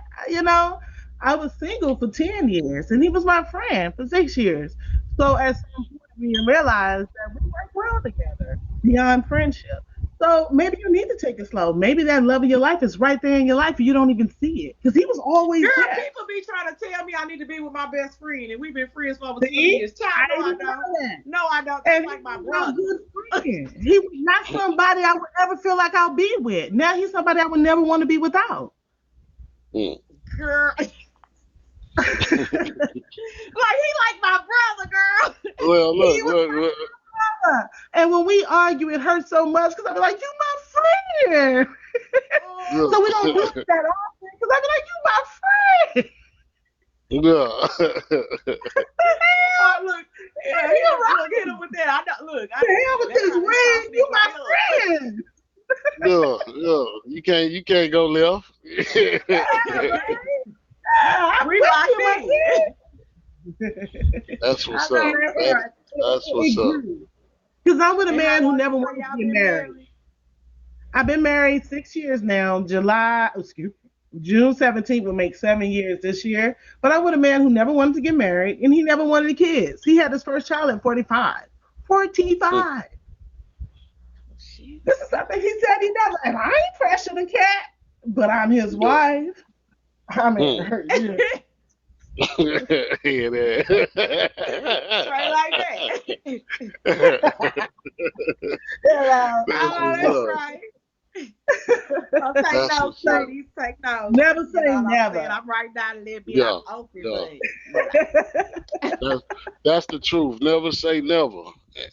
Speaker 5: I was single for 10 years, and he was my friend for 6 years. So at some point, we realized that we work well together beyond friendship. So maybe you need to take it slow. Maybe that love of your life is right there in your life, and you don't even see it because he was always
Speaker 4: Girl,
Speaker 5: there.
Speaker 4: people be trying to tell me I need to be with my best friend, and we've been friends for over 20
Speaker 5: See,
Speaker 4: years. Child, no,
Speaker 5: I
Speaker 4: I
Speaker 5: didn't know
Speaker 4: don't.
Speaker 5: that.
Speaker 4: No, I don't. That's
Speaker 5: And
Speaker 4: like
Speaker 5: he
Speaker 4: my
Speaker 5: was my
Speaker 4: brother.
Speaker 5: good friend. He was not somebody I would ever feel like I'll be with. Now he's somebody I would never want to be without.
Speaker 1: Hmm.
Speaker 4: Girl, like he like my brother, girl.
Speaker 1: Well,
Speaker 5: He
Speaker 1: look,
Speaker 5: was
Speaker 1: look, look.
Speaker 5: my. And when we argue, it hurts so much because I be like, "You my friend."
Speaker 4: Oh,
Speaker 5: So we don't do
Speaker 1: Look.
Speaker 5: it that often because I be like, "You my friend."
Speaker 1: Yeah.
Speaker 4: oh, look, yeah,
Speaker 5: You
Speaker 4: hit him
Speaker 5: right.
Speaker 4: with that. I know, look,
Speaker 5: The hell with
Speaker 4: that's
Speaker 5: this
Speaker 4: how they
Speaker 5: ring?
Speaker 4: toss me
Speaker 5: You my
Speaker 4: right up.
Speaker 5: friend.
Speaker 1: Yeah, yeah. You can't go left.
Speaker 5: Yeah, man. I
Speaker 4: We
Speaker 5: put
Speaker 4: locked
Speaker 5: you in
Speaker 4: in.
Speaker 5: my
Speaker 1: That's
Speaker 4: I
Speaker 1: what's
Speaker 4: know
Speaker 1: up.
Speaker 4: that's
Speaker 1: That,
Speaker 4: right.
Speaker 1: that's what's
Speaker 5: It
Speaker 1: up.
Speaker 5: grew. Because I'm with a
Speaker 4: And how
Speaker 5: man who
Speaker 4: long
Speaker 5: never
Speaker 4: you say
Speaker 5: wanted to
Speaker 4: y'all
Speaker 5: get
Speaker 4: been
Speaker 5: married.
Speaker 4: married?
Speaker 5: I've been married 6 years now. June 17th will make 7 years this year. But I'm with a man who never wanted to get married and he never wanted kids. He had his first child at 45.
Speaker 1: Hmm.
Speaker 5: 45.
Speaker 4: Shit.
Speaker 5: This is something he said he never. And I ain't pressure the cat, but I'm his
Speaker 1: Yeah.
Speaker 5: wife. I mean,
Speaker 1: Hmm.
Speaker 5: yeah.
Speaker 1: Yeah,
Speaker 4: Straight like that.
Speaker 1: That's
Speaker 4: Oh,
Speaker 1: what's
Speaker 4: that's
Speaker 1: up.
Speaker 4: right. So take
Speaker 1: That's
Speaker 4: notes,
Speaker 1: what's up.
Speaker 4: ladies. Take notes.
Speaker 5: Never
Speaker 4: You know
Speaker 5: say
Speaker 4: what I'm saying?
Speaker 5: never.
Speaker 4: I'm writing down a little bit. I'm
Speaker 1: Yeah,
Speaker 4: open,
Speaker 1: yeah.
Speaker 4: but
Speaker 1: That's that's the truth. Never say never,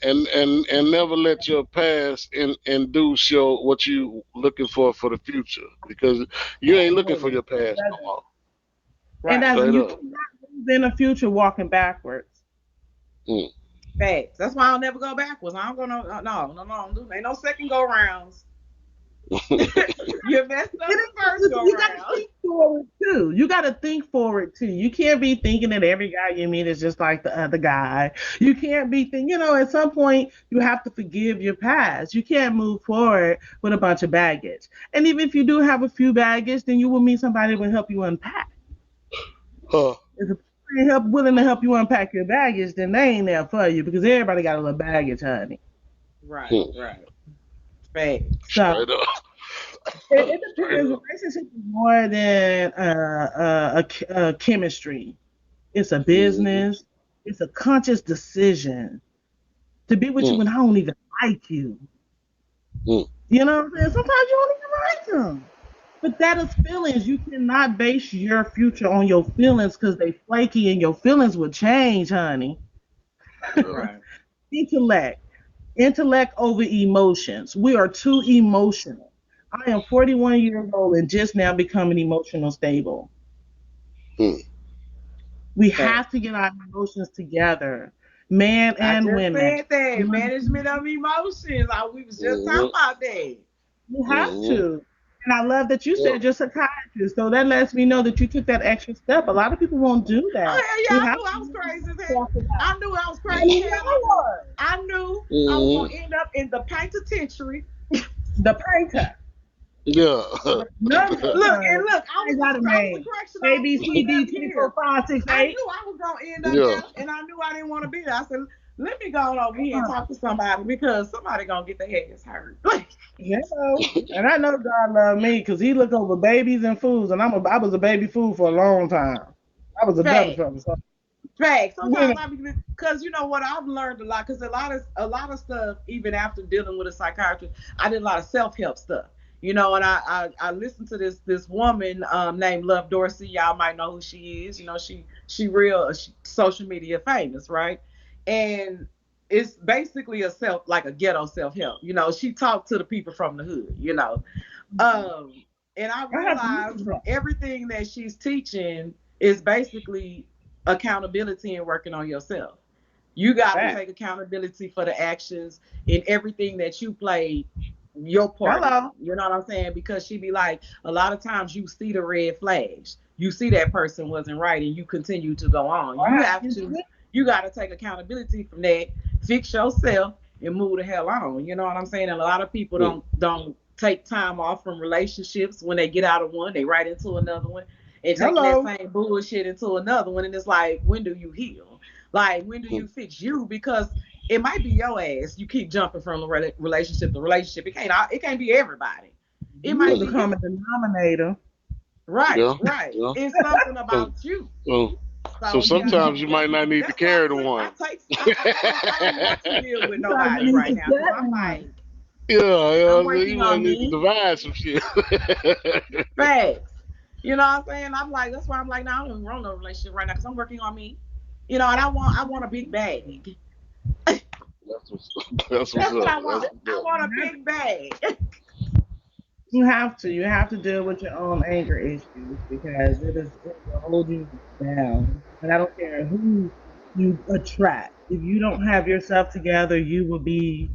Speaker 1: and never let your past induce your what you looking for the future because you ain't looking for your past no more.
Speaker 5: And
Speaker 4: right.
Speaker 5: as
Speaker 1: Straight
Speaker 5: you
Speaker 1: up.
Speaker 5: cannot move in the future walking backwards.
Speaker 1: Mm.
Speaker 4: Facts. That's why I'll never go backwards. I don't go no. Ain't no second go rounds. You messed up the first go
Speaker 5: You got to
Speaker 4: round.
Speaker 5: think forward too. You got to think forward too. You can't be thinking that every guy you meet is just like the other guy. You can't be thinking, at some point you have to forgive your past. You can't move forward with a bunch of baggage. And even if you do have a few baggage, then you will meet somebody who will help you unpack.
Speaker 1: Huh.
Speaker 5: If a person ain't willing to help you unpack your baggage, then they ain't there for you because everybody got a little baggage, honey.
Speaker 4: Right,
Speaker 1: Hmm.
Speaker 4: right. Facts.
Speaker 5: So
Speaker 1: Straight up.
Speaker 5: it
Speaker 1: Straight
Speaker 5: depends.
Speaker 1: up.
Speaker 5: Relationship is more than a chemistry. It's a
Speaker 1: Mm-hmm.
Speaker 5: business. It's a conscious decision to be with you
Speaker 1: Mm.
Speaker 5: when I don't even like you.
Speaker 1: Mm.
Speaker 5: You know what I'm saying? Sometimes you don't even like them. But that is feelings. You cannot base your future on your feelings because they flaky and your feelings will change, honey.
Speaker 1: Yeah.
Speaker 4: Right.
Speaker 5: Intellect. Intellect over emotions. We are too emotional. I am 41 years old and just now becoming emotional stable.
Speaker 1: Mm.
Speaker 5: We
Speaker 4: Facts.
Speaker 5: have to get our emotions together, men
Speaker 4: I
Speaker 5: and
Speaker 4: just
Speaker 5: women.
Speaker 4: said that. Management of emotions. We was just talking
Speaker 1: Mm-hmm.
Speaker 4: about that.
Speaker 5: You have
Speaker 1: Mm-hmm.
Speaker 5: to. And I love that you
Speaker 1: Yeah.
Speaker 5: said you're a psychiatrist. So that lets me know that you took that extra step. A lot of people won't do
Speaker 4: Oh
Speaker 5: that.
Speaker 4: hell
Speaker 5: We
Speaker 4: yeah, I
Speaker 5: have
Speaker 4: knew I was crazy as
Speaker 5: to
Speaker 4: hell.
Speaker 5: talk about.
Speaker 4: I knew I was
Speaker 5: I
Speaker 4: crazy as
Speaker 5: mean,
Speaker 4: hell.
Speaker 5: I was
Speaker 4: I knew I was
Speaker 1: Mm-hmm.
Speaker 4: gonna end up in the penitentiary.
Speaker 5: the painter.
Speaker 1: Yeah.
Speaker 5: None of
Speaker 4: Look, and
Speaker 5: us.
Speaker 4: look,
Speaker 5: I got a
Speaker 4: I was a
Speaker 5: name.
Speaker 4: correctional
Speaker 5: A, B,
Speaker 4: officer for
Speaker 5: C, D,
Speaker 4: 7
Speaker 5: three, four,
Speaker 4: years.
Speaker 5: five, six,
Speaker 4: I
Speaker 5: eight.
Speaker 4: knew I was gonna end up
Speaker 1: Yeah.
Speaker 4: there, and I knew I didn't want to be there. I said, let me go over here and talk to somebody because somebody gonna get their heads hurt.
Speaker 5: Hello. And I know God loved me because He looked over babies and foods, and I was a baby food for a long time. I was a double
Speaker 4: Fact.
Speaker 5: trouble. So,
Speaker 4: Fact.
Speaker 5: you know,
Speaker 4: Sometimes because you know what, I've learned a lot. Because a lot of stuff, even after dealing with a psychiatrist, I did a lot of self help stuff. And I listened to this woman named Love Dorsey. Y'all might know who she is. She real social media famous, right? And it's basically like a ghetto self help. She talked to the people from the hood. Um, and I
Speaker 5: I have to
Speaker 4: realized
Speaker 5: listen to
Speaker 4: from everything that she's teaching is basically accountability and working on yourself. You got to
Speaker 5: that.
Speaker 4: take accountability for the actions in everything that you played your part in.
Speaker 5: Hello.
Speaker 4: You know what I'm saying? Because she be like, a lot of times you see the red flags. You see that person wasn't right and you continue to go on.
Speaker 5: I have to listen.
Speaker 4: You got to take accountability from that, fix yourself and move the hell on. You know what I'm saying? And a lot of people don't take time off from relationships. When they get out of one, they right into another one and taking that
Speaker 5: Hello.
Speaker 4: same bullshit into another one. And it's like, when do you heal? Like, when do you fix you? Because it might be your ass. You keep jumping from relationship to relationship. It can't be everybody. It
Speaker 5: You
Speaker 4: might
Speaker 5: was a
Speaker 4: be you.
Speaker 5: common denominator.
Speaker 4: Right,
Speaker 1: Yeah.
Speaker 4: right.
Speaker 1: Yeah.
Speaker 4: It's something
Speaker 1: So,
Speaker 4: about you.
Speaker 1: so, so
Speaker 4: So
Speaker 1: sometimes you might not need to
Speaker 4: that's why
Speaker 1: carry the one.
Speaker 4: I don't want to deal with
Speaker 5: You gotta
Speaker 4: nobody
Speaker 5: release
Speaker 4: right
Speaker 5: the
Speaker 4: now because I'm
Speaker 5: deadline.
Speaker 4: like,
Speaker 1: Yeah,
Speaker 4: I'm
Speaker 1: yeah. So you
Speaker 4: working
Speaker 1: might
Speaker 4: on
Speaker 1: need to
Speaker 4: me.
Speaker 1: divide some shit.
Speaker 4: Facts. You know what I'm saying? I'm like, that's why I'm like, no, I don't even want no relationship right now because I'm working on me. And I want a big bag.
Speaker 1: That's what's
Speaker 4: That's what
Speaker 1: up.
Speaker 4: I
Speaker 1: That's
Speaker 4: want.
Speaker 1: what's
Speaker 4: I
Speaker 1: up.
Speaker 4: want a big bag.
Speaker 5: You have to. You have to deal with your own anger issues because it will hold you down. And I don't care who you attract. If you don't have yourself together, you will be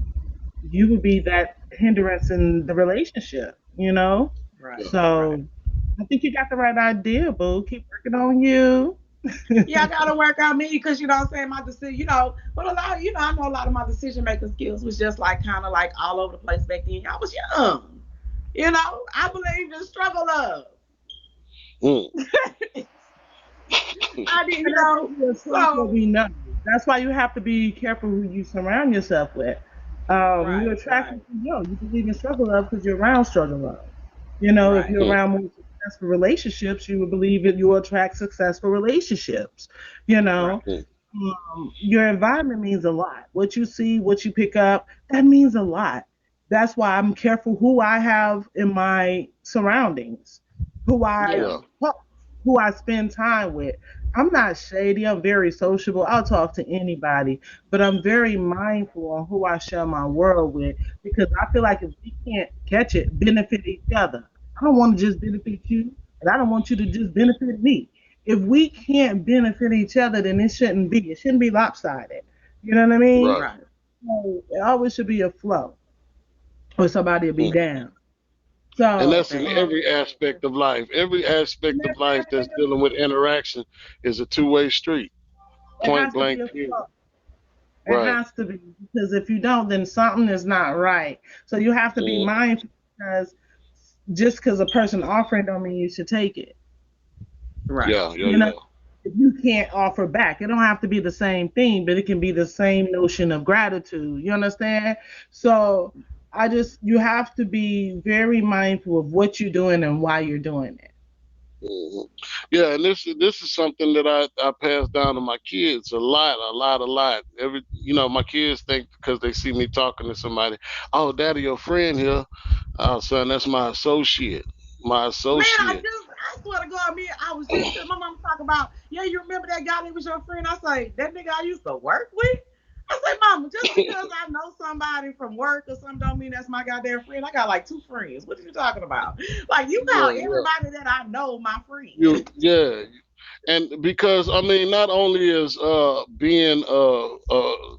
Speaker 5: that hindrance in the relationship, you know?
Speaker 1: Yeah.
Speaker 4: Right, right.
Speaker 5: So I think you got the right idea, boo. Keep working on you.
Speaker 4: Yeah, I gotta work on me because you know what I'm saying, my decision, but I know a lot of my decision making skills was just like kind of like all over the place back then. I was young. I believe in struggle love.
Speaker 1: Mm.
Speaker 4: I did,
Speaker 5: And that gives you a sense what
Speaker 4: so
Speaker 5: we know. That's why you have to be careful who you surround yourself with. You
Speaker 4: right,
Speaker 5: attract what
Speaker 4: right,
Speaker 5: you know. You believe in struggle love because you're around struggle love. If
Speaker 4: right,
Speaker 5: you're
Speaker 1: Mm.
Speaker 5: around more successful relationships, you would believe that you will attract successful relationships. You
Speaker 4: right.
Speaker 5: know,
Speaker 1: Mm.
Speaker 5: your environment means a lot. What you see, what you pick up, that means a lot. That's why I'm careful who I have in my surroundings, who I
Speaker 4: Yeah,
Speaker 1: Yeah.
Speaker 5: talk, who I spend time with. I'm not shady. I'm very sociable. I'll talk to anybody, but I'm very mindful on who I share my world with because I feel like if we can't catch it, benefit each other. I don't want to just benefit you, and I don't want you to just benefit me. If we can't benefit each other, then it shouldn't be. It shouldn't be lopsided. You know what I mean?
Speaker 1: Right.
Speaker 4: right.
Speaker 5: So it always should be a flow, or somebody will be
Speaker 1: Mm.
Speaker 5: down.
Speaker 1: And
Speaker 5: So
Speaker 1: that's in every aspect of life. Every aspect of life that's dealing with interaction is a two-way street.
Speaker 5: it
Speaker 1: Point
Speaker 5: has to
Speaker 1: blank
Speaker 5: be a
Speaker 1: period.
Speaker 5: flow. It
Speaker 1: Right.
Speaker 5: has to be because if you don't, then something is not right. So you have to be
Speaker 1: Mm.
Speaker 5: mindful because just because a person offering don't mean you should take it.
Speaker 4: Right.
Speaker 1: Yeah. Yeah.
Speaker 5: You know,
Speaker 1: Yeah.
Speaker 5: if you can't offer back, it don't have to be the same thing, but it can be the same notion of gratitude. You understand? So you have to be very mindful of what you're doing and why you're doing it.
Speaker 1: Mhm. Yeah, and this is something that I pass down to my kids a lot, a lot, a lot. My kids think because they see me talking to somebody, oh, daddy, your friend here, oh, son, that's my associate, my
Speaker 4: Man,
Speaker 1: associate.
Speaker 4: I swear to God, I was just my mom talking about, yeah, you remember that guy that was your friend? I say, that nigga I used to work with? I say, mama, just because I know somebody from work or something don't mean that's my goddamn friend. I got like two friends. What are you talking about? Like, you call
Speaker 1: Yeah, yeah.
Speaker 4: everybody that I know my friend.
Speaker 1: Yeah, and because I mean, not only is being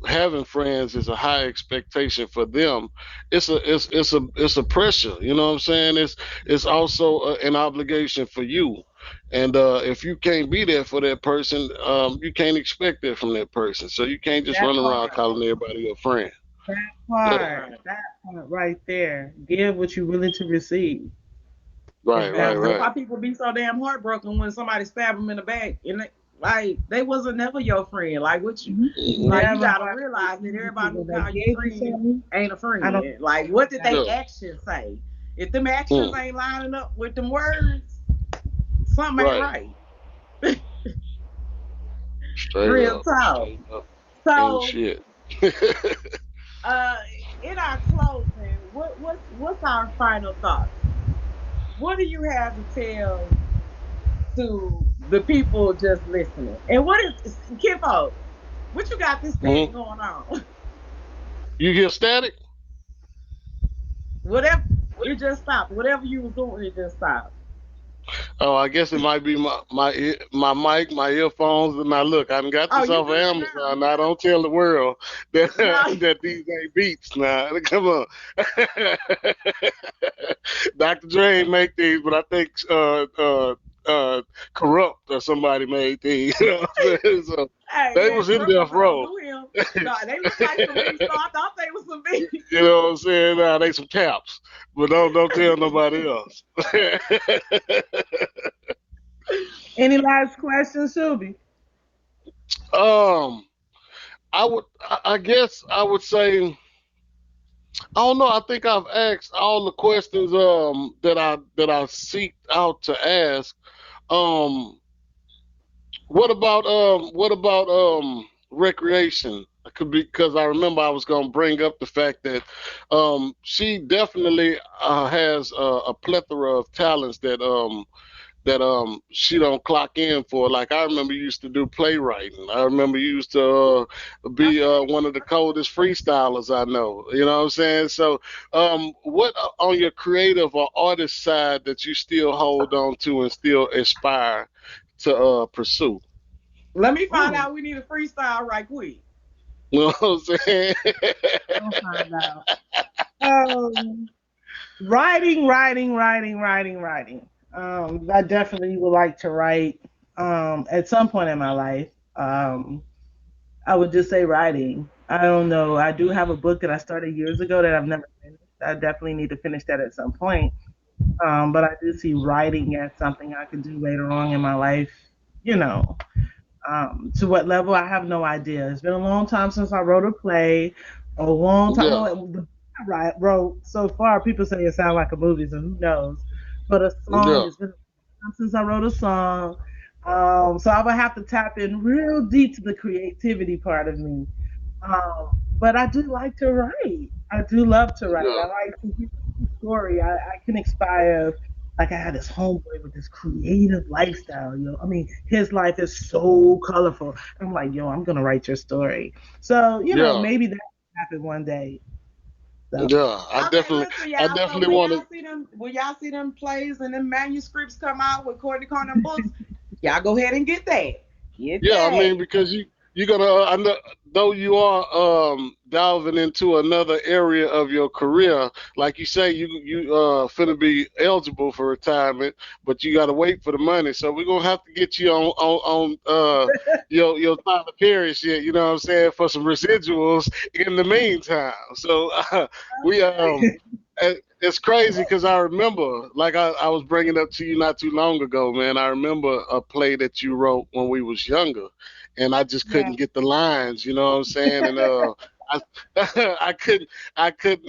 Speaker 1: having friends is a high expectation for them, it's a pressure. You know what I'm saying? It's also an obligation for you, and if you can't be there for that person, you can't expect that from that person. So you can't just
Speaker 5: That
Speaker 1: run around
Speaker 5: part,
Speaker 1: calling everybody your friend.
Speaker 5: that
Speaker 1: Yeah,
Speaker 5: part,
Speaker 4: Right.
Speaker 5: that part right there. Give what you're willing to receive.
Speaker 1: Right, right,
Speaker 4: Exactly. That's
Speaker 1: right.
Speaker 4: why people be so damn heartbroken when somebody stab them in the back, and like they wasn't never your friend. Like what you,
Speaker 5: You should
Speaker 4: like you
Speaker 5: never
Speaker 4: gotta
Speaker 5: have to
Speaker 4: realize that
Speaker 5: do
Speaker 4: everybody who
Speaker 5: when they
Speaker 4: call you
Speaker 5: gave you
Speaker 4: friend
Speaker 5: something.
Speaker 4: ain't a
Speaker 5: I don't
Speaker 4: friend. Like what did they
Speaker 5: that.
Speaker 1: Yeah.
Speaker 4: actions say? If them actions
Speaker 1: Mm.
Speaker 4: ain't lining up with them words, something ain't
Speaker 1: Right.
Speaker 4: right.
Speaker 1: Straight
Speaker 4: Real
Speaker 1: up.
Speaker 4: talk.
Speaker 1: Straight up. Ain't
Speaker 4: So,
Speaker 1: shit.
Speaker 4: uh, in our closing, what's our final thoughts? What do you have to tell to the people just listening? And what is Kimbo? What you got this thing
Speaker 1: Mhm.
Speaker 4: going on?
Speaker 1: You hear static?
Speaker 4: Whatever, it just stopped. Whatever you was doing, it just stopped.
Speaker 1: Oh, I guess it might be my mic, my earphones, and my look. I done got
Speaker 4: Oh,
Speaker 1: this
Speaker 4: you
Speaker 1: off of
Speaker 4: good now?
Speaker 1: Amazon. Now don't tell the world that
Speaker 4: No.
Speaker 1: that these ain't beats. Now come on, Dr. Dre ain't make these, but I think uh, Corrupt or somebody made these. You know what I'm saying? So
Speaker 4: Hey
Speaker 1: they
Speaker 4: man,
Speaker 1: was in
Speaker 4: Corrupt
Speaker 1: Death
Speaker 4: gonna
Speaker 1: Row.
Speaker 4: outdo him. No, they look like some beats, so I thought they was some beats.
Speaker 1: You know what I'm saying? Nah, they some caps, but don't tell nobody else.
Speaker 5: Any last questions, Shuby?
Speaker 1: um. I guess I would say, I don't know. I think I've asked all the questions that I seek out to ask. Um, what about recreation? I could be, because I remember I was gonna bring up the fact that she definitely has a plethora of talents that she don't clock in for. Like I remember you used to do playwriting. I remember you used to be
Speaker 4: Okay.
Speaker 1: one of the coldest freestylers I know. You know what I'm saying? So what on your creative or artist side that you still hold on to and still aspire to pursue?
Speaker 4: Let me find
Speaker 5: Ooh,
Speaker 4: out. We need a freestyle right quick.
Speaker 1: You know what I'm saying?
Speaker 5: I'll find out. Um, writing. I definitely would like to write. At some point in my life. I would just say writing. I don't know. I do have a book that I started years ago that I've never finished. I definitely need to finish that at some point. But I do see writing as something I can do later on in my life. You know, to what level, I have no idea. It's been a long time since I wrote a play. A long time.
Speaker 1: Yeah,
Speaker 5: Well, the book I wrote so far, people say it sounds like a movie, so who knows? But a song,
Speaker 1: yeah,
Speaker 5: it's been a long time since I wrote a song. So I would have to tap in real deep to the creativity part of me. But I do like to write. I do love to write.
Speaker 1: yeah,
Speaker 5: I like to hear the story. I can inspire. Like I had this homeboy with this creative lifestyle, yo. I mean, his life is so colorful. I'm like, yo, I'm gonna write your story. So,
Speaker 1: yeah,
Speaker 5: maybe that will happen one day. So,
Speaker 1: yeah. I
Speaker 4: Okay,
Speaker 1: definitely,
Speaker 4: listen,
Speaker 1: I
Speaker 4: y'all. So
Speaker 1: definitely want to.
Speaker 4: when y'all see them plays and them manuscripts come out with Courtney Cohen books, y'all go ahead and get that. Get
Speaker 1: Yeah, I
Speaker 4: that.
Speaker 1: mean, because you gotta I know, though you are delving into another area of your career, like you say, you finna be eligible for retirement, but you gotta wait for the money. So we're gonna have to get you on your Tyler Perry shit. You know what I'm saying, for some residuals in the meantime. So we it's crazy because I remember, like I was bringing up to you not too long ago, man. I remember a play that you wrote when we was younger, and I just
Speaker 5: yeah.
Speaker 1: couldn't get the lines. You know what I'm saying? And I,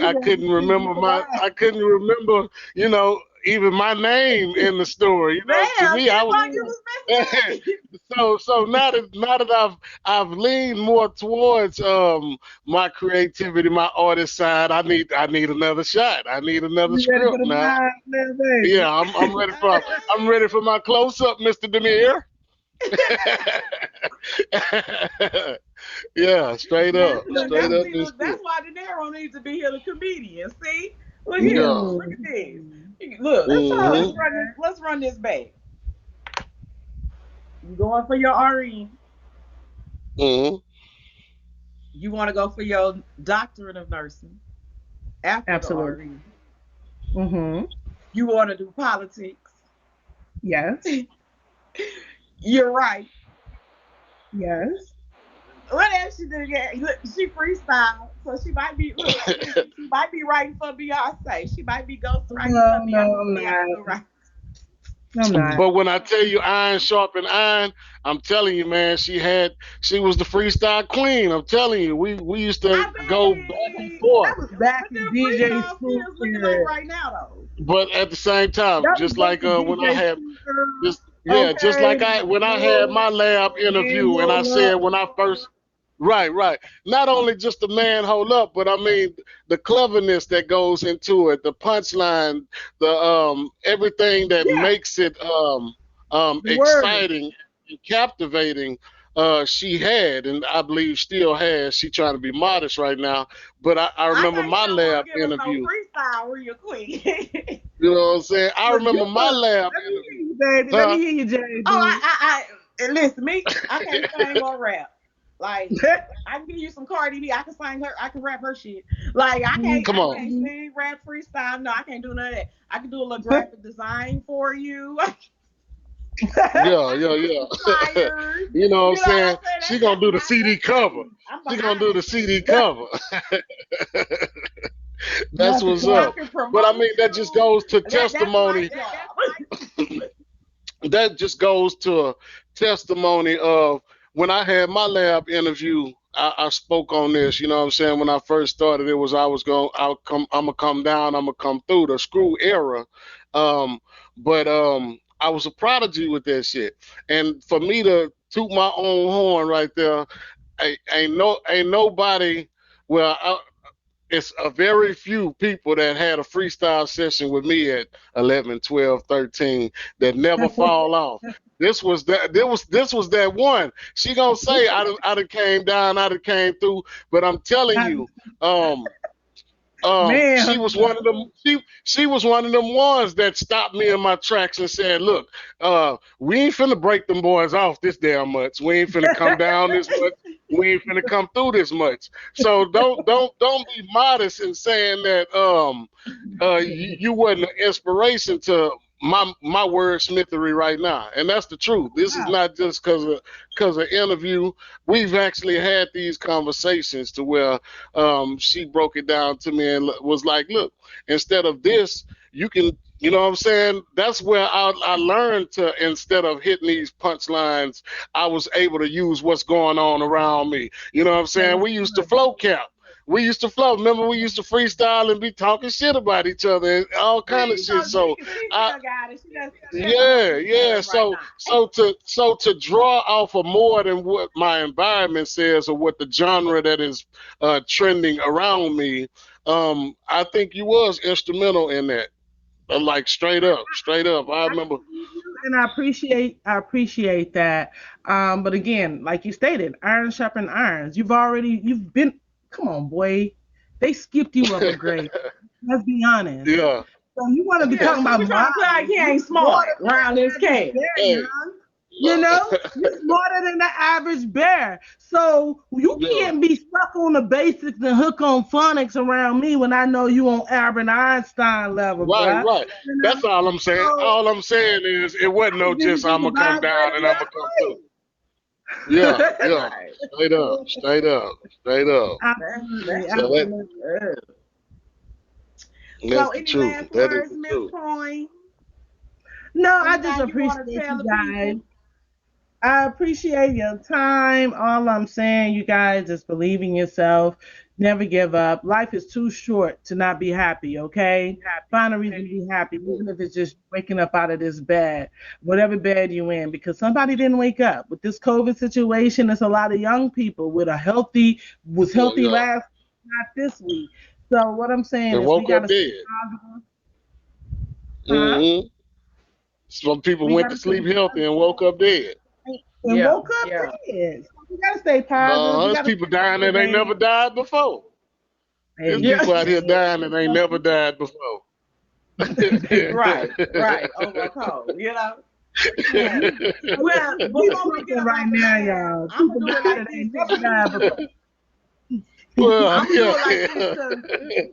Speaker 5: You know,
Speaker 1: I couldn't remember, you know, even my name in the story. You know, to
Speaker 4: Damn,
Speaker 1: me, I
Speaker 4: Kim,
Speaker 1: was.
Speaker 4: like you was messing with me.
Speaker 1: So now that I've leaned more towards my creativity, my artist side, I need another shot. I need another
Speaker 5: you ready for
Speaker 1: script
Speaker 5: the
Speaker 1: now.
Speaker 5: mind, little baby?
Speaker 1: Yeah, I'm ready for my close up, Mr. Demir. Yeah,
Speaker 4: Man, look,
Speaker 1: straight up,
Speaker 4: see,
Speaker 1: Miss
Speaker 4: look,
Speaker 1: Cool.
Speaker 4: that's why De Niro needs to be here, the comedian. See, look here,
Speaker 1: Yeah.
Speaker 4: look at
Speaker 5: Mm.
Speaker 4: this. Look,
Speaker 5: That's all
Speaker 1: Mhm.
Speaker 5: right.
Speaker 4: let's run this back. You going for your RE?
Speaker 1: Mhm.
Speaker 4: You want to go for your doctorate of nursing after the
Speaker 5: Absolutely.
Speaker 4: RE?
Speaker 5: Mm-hmm.
Speaker 4: You want to do politics?
Speaker 5: Yes.
Speaker 4: You're right.
Speaker 5: Yes.
Speaker 4: What else she did again? Look, she freestyle, so she might be. Look, listen, she might be writing for Beyonce. She might be ghostwriting
Speaker 5: No,
Speaker 4: for
Speaker 5: no, I'm
Speaker 4: Beyonce
Speaker 5: not.
Speaker 4: after right.
Speaker 5: I'm not.
Speaker 1: But when I tell you iron sharpen iron, I'm telling you, man, she was the freestyle queen. I'm telling you, we used to
Speaker 4: I
Speaker 1: go back and
Speaker 4: mean,
Speaker 1: forth.
Speaker 5: That was back
Speaker 4: what
Speaker 5: in
Speaker 4: them
Speaker 5: DJ
Speaker 4: freestyle
Speaker 5: School
Speaker 4: skills looking like
Speaker 5: period.
Speaker 4: right now, though?
Speaker 1: But at the same time,
Speaker 5: That was
Speaker 1: just
Speaker 5: back
Speaker 1: like
Speaker 5: in
Speaker 1: when I
Speaker 5: DJ
Speaker 1: had
Speaker 5: School
Speaker 1: just
Speaker 5: era.
Speaker 1: yeah, just
Speaker 5: Okay.
Speaker 1: like when I had my lab interview and I
Speaker 5: Manhole
Speaker 1: said
Speaker 5: up.
Speaker 1: when I first right. Not only just the man hold up, but I mean the cleverness that goes into it, the punchline, the everything that
Speaker 5: Yeah,
Speaker 1: makes it
Speaker 5: the word.
Speaker 1: exciting and captivating. She had, and I believe still has. She trying to be modest right now, but I
Speaker 4: I
Speaker 1: remember
Speaker 4: know you
Speaker 1: my
Speaker 4: don't want
Speaker 1: lab
Speaker 4: to give us no
Speaker 1: interview.
Speaker 4: freestyle real quick.
Speaker 1: You know what I'm saying? I
Speaker 5: But
Speaker 1: remember
Speaker 5: you
Speaker 1: my
Speaker 5: was.
Speaker 1: lab
Speaker 5: Let me hear
Speaker 1: interview.
Speaker 5: you, baby. Let me
Speaker 1: Huh?
Speaker 5: hear you,
Speaker 4: Oh,
Speaker 5: JB.
Speaker 4: and listen, me, I can't sing or rap. Like, I can give you some Cardi B. I can sing her. I can rap her shit. Like,
Speaker 1: Come
Speaker 4: I
Speaker 1: on.
Speaker 4: can't sing, rap, freestyle. No, I can't do none of that. I can do a little graphic design for you.
Speaker 1: Yeah.
Speaker 4: Flyers.
Speaker 1: You know what I'm
Speaker 4: You know what
Speaker 1: saying?
Speaker 4: I'm saying?
Speaker 1: She gonna
Speaker 4: That's
Speaker 1: do the
Speaker 4: my.
Speaker 1: CD
Speaker 4: That's
Speaker 1: cover.
Speaker 4: I'm
Speaker 1: She gonna
Speaker 4: behind
Speaker 1: do the
Speaker 4: that
Speaker 1: CD
Speaker 4: shit.
Speaker 1: cover. That's
Speaker 5: Not the
Speaker 1: what's
Speaker 4: I
Speaker 1: up.
Speaker 5: cover.
Speaker 4: can
Speaker 1: But I
Speaker 4: promote
Speaker 1: mean, that just
Speaker 4: you.
Speaker 1: goes to
Speaker 4: That's my
Speaker 1: testimony.
Speaker 4: job.
Speaker 1: That just goes to a testimony of when I had my lab interview. I spoke on this. You know what I'm saying? When I first started, it was I'm gonna come down. I'm gonna come through the screw era. But I was a prodigy with that shit. And for me to toot my own horn right there, ain't nobody. Well, it's a very few people that had a freestyle session with me at 11, 12, 13 that never fall off. This was that one. She gonna say I done came down, I done came through, but I'm telling
Speaker 5: Not
Speaker 1: you, um,
Speaker 5: man.
Speaker 1: she was one of them. She was one of them ones that stopped me in my tracks and said, "Look, we ain't finna break them boys off this damn much. We ain't finna come down this much. We ain't finna come through this much. So don't be modest in saying that you wasn't an inspiration to my wordsmithery right now, and that's the truth. This is
Speaker 5: Wow.
Speaker 1: not just because of interview. We've actually had these conversations to where she broke it down to me and was like, look, instead of this, you can, you know what I'm saying? That's where I learned to, instead of hitting these punchlines, I was able to use what's going on around me. You know what I'm saying? We used to flow cap. We used to flow. Remember, we used to freestyle and be talking shit about each other and all kind of
Speaker 4: See,
Speaker 1: shit.
Speaker 4: so she
Speaker 1: So
Speaker 4: can
Speaker 1: I,
Speaker 4: female got it. She doesn't want to be
Speaker 1: yeah.
Speaker 4: heard right
Speaker 1: So
Speaker 4: now.
Speaker 1: to draw off of more than what my environment says or what the genre that is trending around me, I think you was instrumental in that. Like straight up. I
Speaker 5: I
Speaker 1: remember.
Speaker 5: can give you, and I appreciate that. But again, like you stated, iron sharpen irons. You've been. Come on, boy. They skipped you up a grade. Let's be honest.
Speaker 1: Yeah.
Speaker 5: So you want to be
Speaker 4: Yeah,
Speaker 5: talking
Speaker 4: she
Speaker 5: about
Speaker 4: be trying to play like
Speaker 5: models?
Speaker 4: he
Speaker 5: You
Speaker 4: ain't smart
Speaker 5: smarter
Speaker 4: around
Speaker 5: than
Speaker 4: this
Speaker 5: the average
Speaker 4: cat.
Speaker 5: bear,
Speaker 1: Hey.
Speaker 5: young. You know, you're smarter than the average bear. So you
Speaker 1: Yeah.
Speaker 5: can't be stuck on the basics and hook on phonics around me when I know you on Albert Einstein level, bruh.
Speaker 1: Right.
Speaker 5: You
Speaker 1: That's
Speaker 5: know,
Speaker 1: all I'm saying.
Speaker 5: so
Speaker 1: All I'm saying is it wasn't
Speaker 5: I
Speaker 1: no
Speaker 5: can give you
Speaker 1: just I'm
Speaker 5: just a
Speaker 1: gonna come down and I'm
Speaker 5: vibrator
Speaker 1: gonna come through.
Speaker 5: left
Speaker 1: Yeah.
Speaker 4: Right.
Speaker 1: Straight up.
Speaker 5: Absolutely,
Speaker 4: That's
Speaker 1: So that
Speaker 5: absolutely.
Speaker 4: good.
Speaker 1: that's
Speaker 4: So,
Speaker 1: the
Speaker 4: any
Speaker 1: truth.
Speaker 4: last
Speaker 1: That is
Speaker 4: words,
Speaker 1: the
Speaker 4: Miss
Speaker 1: truth.
Speaker 4: Coin?
Speaker 5: No, I just
Speaker 4: Anything you want to
Speaker 5: appreciate
Speaker 4: tell
Speaker 5: you
Speaker 4: the
Speaker 5: guys.
Speaker 4: people?
Speaker 5: I appreciate your time. All I'm saying, you guys, just believe in yourself. Never give up. Life is too short to not be happy, okay? Find a reason to be happy, even if it's just waking up out of this bed, whatever bed you're in, because somebody didn't wake up. With this COVID situation, there's a lot of young people was healthy
Speaker 1: Yeah.
Speaker 5: last, not this week. So what I'm saying
Speaker 1: And
Speaker 5: is we
Speaker 1: woke
Speaker 5: got
Speaker 1: up
Speaker 5: to stay
Speaker 1: dead.
Speaker 5: positive, huh?
Speaker 1: hmm Some people
Speaker 5: We
Speaker 1: went
Speaker 5: got
Speaker 1: to
Speaker 5: to stay
Speaker 1: sleep healthy and
Speaker 5: positive
Speaker 1: woke up dead.
Speaker 5: and
Speaker 4: Yeah,
Speaker 5: woke up
Speaker 4: yeah.
Speaker 5: dead. So we got to stay positive. We
Speaker 1: There's
Speaker 5: got to
Speaker 1: people
Speaker 5: stay
Speaker 1: dying that ain't never
Speaker 5: motivated.
Speaker 1: died before. There's
Speaker 5: Hey,
Speaker 4: Yeah.
Speaker 1: people out here dying that ain't never died before.
Speaker 4: Right. Over a cold, you know?
Speaker 5: man,
Speaker 4: Well,
Speaker 5: we
Speaker 4: before we get
Speaker 5: tripping
Speaker 4: up
Speaker 5: right
Speaker 4: out the
Speaker 5: now,
Speaker 4: lab,
Speaker 5: y'all.
Speaker 4: I'm going
Speaker 5: People
Speaker 4: to do it
Speaker 5: die
Speaker 4: like
Speaker 5: that
Speaker 4: this
Speaker 5: ain't
Speaker 4: because
Speaker 5: never died before.
Speaker 1: Well,
Speaker 4: I'm going to do
Speaker 1: yeah,
Speaker 4: it like this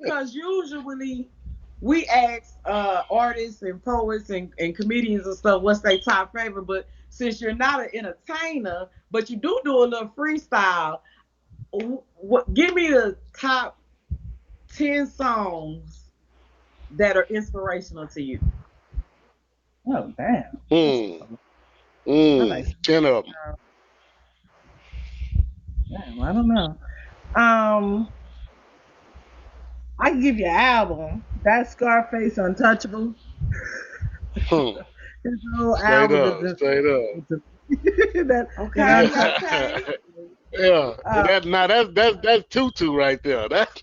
Speaker 4: because usually we ask artists and poets and comedians and stuff what's their top favorite. But since you're not an entertainer, but you do a little freestyle, give me the top 10 songs that are inspirational to you.
Speaker 5: Oh damn. That's
Speaker 1: Mm,
Speaker 5: I like
Speaker 1: 10 of them.
Speaker 5: damn, I don't know. Um I can give you an album. That Scarface Untouchable.
Speaker 1: Hmm.
Speaker 5: His whole
Speaker 1: Straight
Speaker 5: album is
Speaker 1: up, straight up.
Speaker 5: inspirational to me. that
Speaker 4: Okay,
Speaker 1: Yeah,
Speaker 4: okay.
Speaker 1: yeah.
Speaker 5: uh,
Speaker 1: That's Tutu right there. That's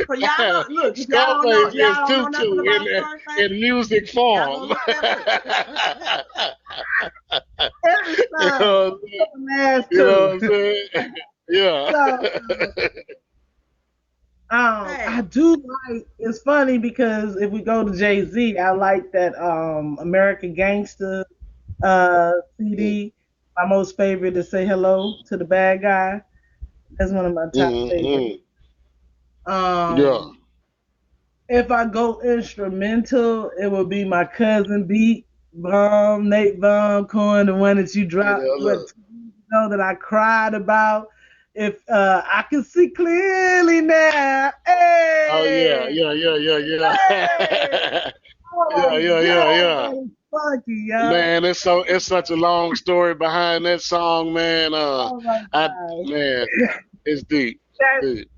Speaker 4: So y'all know, look, if
Speaker 1: Scarface is
Speaker 4: y'all don't know
Speaker 1: Tutu
Speaker 4: nothing about
Speaker 1: in
Speaker 4: Scarface,
Speaker 1: music
Speaker 4: y'all go
Speaker 1: form.
Speaker 4: look that up.
Speaker 5: every
Speaker 1: You
Speaker 5: song.
Speaker 1: know what I'm saying?
Speaker 5: Last
Speaker 1: You know what
Speaker 5: two.
Speaker 1: I'm saying? Yeah.
Speaker 5: So I
Speaker 4: Hey,
Speaker 5: do like. It's funny because if we go to Jay Z, I like that American Gangster CD. My most favorite is "Say Hello to the Bad Guy." That's one of my top favorites.
Speaker 1: Mm-hmm. Yeah.
Speaker 5: Um, if I go instrumental, it would be my cousin beat, Nate Cohen, the one that you
Speaker 1: See
Speaker 5: dropped
Speaker 1: that
Speaker 5: what
Speaker 1: look.
Speaker 5: 2 years ago that I cried about. If I can see clearly now,
Speaker 1: Oh yeah,
Speaker 5: hey,
Speaker 1: yeah, yeah, yeah,
Speaker 5: hey,
Speaker 1: yeah. Yeah,
Speaker 5: oh
Speaker 1: yeah, yeah,
Speaker 5: God,
Speaker 1: yeah.
Speaker 5: that is funky, yo.
Speaker 1: Man, it's such a long story behind that song, man.
Speaker 5: Oh my
Speaker 1: I
Speaker 5: God,
Speaker 1: man, it's deep,
Speaker 5: that
Speaker 1: deep.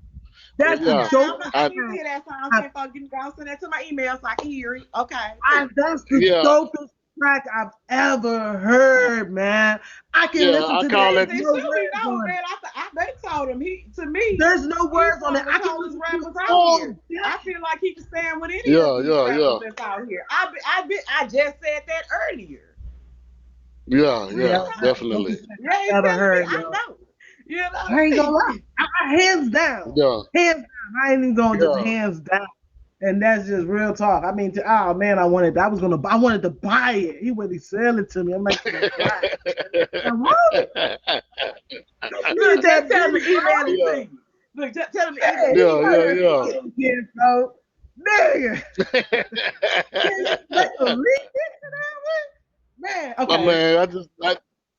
Speaker 1: But
Speaker 5: that's the
Speaker 1: yeah,
Speaker 4: okay,
Speaker 5: dopest
Speaker 4: I
Speaker 1: I
Speaker 4: need to
Speaker 5: track.
Speaker 4: hear that song.
Speaker 5: I
Speaker 4: Can folks give me go send that to my email so I can hear it? Okay.
Speaker 5: That's the
Speaker 1: yeah,
Speaker 5: dopest track I've ever heard, man. I can
Speaker 1: yeah.
Speaker 5: listen
Speaker 1: I
Speaker 5: to this.
Speaker 1: call
Speaker 5: There's
Speaker 1: it.
Speaker 4: It
Speaker 5: no
Speaker 4: should be
Speaker 5: words
Speaker 4: known,
Speaker 5: on it.
Speaker 4: man. They told him he to me,
Speaker 5: There's no
Speaker 4: he's
Speaker 5: words on
Speaker 4: one
Speaker 5: it.
Speaker 4: of the
Speaker 5: I can
Speaker 4: coldest
Speaker 5: listen to it
Speaker 4: rappers out
Speaker 5: all
Speaker 4: here. I
Speaker 5: day.
Speaker 4: feel like he can stand with any of
Speaker 1: Yeah,
Speaker 4: these
Speaker 1: yeah,
Speaker 4: rappers
Speaker 1: yeah,
Speaker 4: that's out here. I just said that earlier.
Speaker 1: yeah,
Speaker 5: Yeah,
Speaker 1: yeah.
Speaker 4: Okay.
Speaker 5: that's the
Speaker 1: Definitely.
Speaker 5: dopest track
Speaker 4: You ain't
Speaker 5: I've ever
Speaker 4: telling me.
Speaker 5: heard,
Speaker 4: I
Speaker 5: yo.
Speaker 4: know. You
Speaker 5: I ain't gonna lie.
Speaker 4: know.
Speaker 5: Hands down.
Speaker 1: Yeah,
Speaker 5: Hands down. I ain't even going just
Speaker 1: yeah.
Speaker 5: hands down. And that's just real talk. I mean, oh man, I wanted to buy it. He wouldn't sell it to me. I'm like, what? I want it.
Speaker 4: Look,
Speaker 5: Get
Speaker 4: just
Speaker 5: that
Speaker 4: tell him
Speaker 5: beat,
Speaker 4: to email
Speaker 5: bro.
Speaker 4: it
Speaker 1: Yeah,
Speaker 4: to you. Look, just tell him to email
Speaker 5: Hey,
Speaker 4: it to
Speaker 1: yeah,
Speaker 4: you.
Speaker 1: yeah,
Speaker 5: what
Speaker 1: yeah.
Speaker 5: a kid, bro. Nigga. Can you make a leak into that one? Man,
Speaker 1: My
Speaker 5: okay.
Speaker 1: man,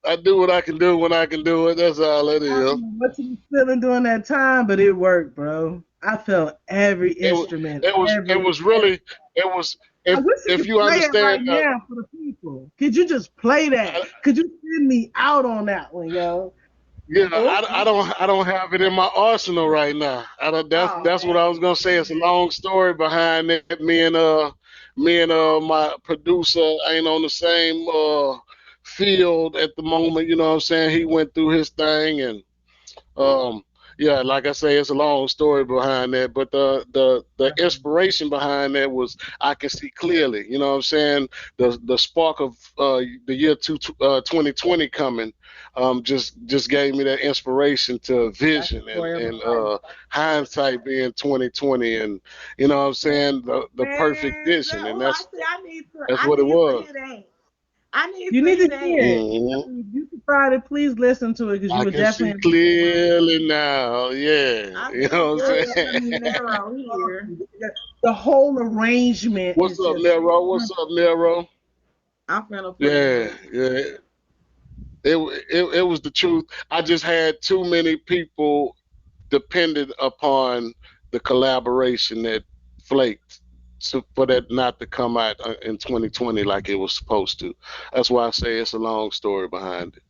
Speaker 1: I do what I can do when I can do it. That's all it
Speaker 5: I
Speaker 1: is.
Speaker 5: don't know what you was feeling during that time, but it worked, bro. I felt every
Speaker 1: It was
Speaker 5: instrument,
Speaker 1: it was really it was
Speaker 5: I wish you
Speaker 1: if
Speaker 5: could
Speaker 1: you
Speaker 5: play it
Speaker 1: understand
Speaker 5: right now for the people. Could you just play that?
Speaker 1: I,
Speaker 5: Could you send me out on that one, yo?
Speaker 1: yeah,
Speaker 4: Oh,
Speaker 1: I don't have it in my arsenal right now. I don't,
Speaker 4: oh
Speaker 1: that's what I was
Speaker 4: man.
Speaker 1: gonna say. It's a long story behind it. Me and my producer ain't on the same field at the moment. You know what I'm saying? He went through his thing and um, yeah, like I say, it's a long story behind that, but the inspiration behind that was I can see clearly. You know what I'm saying? The spark of the year 2020 coming, just gave me that inspiration to
Speaker 5: That's the
Speaker 1: vision
Speaker 5: story of my
Speaker 1: and
Speaker 5: life.
Speaker 1: hindsight being 2020, and you know what I'm saying the perfect
Speaker 4: Man,
Speaker 1: vision, and
Speaker 4: oh, I see.
Speaker 1: that's
Speaker 4: I
Speaker 1: what it
Speaker 4: need to
Speaker 1: was.
Speaker 4: hear that. I need
Speaker 5: You
Speaker 4: to
Speaker 5: need
Speaker 4: hear
Speaker 5: to
Speaker 4: that.
Speaker 5: hear it.
Speaker 1: Hmm.
Speaker 5: If you can find it, please listen to it because you
Speaker 1: I
Speaker 5: would
Speaker 1: can see
Speaker 5: definitely understand.
Speaker 1: clearly now. Yeah,
Speaker 4: I
Speaker 1: you
Speaker 4: see
Speaker 1: know what I'm
Speaker 5: Yeah,
Speaker 1: saying.
Speaker 4: Miss
Speaker 5: man,
Speaker 4: Narrow here.
Speaker 5: the whole arrangement
Speaker 1: What's
Speaker 5: is
Speaker 1: up,
Speaker 5: just
Speaker 1: Nero? What's up, Nero?
Speaker 4: I'm finna put it
Speaker 1: Yeah,
Speaker 4: up.
Speaker 1: yeah. It was the truth. I just had too many people dependent upon the collaboration that flaked for that not to come out in 2020 like it was supposed to. That's why I say it's a long story behind it.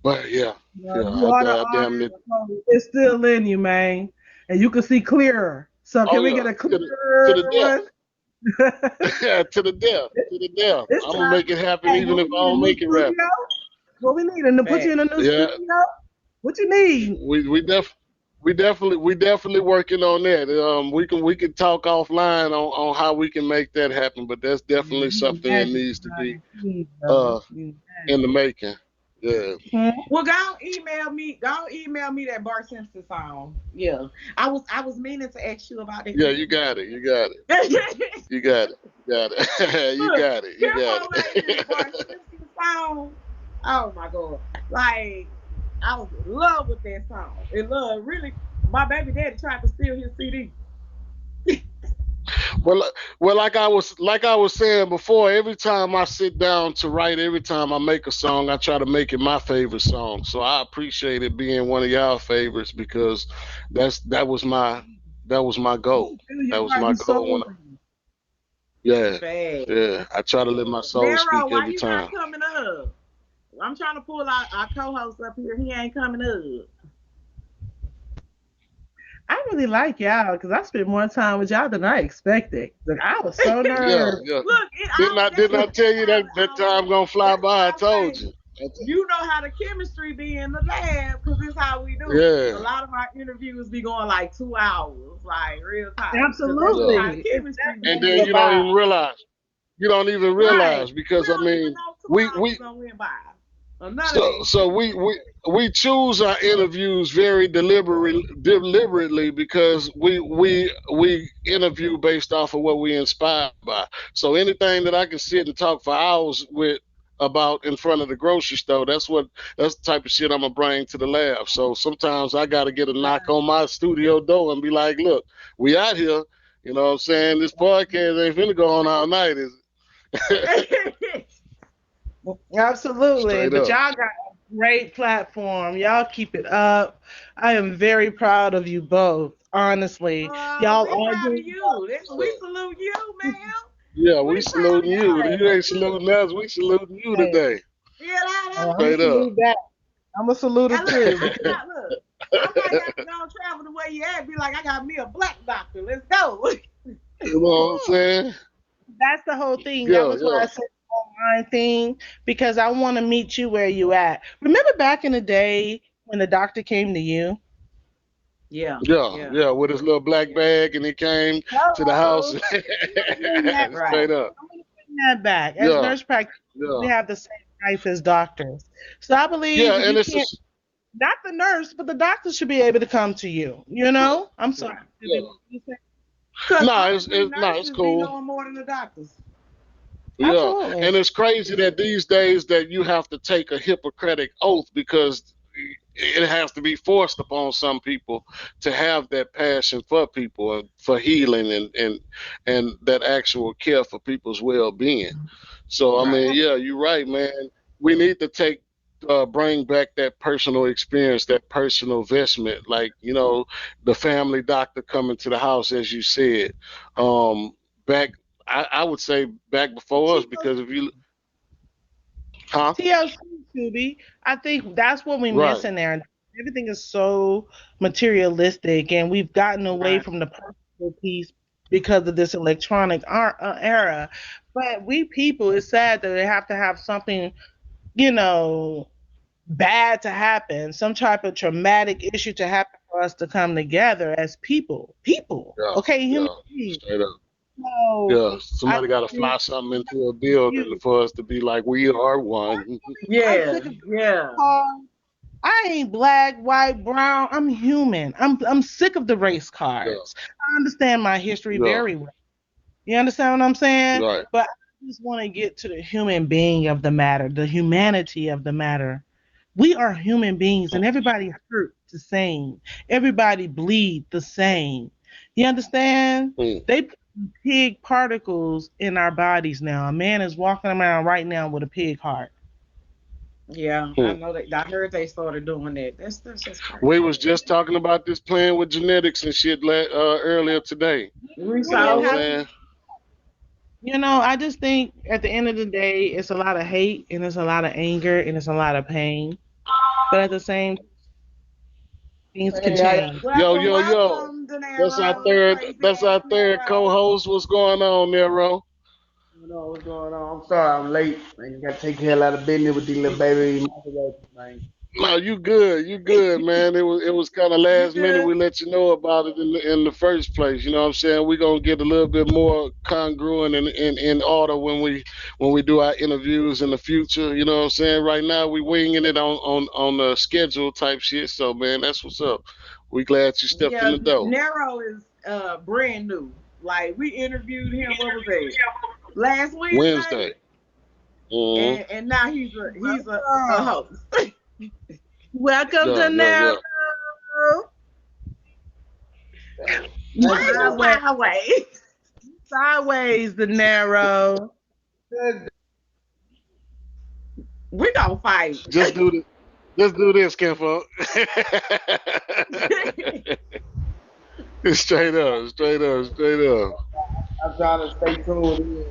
Speaker 1: But yeah, yeah,
Speaker 5: you are the
Speaker 1: I damn
Speaker 5: artist.
Speaker 1: it.
Speaker 5: So it's still in you, man, and you can see clearer. So
Speaker 1: Oh
Speaker 5: can we
Speaker 1: yeah,
Speaker 5: get a
Speaker 1: to
Speaker 5: clearer
Speaker 1: the death.
Speaker 5: one?
Speaker 1: To the death, to the death.
Speaker 5: It's
Speaker 1: I'm gonna
Speaker 5: time.
Speaker 1: make it happen
Speaker 5: Hey,
Speaker 1: even
Speaker 5: what
Speaker 1: if
Speaker 5: we
Speaker 1: I
Speaker 5: need a
Speaker 1: don't
Speaker 5: new
Speaker 1: make it
Speaker 5: studio?
Speaker 1: rapping.
Speaker 5: What we need to put you in a
Speaker 4: Facts.
Speaker 5: new
Speaker 1: Yeah,
Speaker 5: studio? What you need?
Speaker 1: we definitely working on that. We can talk offline on how we can make that happen, but that's
Speaker 5: Yeah,
Speaker 1: definitely
Speaker 5: you the
Speaker 1: something that
Speaker 5: magic
Speaker 1: needs to be
Speaker 5: behind the scenes, brother.
Speaker 1: uh
Speaker 5: You
Speaker 1: in the
Speaker 5: magic.
Speaker 1: making. Yeah,
Speaker 4: Well, go email me. Go email me that Bart Simpson song. Yeah, I was meaning to ask you about that
Speaker 1: yeah,
Speaker 4: too.
Speaker 1: you got it, you got it,
Speaker 4: Look,
Speaker 1: you got it, you got it, you got it, you
Speaker 4: Kim
Speaker 1: got
Speaker 4: made this Bart
Speaker 1: it.
Speaker 4: Simpson song. Oh my god! Like I was in love with that song. In love, really. My baby daddy tried to steal his CD.
Speaker 1: Well, well, like I was saying before, every time I sit down to write, every time I make a song, I try to make it my favorite song. So I appreciate it being one of y'all favorites because that's that was my
Speaker 5: You
Speaker 1: goal.
Speaker 5: can feel your
Speaker 1: That was
Speaker 5: heart
Speaker 1: my
Speaker 5: and
Speaker 1: goal when
Speaker 5: soul
Speaker 1: I,
Speaker 5: in it.
Speaker 1: Yeah,
Speaker 4: Fast.
Speaker 1: yeah. I try to let my soul
Speaker 4: Nero,
Speaker 1: speak
Speaker 4: why
Speaker 1: every
Speaker 4: you not
Speaker 1: time.
Speaker 4: coming up? I'm trying to pull our co-host up here. He ain't coming up.
Speaker 5: I really like y'all because I spent more time with y'all than I expected. Like I was so
Speaker 1: Yeah,
Speaker 5: nervous.
Speaker 1: yeah.
Speaker 4: Look,
Speaker 1: Didn't
Speaker 4: that's
Speaker 1: I
Speaker 4: what
Speaker 1: tell you that
Speaker 4: I
Speaker 1: that
Speaker 4: always.
Speaker 1: time gonna fly
Speaker 4: That's
Speaker 1: by? I
Speaker 4: why I
Speaker 1: told
Speaker 4: say
Speaker 1: you.
Speaker 4: you know how the chemistry be in the lab because it's how we do it. A
Speaker 1: Yeah,
Speaker 4: lot of our interviews be going like 2 hours, like real talk, because that's what
Speaker 1: yeah.
Speaker 4: kind of
Speaker 5: Absolutely. It's
Speaker 4: chemistry we
Speaker 1: And
Speaker 4: be
Speaker 5: definitely
Speaker 1: then
Speaker 5: a
Speaker 1: you
Speaker 4: in.
Speaker 1: don't
Speaker 5: vibe.
Speaker 1: even realize. You don't even
Speaker 4: Right.
Speaker 1: realize
Speaker 4: We
Speaker 1: because I
Speaker 4: don't even
Speaker 1: mean,
Speaker 4: know
Speaker 1: we
Speaker 4: 2 hours
Speaker 1: we
Speaker 4: gonna went by. Or none of
Speaker 1: so
Speaker 4: that.
Speaker 1: so we choose our interviews very deliberately because we interview based off of what we inspired by. So anything that I can sit and talk for hours with about in front of the grocery store, that's the type of shit I'm gonna bring to the lab. So sometimes I gotta get a knock on my studio door and be like, look, we out here. You know what I'm saying? This podcast ain't finna go on all night, is it?
Speaker 5: Absolutely.
Speaker 1: Straight
Speaker 5: But
Speaker 1: up.
Speaker 5: y'all got a great platform. Y'all keep it up. I am very proud of you both. Honestly, y'all
Speaker 4: We
Speaker 5: are
Speaker 4: proud of
Speaker 5: doing
Speaker 4: you. We
Speaker 1: So,
Speaker 4: salute you, man.
Speaker 1: yeah, we
Speaker 4: We proud of
Speaker 1: saluting you.
Speaker 4: y'all.
Speaker 1: You ain't saluting us. We saluting you
Speaker 5: great.
Speaker 1: today.
Speaker 4: Yeah, that,
Speaker 5: I'm a
Speaker 1: Straight up.
Speaker 5: salute back. I'm a salute
Speaker 4: and
Speaker 5: it
Speaker 4: look,
Speaker 5: too.
Speaker 4: I might have to go travel the way you at. Be like, I got me a black doctor. Let's go.
Speaker 1: You know what I'm saying?
Speaker 5: That's the whole thing. That
Speaker 1: Yeah,
Speaker 5: was why
Speaker 1: yeah,
Speaker 5: I said the online thing because I want to meet you where you at. Remember back in the day when the doctor came to you?
Speaker 4: Yeah,
Speaker 1: yeah,
Speaker 4: yeah,
Speaker 1: yeah. With his little black bag, and he came to the house.
Speaker 5: Hello. Bring that
Speaker 4: right.
Speaker 1: Straight
Speaker 5: back.
Speaker 1: up.
Speaker 5: I'm gonna bring that back. As
Speaker 1: Yeah,
Speaker 5: nurse practitioners, we
Speaker 1: yeah,
Speaker 5: have the same rights as doctors. So I believe
Speaker 1: yeah.
Speaker 5: if
Speaker 1: And
Speaker 5: you
Speaker 1: it's
Speaker 5: can't,
Speaker 1: just
Speaker 5: not the nurse, but the doctor should be able to come to you. You know? I'm sorry.
Speaker 4: Right.
Speaker 1: yeah.
Speaker 5: What you say?
Speaker 4: Because
Speaker 1: No,
Speaker 4: honestly,
Speaker 1: it's
Speaker 4: nurses be
Speaker 1: cool.
Speaker 4: knowing more than the doctors.
Speaker 1: Yeah,
Speaker 5: Absolutely.
Speaker 1: and it's crazy that these days that you have to take a Hippocratic oath because it has to be forced upon some people to have that passion for people and for healing and that actual care for people's well-being. So I
Speaker 4: Right.
Speaker 1: mean, yeah, you're right, man. We need to bring back that personal experience, that personal investment, like the family doctor coming to the house, as you said. Back, I would say back before us because if you, huh?
Speaker 5: TLC, Tubi. I think that's what we miss
Speaker 1: Right.
Speaker 5: in there. Everything is so materialistic, and we've gotten away
Speaker 4: Right.
Speaker 5: from the personal piece because of this electronic era. But we people, it's sad that they have to have something, you know, bad to happen, some type of traumatic issue to happen for us to come together as people. People,
Speaker 1: Yeah.
Speaker 5: okay, human
Speaker 1: Yeah.
Speaker 5: beings.
Speaker 1: Straight up.
Speaker 5: So
Speaker 1: Yeah.
Speaker 5: I
Speaker 1: Somebody got to
Speaker 5: think
Speaker 1: fly something into a building
Speaker 5: you.
Speaker 1: for us to be like, we are one.
Speaker 5: I'm
Speaker 4: Yeah.
Speaker 5: sick of
Speaker 4: Yeah.
Speaker 5: cars. I ain't black, white, brown. I'm human. I'm sick of the race
Speaker 1: Yeah.
Speaker 5: cards. I understand my history
Speaker 1: Yeah.
Speaker 5: very well. You understand what I'm saying?
Speaker 1: Right.
Speaker 5: But I just want to get to the human being of the matter, the humanity of the matter. We are human beings and everybody hurt the same. Everybody bleed the same. You understand?
Speaker 1: Hmm.
Speaker 5: They put pig particles in our bodies now. A man is walking around right now with a pig heart.
Speaker 4: Yeah. I
Speaker 1: Hmm.
Speaker 4: know that. I heard they started doing that. That's just crazy.
Speaker 1: We was just talking about this playing with genetics and shit earlier today.
Speaker 4: We
Speaker 1: You know what
Speaker 5: Women
Speaker 1: I'm
Speaker 4: saw
Speaker 5: have
Speaker 4: it.
Speaker 1: saying?
Speaker 5: I just think at the end of the day, it's a lot of hate and it's a lot of anger and it's a lot of pain. But at the same, things can change.
Speaker 1: Yo,
Speaker 4: Welcome,
Speaker 1: yo, yo.
Speaker 4: welcome, De
Speaker 1: That's our
Speaker 4: Niro.
Speaker 1: third.
Speaker 4: Crazy
Speaker 1: That's
Speaker 4: ass
Speaker 1: our third
Speaker 4: Nero.
Speaker 1: co-host. What's going on, Nero?
Speaker 3: You know what's going on? I'm sorry I'm late. Man, got to take care of a lot of business with these little baby microwaves, man.
Speaker 1: No, you good. You good, man. It was kind of
Speaker 4: You
Speaker 1: last minute.
Speaker 4: good?
Speaker 1: We let you know about it in the first place. You know what I'm saying? We're gonna get a little bit more congruent and in order when we do our interviews in the future. You know what I'm saying? Right now we winging it on the schedule type shit. So man, that's what's up. We glad you stepped in
Speaker 4: Yeah,
Speaker 1: the door.
Speaker 4: Nero is brand new. Like we interviewed him. What was that? Last Wednesday,
Speaker 1: Wednesday. Hmm.
Speaker 4: and now he's a
Speaker 5: Welcome.
Speaker 4: host.
Speaker 5: Welcome
Speaker 1: Yeah,
Speaker 5: to
Speaker 1: yeah, yeah.
Speaker 5: Narrow.
Speaker 3: Thank you,
Speaker 4: Where's the
Speaker 3: man.
Speaker 5: Sideways,
Speaker 4: sideways?
Speaker 5: sideways, the Narrow.
Speaker 3: Good.
Speaker 4: We gonna fight.
Speaker 1: Just do this. Just do this, Kinfolk. Straight up, straight up, straight up.
Speaker 3: I'm trying to stay tuned in.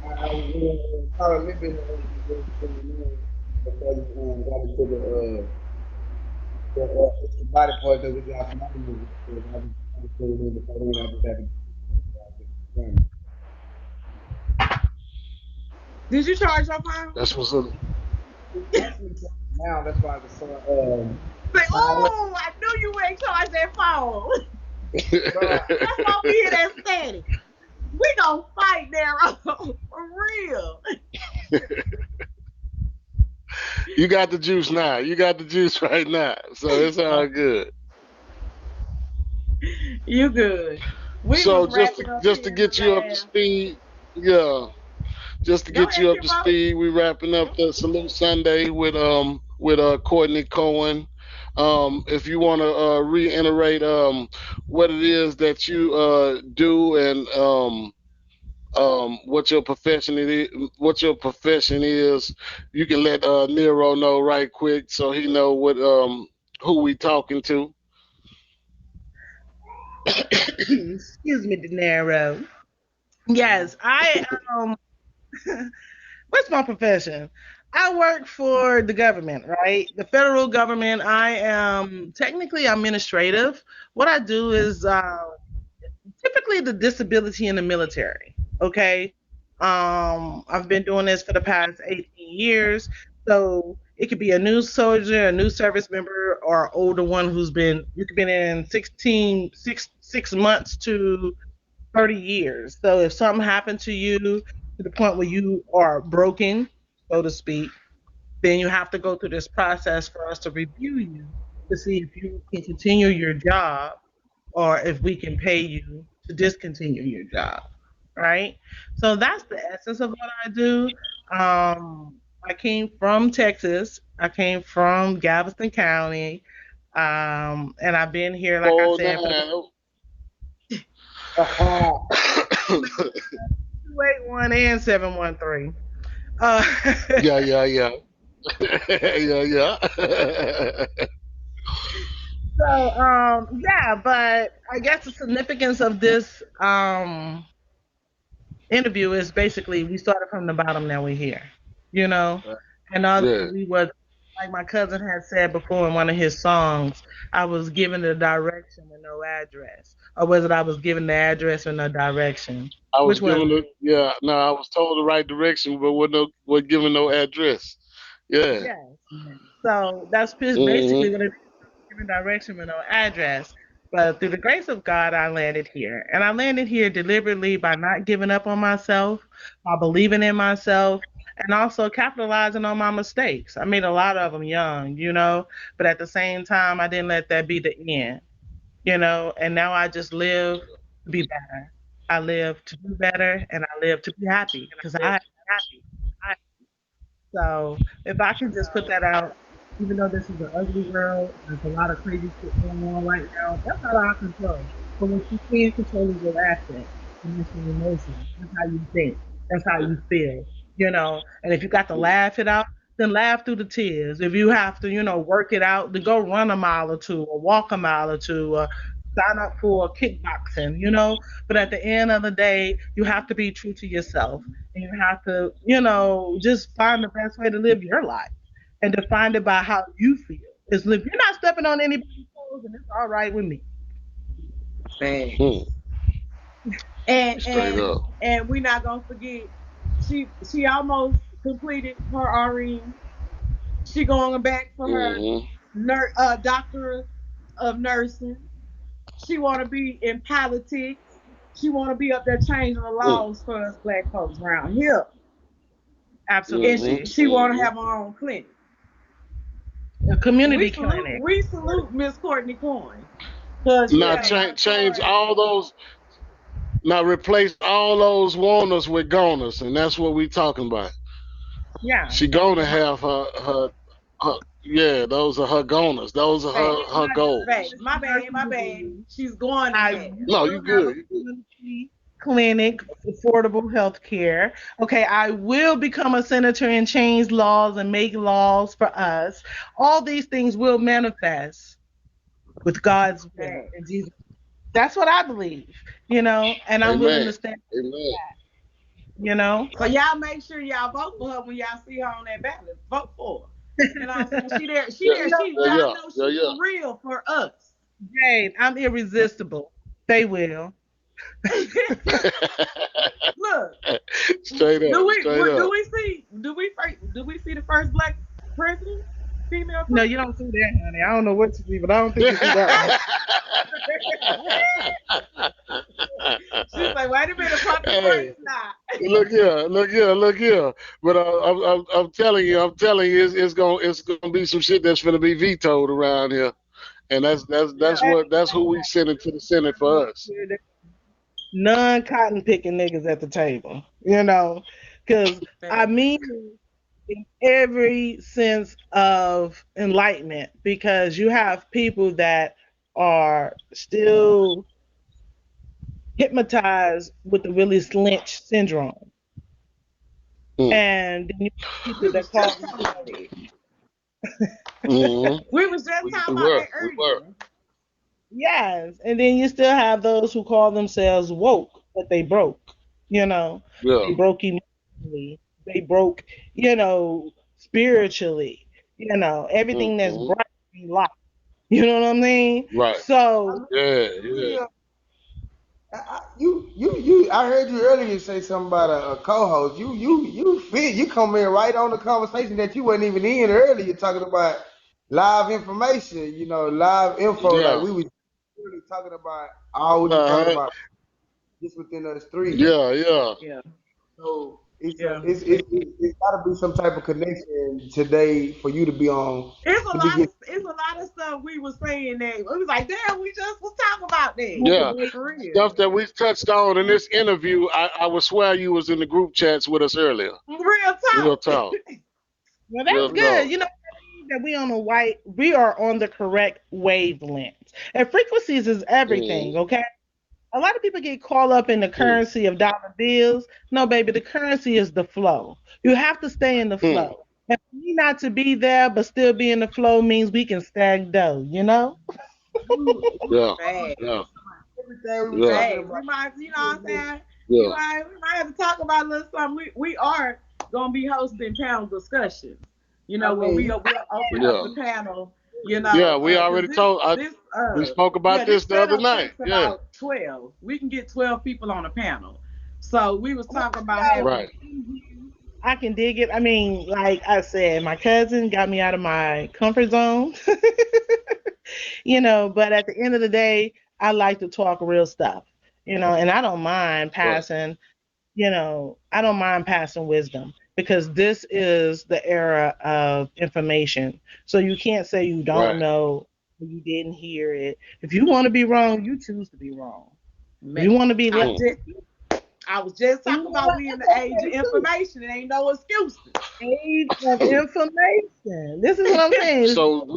Speaker 3: I was caught a little bit of what's going on before you got into the extra body part that we got from our music. So I was tuned in before then. I just had to get
Speaker 4: Did you charge your phone?
Speaker 1: That's what's up.
Speaker 3: it's actually now. That's why I was saying,
Speaker 4: Say,
Speaker 3: nah,
Speaker 4: oh, I knew you ain't charged that phone.
Speaker 3: bro,
Speaker 4: That's why we hear that static. We gonna fight there for real.
Speaker 1: You got the juice now. You got the juice right now. So it's all good.
Speaker 4: You good. We was
Speaker 1: So
Speaker 4: wrapping up
Speaker 1: just to
Speaker 4: here in the
Speaker 1: get you up to
Speaker 4: last.
Speaker 1: speed, yeah. Just to
Speaker 4: Go
Speaker 1: get
Speaker 4: ahead,
Speaker 1: you up to
Speaker 4: Kimbo.
Speaker 1: speed, we wrapping up the Salute Sunday with Courtney Cohen. If you want to reiterate what it is that you do and what your profession is, you can let Nero know right quick so he know what who we talking to.
Speaker 5: Excuse me, De Niro. Yes, I what's my profession? I work for the government, right? The federal government. I am technically administrative. What I do is typically the disability in the military. Okay. I've been doing this for the past 18 years. So it could be a new soldier, a new service member, or an older one who's been you could been in 6 months to 30 years. So if something happened to you to the point where you are broken, so to speak, then you have to go through this process for us to review you to see if you can continue your job or if we can pay you to discontinue your job, right? So that's the essence of what I do. I came from Texas. I came from Galveston County, and I've been here, like I
Speaker 1: Oh,
Speaker 5: said, for the
Speaker 1: now.
Speaker 5: 281 and 713. Uh,
Speaker 1: Yeah, yeah, yeah. Yeah, yeah.
Speaker 5: yeah, but I guess the significance of this interview is basically we started from the bottom, now we're here, you know. And although
Speaker 1: Yeah.
Speaker 5: we were, like my cousin had said before in one of his songs, I was given the direction with no address, or was it I was given the address with no direction?
Speaker 1: I was
Speaker 5: Which was
Speaker 1: given
Speaker 5: it?
Speaker 1: it. Yeah. No, I was told the right direction, but wasn't given no address. Yeah.
Speaker 5: Yes. So that's basically
Speaker 1: Hmm.
Speaker 5: what it is. Given direction with no address. But through the grace of God, I landed here. And I landed here deliberately by not giving up on myself, by believing in myself, and also capitalizing on my mistakes. I made a lot of them young, but at the same time, I didn't let that be the end. And now I just live to be better. I live to do better, and I live to be happy because I am happy. So if I can just put that out, even though this is an ugly world, there's a lot of crazy shit going on right now. That's not our control. But what you can control is your accent, and that's your emotions. That's how you think. That's how you feel. And if you got to laugh it out, then laugh through the tears. If you have to, work it out, then go run a mile or two, or walk a mile or two, or sign up for kickboxing. But at the end of the day, you have to be true to yourself. And you have to, just find the best way to live your life and define it by how you feel. Is if you're not stepping on anybody's toes, and it's all right with me.
Speaker 3: man.
Speaker 1: Hmm.
Speaker 4: And
Speaker 1: Straight
Speaker 4: and
Speaker 1: up.
Speaker 4: and we're not gonna forget. She almost completed her RN. She going back for her
Speaker 1: Hmm.
Speaker 4: doctor of nursing. She want to be in politics. She want to be up there changing the laws for us black folks around here. And
Speaker 1: Hmm.
Speaker 5: Absolutely.
Speaker 4: she want to have her own clinic.
Speaker 5: A
Speaker 4: We
Speaker 5: community
Speaker 4: salute
Speaker 5: clinic.
Speaker 4: we salute Miss Courtney Cohen because she
Speaker 1: Now
Speaker 4: have a lot of
Speaker 1: change
Speaker 4: stories.
Speaker 1: all those. Now replace all those wanners with goners, and that's what we talking about.
Speaker 5: Yeah.
Speaker 1: She
Speaker 5: So
Speaker 1: gonna have her. Yeah, those are her goners. Those are
Speaker 4: Fact,
Speaker 1: her
Speaker 4: fact.
Speaker 1: goals.
Speaker 4: My bad. She's going to
Speaker 5: I
Speaker 4: have.
Speaker 1: No,
Speaker 5: will
Speaker 1: you
Speaker 5: have
Speaker 1: good.
Speaker 5: a
Speaker 1: You good.
Speaker 5: community clinic, affordable health care. Okay, I will become a senator and change laws and make laws for us. All these things will manifest with God's will
Speaker 4: Fact.
Speaker 5: in Jesus. That's what I believe, and I'm willing
Speaker 1: Amen.
Speaker 5: to stand,
Speaker 1: Amen.
Speaker 5: you know.
Speaker 4: So y'all make sure y'all vote for her when y'all see her on that ballot. Vote for her. You know what I'm saying? She there, she
Speaker 1: Yeah.
Speaker 4: there,
Speaker 5: You know,
Speaker 4: she
Speaker 1: Yeah.
Speaker 4: y'all
Speaker 1: Yeah.
Speaker 4: know
Speaker 1: Yeah.
Speaker 4: she
Speaker 1: Yeah.
Speaker 4: for real for us.
Speaker 5: Jade, I'm irresistible. They will.
Speaker 4: Look,
Speaker 1: Straight up. Straight
Speaker 4: do
Speaker 1: up.
Speaker 4: we see the first black president, female
Speaker 5: No, you
Speaker 4: president?
Speaker 5: don't see that, honey. I don't know what to see, but I don't think you see that one.
Speaker 4: She's like, wait a minute, pump the
Speaker 1: Hey,
Speaker 4: brakes now.
Speaker 1: look here, look here, look here. But I'm telling you, it's gonna be some shit that's gonna be vetoed around here, and
Speaker 4: Yeah.
Speaker 1: that's who we sending to the Senate for us.
Speaker 5: Non-cotton picking niggas at the table, because I
Speaker 4: Facts.
Speaker 5: mean in every sense of enlightenment, because you have people that are still hypnotized with the Willis Lynch syndrome,
Speaker 1: Mm.
Speaker 5: and then you have people
Speaker 4: We
Speaker 5: that
Speaker 4: was
Speaker 5: call
Speaker 4: just talking about
Speaker 5: themselves
Speaker 4: that.
Speaker 1: Hmm.
Speaker 4: We was just
Speaker 1: We
Speaker 4: talking about
Speaker 1: were,
Speaker 4: that
Speaker 1: we were.
Speaker 4: earlier.
Speaker 5: yes, and then you still have those who call themselves woke, but they broke. You know,
Speaker 1: Yeah.
Speaker 5: they broke emotionally. They broke, spiritually. Everything that's
Speaker 1: Hmm.
Speaker 5: bright in life. You know what I mean?
Speaker 1: Right.
Speaker 5: So,
Speaker 3: I mean,
Speaker 1: Yeah. Yeah.
Speaker 3: yeah, you. I heard you earlier say something about a co-host. You fit. You come in right on the conversation that you wasn't even in earlier, talking about live information. Live info. Like
Speaker 1: Yeah.
Speaker 3: we was really talking about all what you talking
Speaker 1: Uh-huh.
Speaker 3: about just within us three.
Speaker 1: Yeah. Yeah.
Speaker 4: Yeah,
Speaker 3: So it's a
Speaker 4: yeah.
Speaker 3: it's got to be some type of connection today for you to be on to be getting.
Speaker 4: It's a lot of stuff we was saying that it was like, damn, we just was talking about that.
Speaker 1: Yeah.
Speaker 4: For real.
Speaker 1: Stuff that we touched on in this interview. I would swear you was in the group chats with us earlier.
Speaker 4: Real
Speaker 1: Real
Speaker 4: talk.
Speaker 1: talk.
Speaker 5: well,
Speaker 1: Real
Speaker 5: that's good.
Speaker 1: talk.
Speaker 5: That we are on the correct wavelength. And frequencies is everything,
Speaker 1: Mm.
Speaker 5: okay? A lot of people get caught up in the
Speaker 1: Mm.
Speaker 5: currency of dollar bills. No, baby, the currency is the flow. You have to stay in the
Speaker 1: Mm.
Speaker 5: flow. And for me not to be there but still be in the flow means we can stack dough, you know?
Speaker 3: You
Speaker 1: Yeah.
Speaker 4: Facts.
Speaker 1: Yeah.
Speaker 3: everything we were
Speaker 1: Yeah.
Speaker 3: talking
Speaker 4: Facts.
Speaker 3: about.
Speaker 4: We might, you know what I'm saying?
Speaker 1: Yeah.
Speaker 4: We might have to talk about a little something. We are gonna be hosting panel discussions.
Speaker 3: I
Speaker 4: Where
Speaker 3: mean,
Speaker 4: we'll open up
Speaker 1: Yeah.
Speaker 4: the panel.
Speaker 1: Yeah. We
Speaker 4: Because
Speaker 1: already told.
Speaker 4: this
Speaker 1: We spoke about
Speaker 4: this
Speaker 1: this the other
Speaker 4: setup
Speaker 1: night.
Speaker 4: takes
Speaker 1: Yeah.
Speaker 4: about 12. We can get 12 people on a panel. So we was
Speaker 5: Well,
Speaker 4: talking about having.
Speaker 1: Right.
Speaker 5: I can dig it. I mean, like I said, my cousin got me out of my comfort zone. But at the end of the day, I like to talk real stuff, and I don't mind
Speaker 1: Right.
Speaker 5: passing, I don't mind passing wisdom because this is the era of information. So you can't say you don't
Speaker 1: Right.
Speaker 5: know, or you didn't hear it. If you want to be wrong, you choose to be wrong. If
Speaker 4: Ma-
Speaker 5: you want to be
Speaker 4: I
Speaker 5: left,
Speaker 1: Mm.
Speaker 4: just I was just
Speaker 5: you
Speaker 4: talking
Speaker 5: know
Speaker 4: about
Speaker 5: what?
Speaker 4: we in
Speaker 5: It's
Speaker 4: the age of
Speaker 5: okay too.
Speaker 4: information. It ain't no excuses.
Speaker 5: Age of information. This is what I'm saying.
Speaker 1: So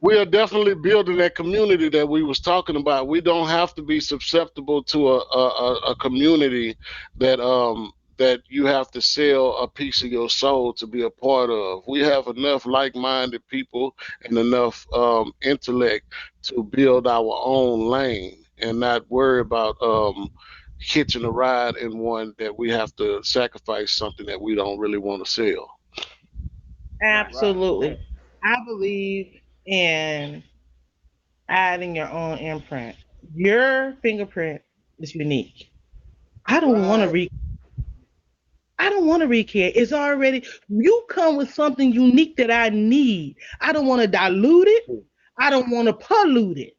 Speaker 1: we are definitely building that community that we was talking about. We don't have to be susceptible to a community that you have to sell a piece of your soul to be a part of. We have enough like-minded people and enough intellect to build our own lane and not worry about hitching a ride in one that we have to sacrifice something that we don't really want to sell.
Speaker 4: Right.
Speaker 3: right.
Speaker 5: Absolutely.
Speaker 4: Right.
Speaker 5: I believe in adding your own imprint. Your fingerprint is unique. I don't want to
Speaker 3: Right.
Speaker 5: re I don't want to recreate. It's already you come with something unique that I need. I don't want to dilute it. I don't want to pollute it.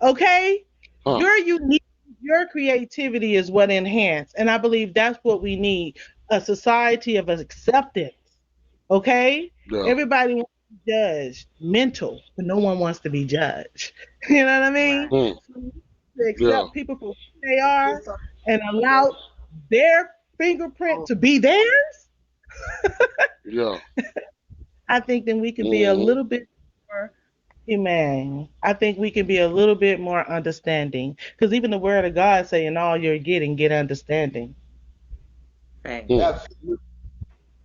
Speaker 5: Okay?
Speaker 1: Huh.
Speaker 5: Your unique, your creativity is what enhance. And I believe that's what we need. A society of acceptance. Okay?
Speaker 1: Yeah.
Speaker 5: Everybody wants to be judged, mental, but no one wants to be judged. You know what I mean?
Speaker 4: Right.
Speaker 1: Mm.
Speaker 5: So we need to
Speaker 1: Yeah.
Speaker 5: accept people for who they are
Speaker 3: It's a-
Speaker 5: and allow their fingerprint to be theirs.
Speaker 1: Yeah.
Speaker 5: I think then we could be a
Speaker 1: Hmm.
Speaker 5: little bit more humane. I think we can be a little bit more understanding. Because even the word of God saying all you're getting, get understanding.
Speaker 4: Facts.
Speaker 1: Hmm.
Speaker 3: Absolutely.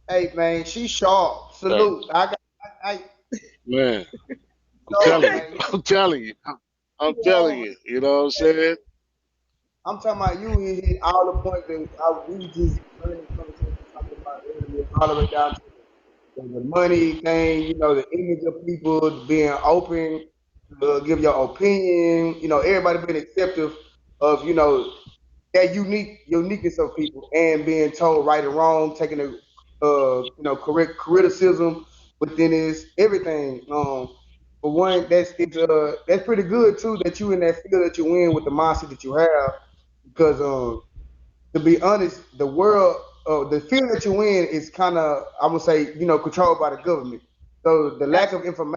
Speaker 3: Hey man, she sharp.
Speaker 1: Right.
Speaker 3: Salute. I got I
Speaker 1: Man, I'm
Speaker 3: sharp
Speaker 1: telling you.
Speaker 3: man.
Speaker 1: I'm telling you. I'm telling you. You know what I'm saying?
Speaker 3: I'm talking about you hit all the points that we just running the conversation talking about earlier, all the way down to the money thing, the image of people being open to give your opinion, everybody being acceptive of, that uniqueness of people and being told right and wrong, taking a correct criticism within is everything. For one, that's pretty good too that you in that field that you in with the mindset that you have because to be honest, the world, the field that you in is kind of, I would say, controlled by the government. So the lack of information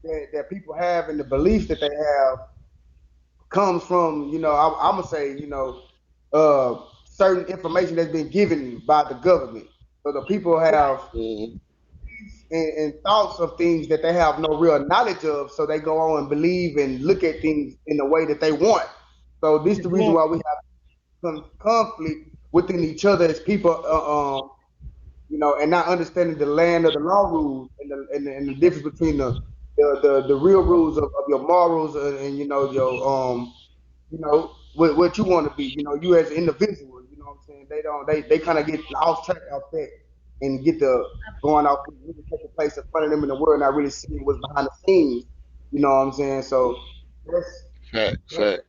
Speaker 3: that people have and the beliefs that they have comes from, I'm gonna say, certain information that's been given by the government. So the people have
Speaker 1: Mm-hmm.
Speaker 3: and thoughts of things that they have no real knowledge of, so they go on and believe and look at things in the way that they want. So this is the reason why we have conflict within each other as people, and not understanding the land of the law rules and the difference between the real rules of your morals and what you want to be, you as an individual, you know what I'm saying? They kind of get off track out there and get the going off what really taking place in front of them in the world, not really seeing what's behind the scenes, you know what I'm saying? So that's
Speaker 1: Fact,
Speaker 3: that's
Speaker 1: fact.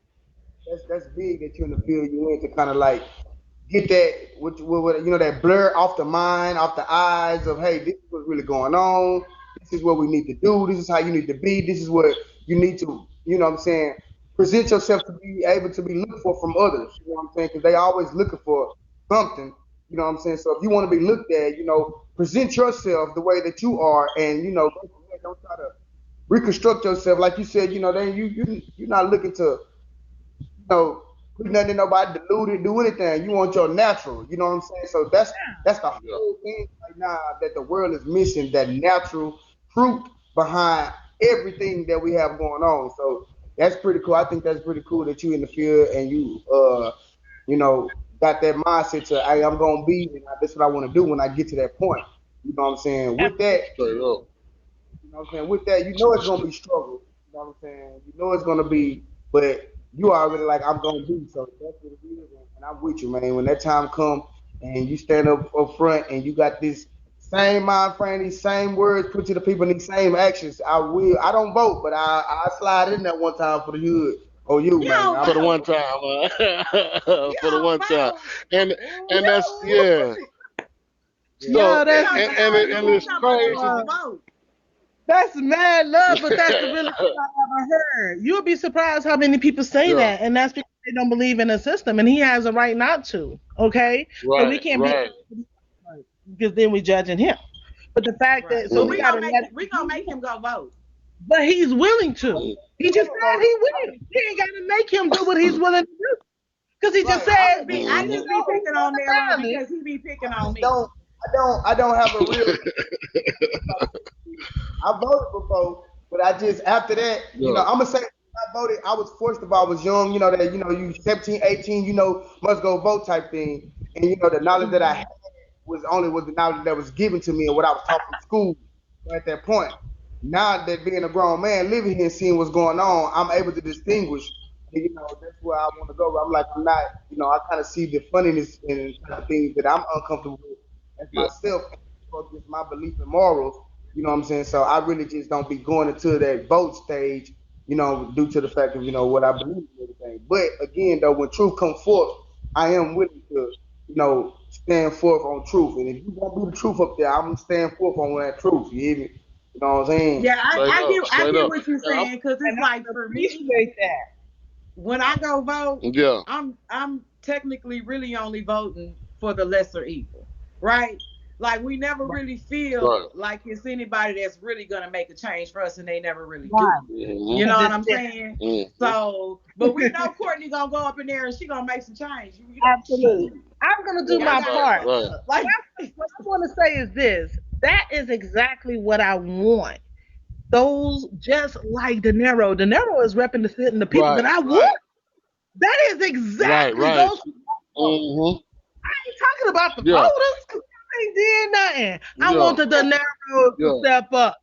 Speaker 3: that's big that you're in the field you in to kind of like get that that blur off the mind, off the eyes of hey, this is what's really going on. This is what we need to do. This is how you need to be. This is what you need to, what I'm saying, present yourself to be able to be looked for from others. You know what I'm saying? Because they always looking for something. You know what I'm saying? So if you want to be looked at, present yourself the way that you are, and don't try to reconstruct yourself like you said. Then you're not looking to put nothing in nobody, dilute it, do anything. You want your natural. You know what I'm saying? So that's the
Speaker 1: Yeah.
Speaker 3: whole thing right now that the world is missing, that natural fruit behind everything that we have going on. So that's pretty cool. I think that's pretty cool that you in the field and you got that mindset to hey, I'm gonna be and that's what I want to do when I get to that point. You know what I'm saying? With that,
Speaker 1: Straight up.
Speaker 3: you know what I'm saying? With that, it's gonna be struggle. You know what I'm saying? It's gonna be, but you already like I'm gonna be. So that's what it is, and I'm with you, man. When that time come and you stand up front and you got this same mind frame, these same words put to the people, and these same actions, I will. I don't vote, but I slide in there one time for the hood. Oh, you
Speaker 4: You
Speaker 3: man,
Speaker 4: don't
Speaker 1: For the
Speaker 3: I'm
Speaker 1: one
Speaker 4: vote.
Speaker 1: time,
Speaker 4: You
Speaker 1: for the
Speaker 4: don't
Speaker 1: one time,
Speaker 4: vote.
Speaker 1: and and that's
Speaker 4: Ooh.
Speaker 1: yeah.
Speaker 3: yeah.
Speaker 1: So
Speaker 5: Yo,
Speaker 4: You
Speaker 5: that's
Speaker 4: don't sound you
Speaker 1: it's
Speaker 4: talking about you
Speaker 1: crazy.
Speaker 4: don't vote.
Speaker 5: that's mad love, but that's the realest thing I ever heard. You'll be surprised how many people say
Speaker 1: Yeah.
Speaker 5: that, and that's because they don't believe in the system, and he has a right not to. Okay, so we
Speaker 1: Right.
Speaker 5: can't be
Speaker 1: Right.
Speaker 5: because then we're judging him. But the fact
Speaker 4: Right.
Speaker 5: that so
Speaker 4: But
Speaker 5: we
Speaker 4: we
Speaker 1: Mm,
Speaker 5: got
Speaker 4: gonna
Speaker 5: to
Speaker 4: make
Speaker 5: let
Speaker 4: him we gonna make him go vote.
Speaker 5: but he's willing to.
Speaker 1: mm.
Speaker 5: He just said he will. We ain't got to make him do what he's willing to do because he just
Speaker 3: Right. I
Speaker 5: said
Speaker 3: just
Speaker 5: he
Speaker 3: be,
Speaker 4: I
Speaker 1: Mhm.
Speaker 4: just be
Speaker 5: no, he
Speaker 4: picking on Nero
Speaker 5: voluntarily.
Speaker 4: because he be picking
Speaker 3: I
Speaker 4: on
Speaker 3: just
Speaker 4: me.
Speaker 3: don't have a real. I voted before, but I just after that,
Speaker 1: Yeah.
Speaker 3: I'm gonna say I voted. I was forced if I was young, that you 17, 18, must go vote type thing, and the knowledge that I had was the knowledge that was given to me and what I was taught from school at that point. Now that being a grown man, living here and seeing what's going on, I'm able to distinguish. And, that's where I want to go. I'm like, I'm not, I kind of see the funniness in type of things that I'm uncomfortable with as
Speaker 1: Yeah.
Speaker 3: myself, because it's my belief and morals. You know what I'm saying? So I really just don't be going into that vote stage, due to the fact of, what I believe and everything. But again, though, when truth comes forth, I am willing to, stand forth on truth. And if you want to be the truth up there, I'm gonna stand forth on that truth. You hear me? You know what I'm saying?
Speaker 4: Yeah,
Speaker 1: Straight up.
Speaker 4: I
Speaker 1: Straight
Speaker 4: get
Speaker 1: up.
Speaker 4: what you're
Speaker 1: And I'm,
Speaker 4: saying because it's
Speaker 5: And I
Speaker 4: like for me,
Speaker 5: appreciate that.
Speaker 4: when I go vote,
Speaker 1: yeah.
Speaker 4: I'm technically really only voting for the lesser evil, right? Like we never really feel
Speaker 1: Right.
Speaker 4: like it's anybody that's really gonna make a change for us, and they never really do.
Speaker 5: Right.
Speaker 4: You
Speaker 1: Mhm.
Speaker 4: know
Speaker 5: Because
Speaker 4: what
Speaker 5: it's
Speaker 4: I'm
Speaker 5: different.
Speaker 4: saying?
Speaker 1: Mhm.
Speaker 4: So, but we know Courtney gonna go up in there and she gonna make some change.
Speaker 5: Absolutely.
Speaker 4: Shit,
Speaker 5: I'm gonna do
Speaker 1: Yeah.
Speaker 4: y'all
Speaker 5: my
Speaker 4: got me
Speaker 1: Right.
Speaker 5: part.
Speaker 4: fucked
Speaker 1: Right.
Speaker 4: up. Like,
Speaker 5: What I want to say is this. That is exactly what I want. Those just like De Niro. De Niro is representing the people that
Speaker 1: Right.
Speaker 5: I
Speaker 1: Right.
Speaker 5: want. That is
Speaker 1: Right.
Speaker 5: exactly
Speaker 1: Right.
Speaker 5: those people I want.
Speaker 1: Mhm.
Speaker 5: I ain't talking about the
Speaker 1: Yeah.
Speaker 5: voters because they ain't did nothing. I
Speaker 1: Yeah.
Speaker 5: want the De Niro to
Speaker 1: Yeah.
Speaker 5: step up.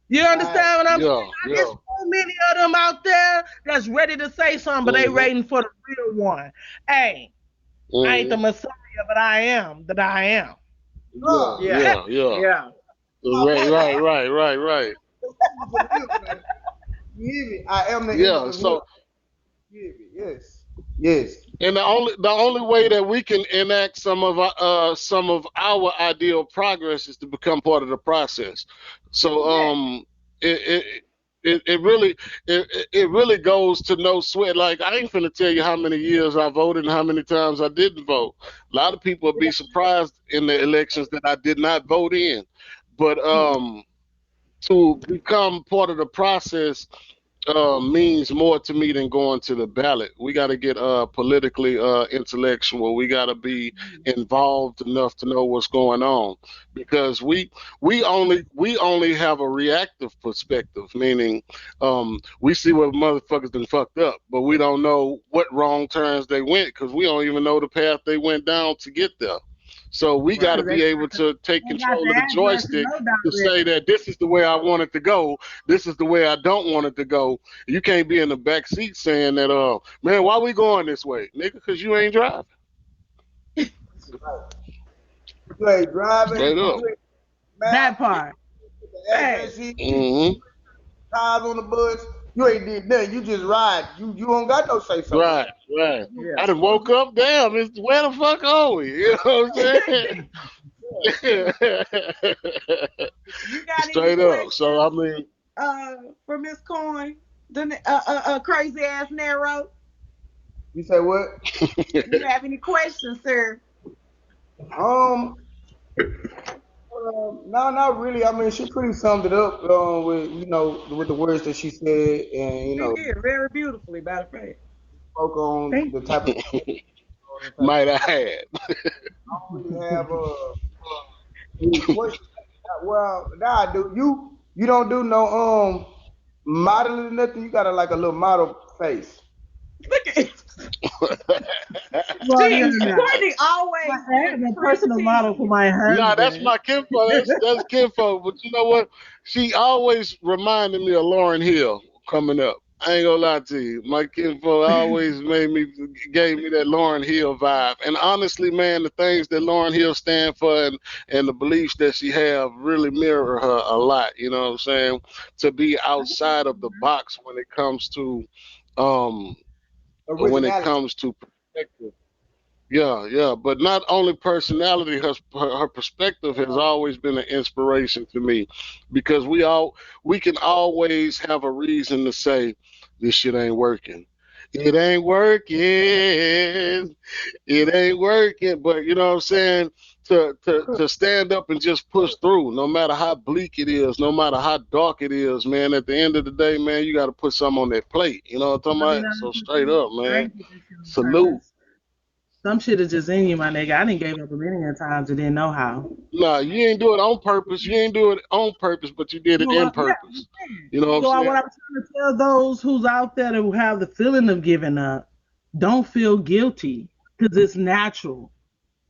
Speaker 5: You
Speaker 3: Right.
Speaker 5: understand what I'm saying?
Speaker 1: Yeah.
Speaker 5: It's
Speaker 1: Yeah.
Speaker 5: many of them out there that's ready to say something, but they waiting for the real one. Hey, I ain't the Messiah, but I am that I am.
Speaker 1: Yeah. Right.
Speaker 3: You hear me? I am the
Speaker 1: Yeah.
Speaker 3: image of him.
Speaker 1: So,
Speaker 3: You hear me? Yes.
Speaker 1: and the only way that we can enact some of our ideal progress is to become part of the process. So it it really it really goes to no sweat. Like, I ain't finna tell you how many years I voted and how many times I didn't vote. A lot of people would be surprised in the elections that I did not vote in. But to become part of the process means more to me than going to the ballot. We got to get politically intellectual. We got to be involved enough to know what's going on, because we only have a reactive perspective, meaning we see what motherfuckers done fucked up, but we don't know what wrong turns they went, because we don't even know the path they went down to get there. So we got to be able to take control of the joystick to say that this is the way I want it to go. This is the way I don't want it to go. You can't be in the back seat saying that, man, why we going this way, nigga? Because you ain't driving.
Speaker 3: You ain't driving.
Speaker 1: Straight up.
Speaker 5: That part.
Speaker 1: Mm-hmm.
Speaker 3: Tires on the bus. You ain't did nothing. You just ride. You don't got no say so.
Speaker 1: Right.
Speaker 5: Yeah.
Speaker 1: I done woke up. Damn, where the fuck are we? You know what I'm saying?
Speaker 4: You got
Speaker 1: Straight
Speaker 4: any
Speaker 1: up. So I mean,
Speaker 4: for Miss Coin, the crazy ass narrow?
Speaker 3: You say what?
Speaker 4: You have any questions, sir?
Speaker 3: No, not really. I mean, she pretty summed it up with the words that she said, and
Speaker 4: She did very beautifully, by the fact.
Speaker 3: spoke on the type of
Speaker 1: might I had.
Speaker 3: I don't really have any questions. Well, now I do. You don't do no modeling or nothing. You got like a little model face.
Speaker 4: Look at it.
Speaker 5: Well, yeah,
Speaker 4: Courtney always
Speaker 5: I have a personal model for my husband.
Speaker 1: Nah, that's my kinfolk. That's kinfolk. But you know what? She always reminded me of Lauryn Hill coming up. I ain't gonna lie to you. My kinfolk always gave me that Lauryn Hill vibe. And honestly, man, the things that Lauryn Hill stand for and the beliefs that she have really mirror her a lot. You know what I'm saying? To be outside of the box when it comes to
Speaker 3: Originality.
Speaker 1: perspective. Yeah. But not only personality, her perspective has always been an inspiration to me, because we can always have a reason to say this shit ain't working. It ain't working. It ain't working. But you know what I'm saying? To stand up and just push through, no matter how bleak it is, no matter how dark it is, man. At the end of the day, man, you got to put something on that plate. You know what I'm talking about? So straight up, man. Salute.
Speaker 5: Some shit is just in you, my nigga. I didn't gave up a million times and didn't know how.
Speaker 1: Nah, you ain't do it on purpose. You ain't do it on purpose, but you did it in purpose. You know what I'm saying?
Speaker 5: What I'm trying to tell those who's out there who have the feeling of giving up, don't feel guilty, because it's natural.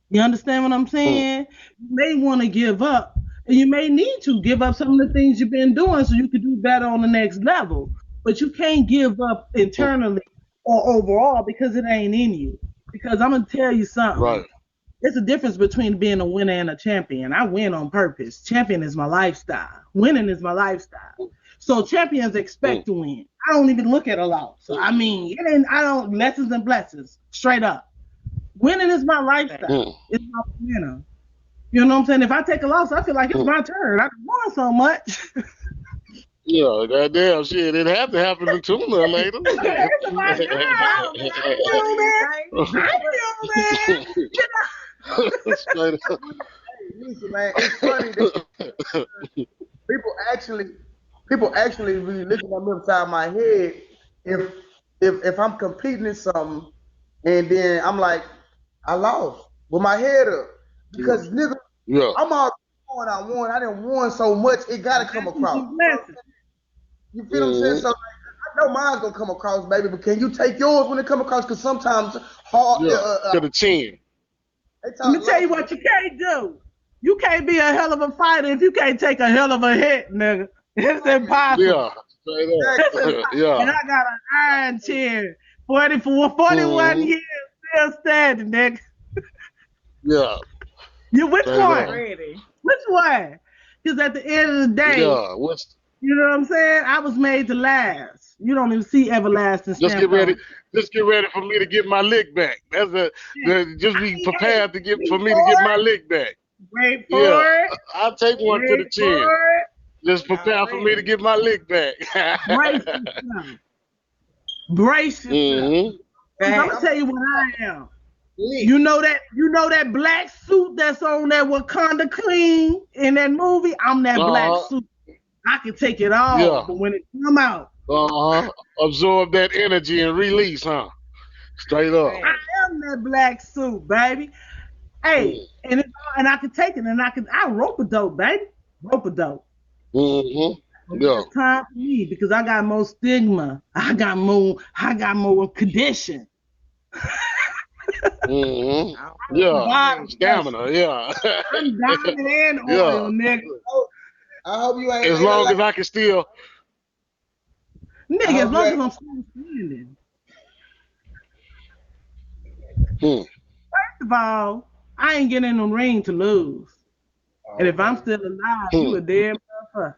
Speaker 5: You understand what I'm saying? You may want to give up, and you may need to give up some of the things you've been doing so you can do better on the next level. But you can't give up internally or overall, because it ain't in you. Because I'm gonna tell you something.
Speaker 1: Right.
Speaker 5: There's a difference between being a winner and a champion. I win on purpose. Champion is my lifestyle. Winning is my lifestyle. So champions expect to win. I don't even look at a loss. So I mean, lessons and blessings. Straight up. Winning is my lifestyle. It's my winner. You know what I'm saying? If I take a loss, I feel like it's my turn. I've won so much.
Speaker 1: Yeah, goddamn shit. It had to happen sooner or later.
Speaker 5: It's my turn.
Speaker 1: Straight up.
Speaker 3: Listen, man, it's funny that people actually be looking at me upside my head if I'm competing in something and then I'm like, I lost with my head up, because nigga, I'm all going. I won. I didn't won so much. It gotta come across. You feel what I'm saying? So I know mine's gonna come across, baby. But can you take yours when it come across? Because sometimes hard.
Speaker 1: To the chin.
Speaker 5: Let me tell you what you can't do. You can't be a hell of a fighter if you can't take a hell of a hit, nigga. It's impossible.
Speaker 1: Yeah. Straight up. Yeah.
Speaker 5: And I got an iron chair, 41 years, still standing, nigga.
Speaker 1: Yeah.
Speaker 5: You which
Speaker 1: Straight
Speaker 5: one?
Speaker 1: up.
Speaker 4: Ready.
Speaker 5: Which one? Because at the end of the day,
Speaker 1: Yeah.
Speaker 5: you know what I'm saying? I was made to last. You don't even see everlasting
Speaker 1: Just get
Speaker 5: stamped
Speaker 1: ready.
Speaker 5: on.
Speaker 1: Just get ready for me to get my lick back. Just be prepared to
Speaker 5: Wait
Speaker 1: for me to
Speaker 5: for
Speaker 1: get my
Speaker 5: it.
Speaker 1: lick back.
Speaker 5: Wait
Speaker 1: Yeah.
Speaker 5: for it.
Speaker 1: I'll take one to the
Speaker 5: Wait
Speaker 1: chin.
Speaker 5: for it.
Speaker 1: Just prepare for me to get my lick back.
Speaker 5: Brace yourself. Brace yourself.
Speaker 1: hmm
Speaker 5: I'm gonna tell you what I am. You know that black suit that's on that Wakanda Queen in that movie? I'm that black suit. I can take it all,
Speaker 1: Yeah.
Speaker 5: but when it come out,
Speaker 1: Absorb that energy and release, huh? Straight up.
Speaker 5: I am that black suit, baby. Hey, and I can take it, and I rope a dope, baby. Rope a dope.
Speaker 1: Yeah.
Speaker 5: It's time for me because I got more stigma. I got more condition.
Speaker 1: Yeah. Stamina. Yeah.
Speaker 5: I'm diamond and oil, nigga.
Speaker 3: I hope you ain't
Speaker 1: As long as I can still.
Speaker 5: Nigga, as long as I'm still standing. First of all, I ain't getting in the ring to lose. And if I'm still alive, you a dead motherfucker.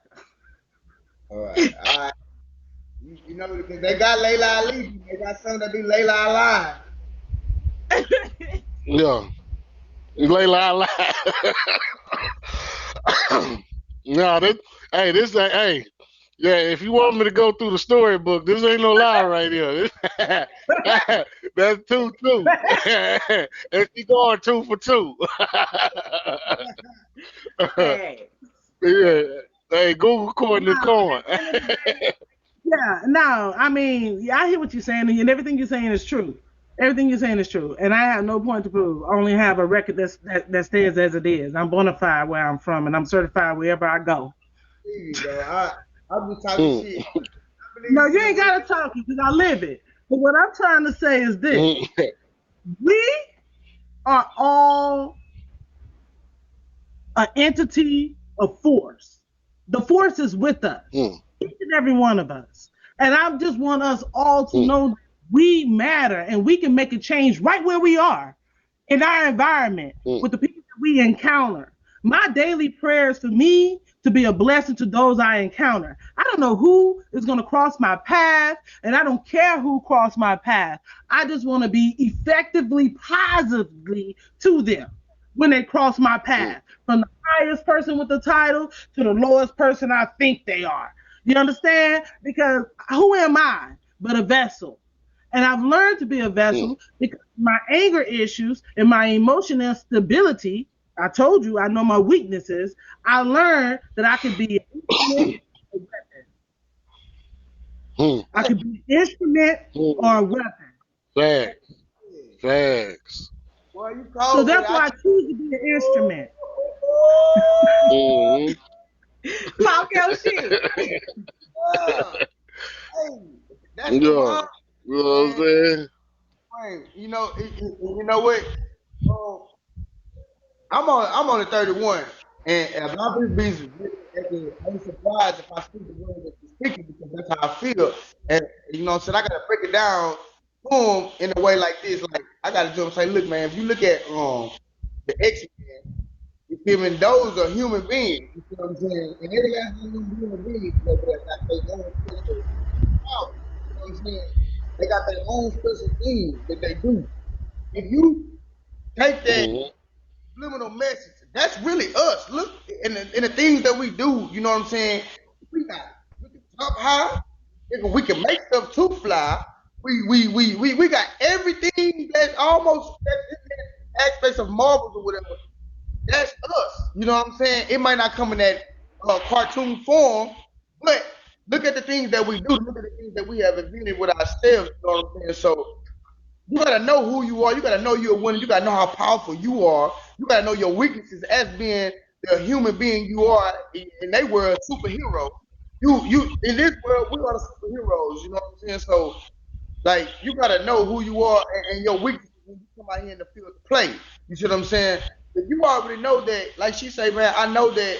Speaker 3: All right. You know, because they got Layla Ali. They got something that be Layla alive.
Speaker 1: Yeah. Layla. No, hey. Yeah, if you want me to go through the storybook, this ain't no lie right here. That's 2-2. And she going 2 for 2. Yeah. Hey, Google Courtney Cohen.
Speaker 5: Yeah, no, I mean, I hear what you're saying, and everything you're saying is true. Everything you're saying is true, and I have no point to prove. I only have a record that stands as it is. I'm bona fide where I'm from, and I'm certified wherever I go.
Speaker 3: I'm just talking shit.
Speaker 5: No, you ain't gotta talk because I live it. But what I'm trying to say is this: we are all an entity of force. The force is with us, each and every one of us. And I just want us all to know that we matter and we can make a change right where we are in our environment with the people that we encounter. My daily prayer is for me to be a blessing to those I encounter. I don't know who is going to cross my path, and I don't care who crossed my path. I just want to be effectively, positively to them when they cross my path, from the highest person with the title to the lowest person I think they are. You understand? Because who am I but a vessel? And I've learned to be a vessel because my anger issues and my emotional instability, I told you I know my weaknesses. I learned that I could be an instrument or a weapon. I could be an instrument or a weapon.
Speaker 1: Facts.
Speaker 3: Boy, you
Speaker 5: So that's why I choose to be an instrument.
Speaker 4: Talk your shit.
Speaker 3: Hey, that's
Speaker 1: Yeah.
Speaker 3: the
Speaker 1: You
Speaker 3: one.
Speaker 1: know what I'm saying?
Speaker 3: You know what? I'm on the 31, and a lot of people be I'm surprised if I speak the way that you're speaking because that's how I feel. And you know, so I gotta break it down to him in a way like this. Like I gotta do him say, look, man, if you look at the X-Men, you feel me? Those are human beings. You feel what I'm saying? And every last one of them human beings, you know, got their own special power. You know what I'm saying? They got their own special things that they do. If you take that subliminal message. That's really us. Look, in the things that we do, you know what I'm saying? We can top high. If we can make stuff to fly, we got everything that's almost that's in that aspects of marbles or whatever. That's us. You know what I'm saying? It might not come in that cartoon form, but look at the things that we do. Look at the things that we have invented with ourselves. You know what I'm saying? So you gotta know who you are. You gotta know you're a winner. You gotta know how powerful you are. You gotta know your weaknesses as being the human being you are. And they were a superhero. You in this world we are the superheroes. You know what I'm saying? So like you gotta know who you are and your weaknesses when you come out here in the field to play. You see what I'm saying? If you already know that, like she say, man, I know that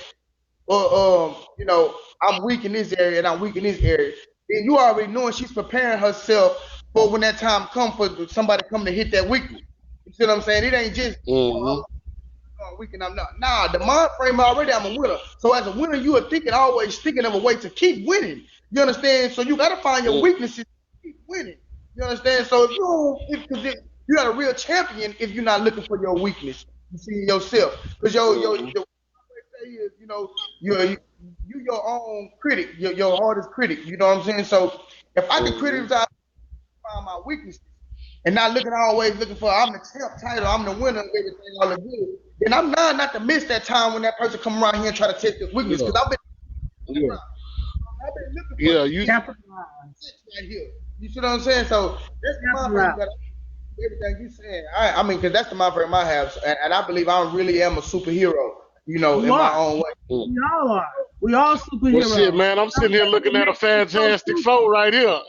Speaker 3: or you know, I'm weak in this area and I'm weak in this area, then you already knowing she's preparing herself for when that time comes for somebody come to hit that weakness. You see what I'm saying? It ain't just
Speaker 1: Mm-hmm.
Speaker 3: weak and I'm not. Nah, the mind frame already I'm a winner. So as a winner, you are always thinking of a way to keep winning. You understand? So you gotta find your weaknesses to keep winning. You understand? So if you don't, you got a real champion if you're not looking for your weakness. You see yourself. Because your say is, you know, you your own critic, your hardest critic. You know what I'm saying? So if I can criticize find my weaknesses and not always looking for I'm the champ title, I'm the winner of everything, all the good, then I'm not to miss that time when that person come around here and try to test this weakness because
Speaker 1: Yeah.
Speaker 3: I've been looking for
Speaker 1: Yeah.
Speaker 3: this
Speaker 1: You.
Speaker 3: right here. You see what I'm saying? So that's the mind frame you got. Everything you saying, I mean, because that's the mind frame I have, and I believe I really am a superhero. You know,
Speaker 5: You
Speaker 3: in my
Speaker 5: are.
Speaker 3: own way.
Speaker 5: We all are. We all
Speaker 1: Well, shit,
Speaker 5: superheroes.
Speaker 1: man. I'm sitting here looking at a fantastic foe right here.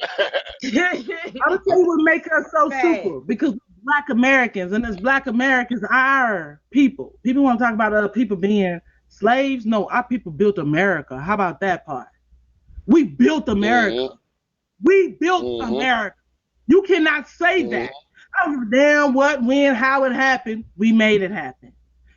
Speaker 5: I'm gonna tell you what makes us so super because we're Black Americans, and as Black Americans, our people. People want to talk about other people being slaves. No, our people built America. How about that part? We built America. We built America. You cannot say that. I don't give a damn what, when, how it happened. We made it happen,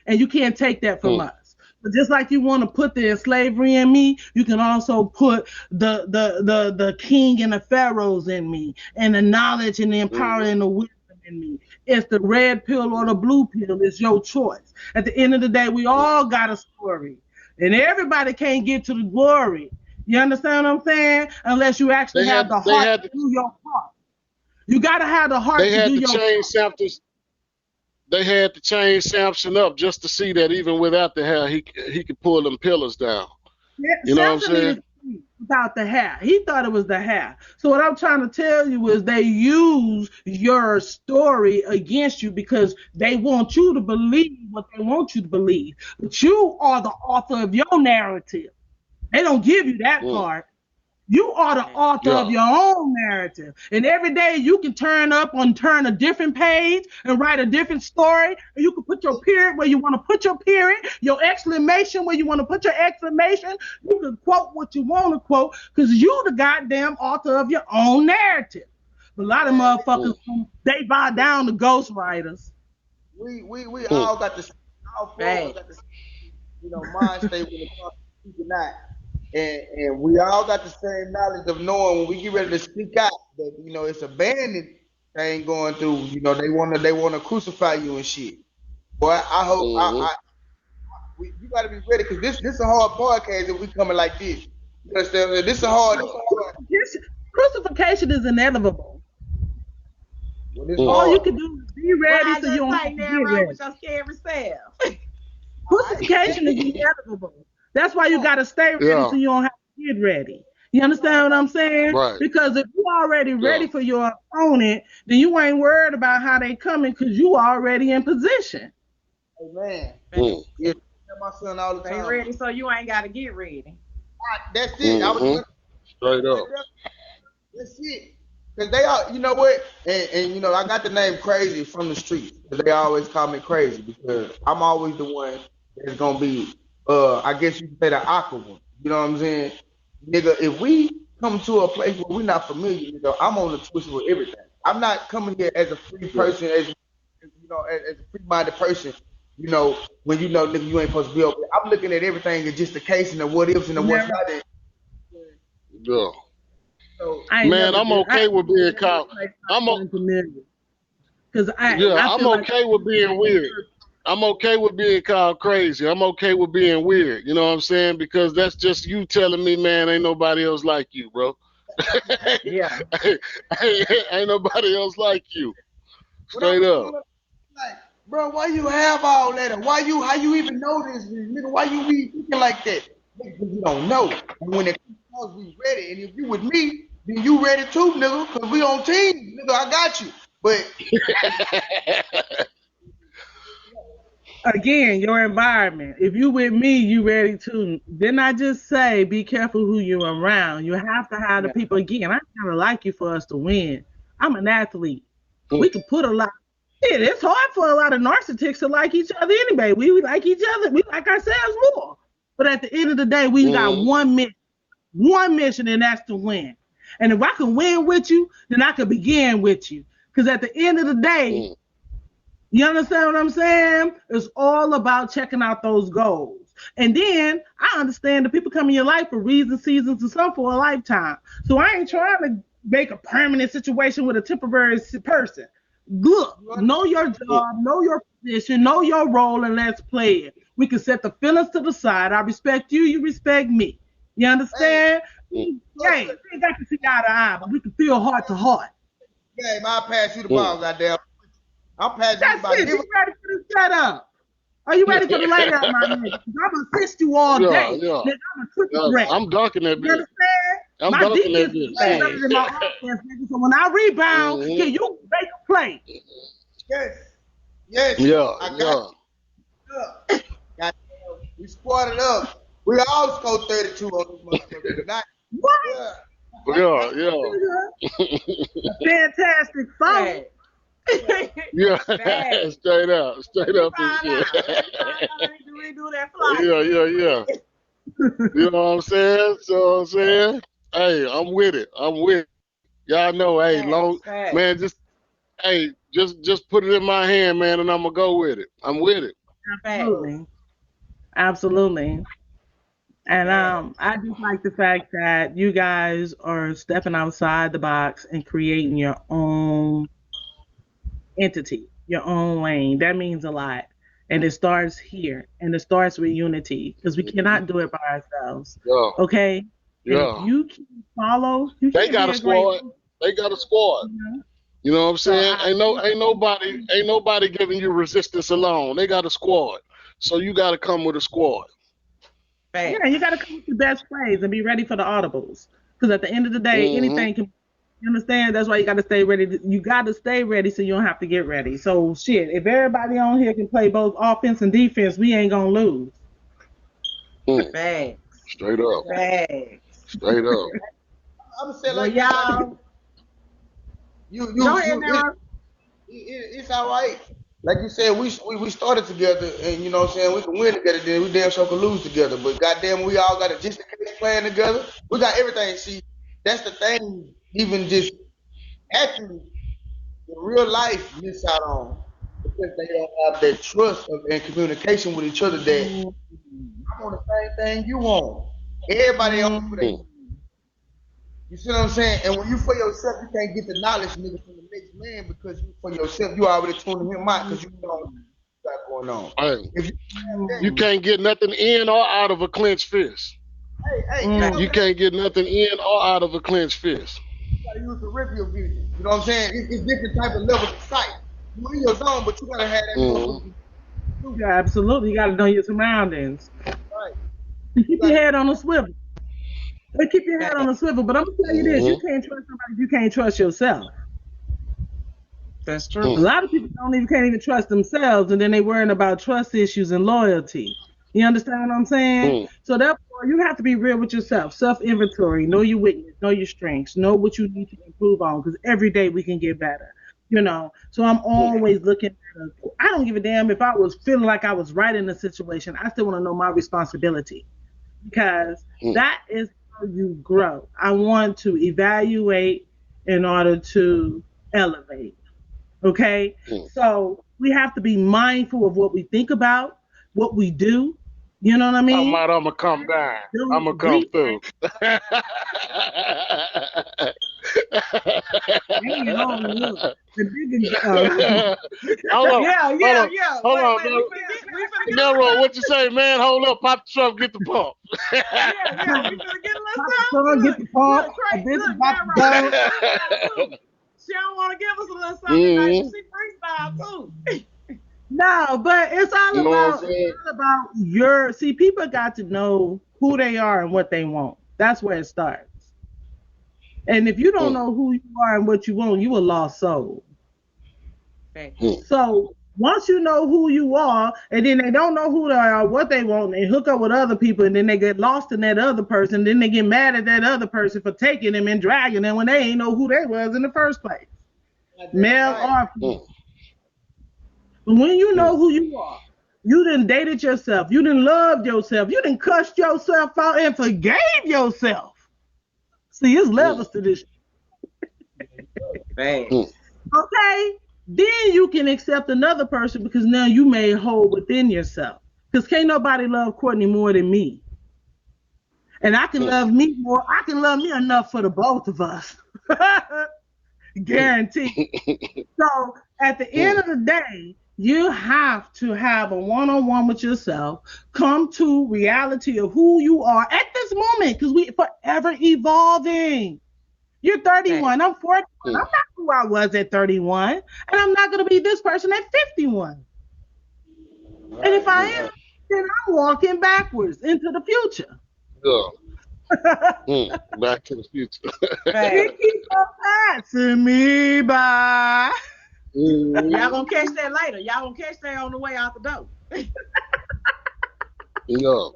Speaker 5: and you can't take that from us. But just like you want to put the slavery in me, you can also put the king and the pharaohs in me, and the knowledge and the power and the wisdom in me. It's the red pill or the blue pill. It's your choice. At the end of the day, we all got a story, and everybody can't get to the glory. You understand what I'm saying? Unless you actually have the heart to do your part. You gotta have the heart to do your part.
Speaker 1: They had to change Samson up just to see that even without the hair, he could pull them pillars down. You know what I'm saying?
Speaker 5: Without the hair. He thought it was the hair. So what I'm trying to tell you is they use your story against you because they want you to believe what they want you to believe. But you are the author of your narrative. They don't give you that part. You are the author of your own narrative. And every day you can turn a different page and write a different story. And you can put your period where you want to put your period, your exclamation where you want to put your exclamation. You can quote what you want to quote because you the goddamn author of your own narrative. But a lot of motherfuckers, they bow down to ghostwriters.
Speaker 3: We all got the mind state when it comes to speaking out. And we all got the same knowledge of knowing when we get ready to speak out that it's a bandit thing going through. They wanna crucify you and shit. Boy, I hope you gotta be ready because this a hard podcast if we coming like this. You understand? This a hard.
Speaker 5: Crucifixion is inevitable. All you can do is be ready so you don't have to get ready.
Speaker 4: With your scary self.
Speaker 5: Crucifixion is inevitable. That's why you gotta stay ready so you don't have to get ready. You understand what I'm saying?
Speaker 1: Right.
Speaker 5: Because if you're already ready for your opponent, then you ain't worried about how they coming because you already in position.
Speaker 3: Amen. Yeah, my son all the time.
Speaker 4: Stay ready so you ain't gotta get ready.
Speaker 3: That's it. I was
Speaker 1: straight up.
Speaker 3: That's it. Because they are, you know what? And I got the name Crazy from the streets. Because they always call me Crazy because I'm always the one that's gonna be I guess you could say the awkward one. You know what I'm saying? Nigga, if we come to a place where we're not familiar, I'm on the twist with everything. I'm not coming here as a free person, as a free-minded person. When nigga, you ain't supposed to be over there. I'm looking at everything as just the case and the what ifs and the what's not.
Speaker 1: Yeah.
Speaker 3: So,
Speaker 1: man, I'm okay with being called. I'm okay with being weird. I'm okay with being called crazy. I'm okay with being weird. You know what I'm saying? Because that's just you telling me, man, ain't nobody else like you, bro.
Speaker 5: Yeah.
Speaker 3: ain't
Speaker 1: nobody else like you. Straight up.
Speaker 3: Like, bro, why you have all that? How you even know this, nigga? Why you be thinking like that? Because you don't know. And when it comes, we ready. And if you with me, then you ready too, nigga. Because we on team, nigga. I got you. But
Speaker 5: again, your environment. If you with me, you ready too. Didn't I just say be careful who you're around? You have to have the people. Again, I kind of like you for us to win. I'm an athlete. We can put a lot. It's hard for a lot of narcissists to like each other anyway. We like each other. We like ourselves more. But at the end of the day, we got one mission, and that's to win. And if I can win with you, then I can begin with you. Because at the end of the day, you understand what I'm saying? It's all about checking out those goals. And then I understand that people come in your life for reasons, seasons, and some for a lifetime. So I ain't trying to make a permanent situation with a temporary person. Look, know your job, know your position, know your role, and let's play it. We can set the feelings to the side. I respect you, you respect me. You understand? Hey, we ain't got to see eye to eye, but we can feel heart to heart.
Speaker 3: Babe, I'll pass you the ball, goddamn. I'll pass you the ball.
Speaker 5: That's it. You ready for the setup? Are you ready for the layup, my nigga? I'm going to assist you all day. Nigga, I'm a triple threat.
Speaker 1: I'm dunking that bitch.
Speaker 5: You understand?
Speaker 1: I'm
Speaker 5: my
Speaker 1: dunking that
Speaker 5: defense
Speaker 1: bitch.
Speaker 5: is better than my offense, nigga. So when I rebound, can you make a play?
Speaker 3: Yes.
Speaker 1: Yeah.
Speaker 3: Goddamn, we squatted up. We all scored 32 on this motherfucker tonight.
Speaker 5: What?
Speaker 1: Yeah.
Speaker 5: A fantastic fight.
Speaker 1: Yeah, straight up and shit.
Speaker 5: Redo that flight.
Speaker 1: Yeah. You know what I'm saying? So I'm saying, hey, I'm with it. Y'all know, hey, man, just put it in my hand, man, and I'm gonna go with it. I'm with it.
Speaker 5: Absolutely. And I just like the fact that you guys are stepping outside the box and creating your own entity, your own lane. That means a lot. And it starts here, and it starts with unity, because we cannot do it by ourselves. Okay?
Speaker 1: Yeah.
Speaker 5: If you can follow,
Speaker 1: they got a squad. They got a squad. You know what I'm saying? Ain't nobody giving you resistance alone. They got a squad. So you got to come with a squad.
Speaker 5: Yeah, you got to come with your best plays and be ready for the audibles. Because at the end of the day, anything can. You understand? That's why you got to stay ready. You got to stay ready so you don't have to get ready. So shit, if everybody on here can play both offense and defense, we ain't gonna lose.
Speaker 1: Facts. Straight up. Straight up.
Speaker 3: I'm saying like y'all. It's all right. Like you said, we started together, and you know what I'm saying, we can win together, then we damn sure can lose together. But goddamn, we all got a just in case plan together. We got everything. See, that's the thing. Even just actually, in real life, miss out on because they don't have that trust and communication with each other. That I'm on the same thing you want. Everybody on for that. You see what I'm saying? And when you for yourself, you can't get the knowledge, nigga, from the next man because you for yourself, you already tuning him out because you know what's going on.
Speaker 1: Hey, you can't get nothing in or out of a clenched fist. You can't get nothing in or out of a clenched fist.
Speaker 3: You gotta use the peripheral vision. You know what I'm saying? It's different type of levels of sight. You're in your zone, but you gotta have that.
Speaker 5: Yeah, absolutely. You gotta know your surroundings.
Speaker 3: Right.
Speaker 5: Keep your head on a swivel. Keep your head on a swivel. But I'm gonna tell you this: you can't trust somebody if you can't trust yourself.
Speaker 4: That's true.
Speaker 5: A lot of people can't even trust themselves, and then they worrying about trust issues and loyalty. You understand what I'm saying? So therefore, you have to be real with yourself. Self-inventory. Know your weakness. Know your strengths. Know what you need to improve on. Because every day we can get better. You know. So I'm always looking at. I don't give a damn if I was feeling like I was right in the situation. I still want to know my responsibility, because that is how you grow. I want to evaluate in order to elevate. Okay? So we have to be mindful of what we think about, what we do. You know what I mean?
Speaker 1: I'm gonna come down. I'm gonna come through. Hold on, bro. Nelro, what you say, man? Hold up, pop the trunk, get the pump.
Speaker 4: We finna get a little something.
Speaker 5: Get the pump.
Speaker 4: She don't want to give us a little something nice. She freestyle too.
Speaker 5: No, but it's all about your. See, people got to know who they are and what they want. That's where it starts. And if you don't know who you are and what you want, you a lost soul. So once you know who you are, and then they don't know who they are, what they want, and hook up with other people, and then they get lost in that other person, then they get mad at that other person for taking them and dragging them when they ain't know who they was in the first place. Male or female. But when you know who you are, You done dated yourself. You done loved yourself. You done cussed yourself out and forgave yourself. See, it's levels to this.
Speaker 4: Thanks.
Speaker 5: Okay? Then you can accept another person because now you made whole within yourself. Because can't nobody love Courtney more than me. And I can love me more. I can love me enough for the both of us. Guaranteed. So at the end of the day, you have to have a one-on-one with yourself, come to reality of who you are at this moment, because we forever evolving. You're 31, I'm 41. I'm not who I was at 31, and I'm not going to be this person at 51. Right, and if I am, then I'm walking backwards into the future.
Speaker 1: Back to the future.
Speaker 5: You keep on passing me by.
Speaker 4: Y'all gonna catch that later. Y'all gonna catch that on the way out the door.
Speaker 1: No.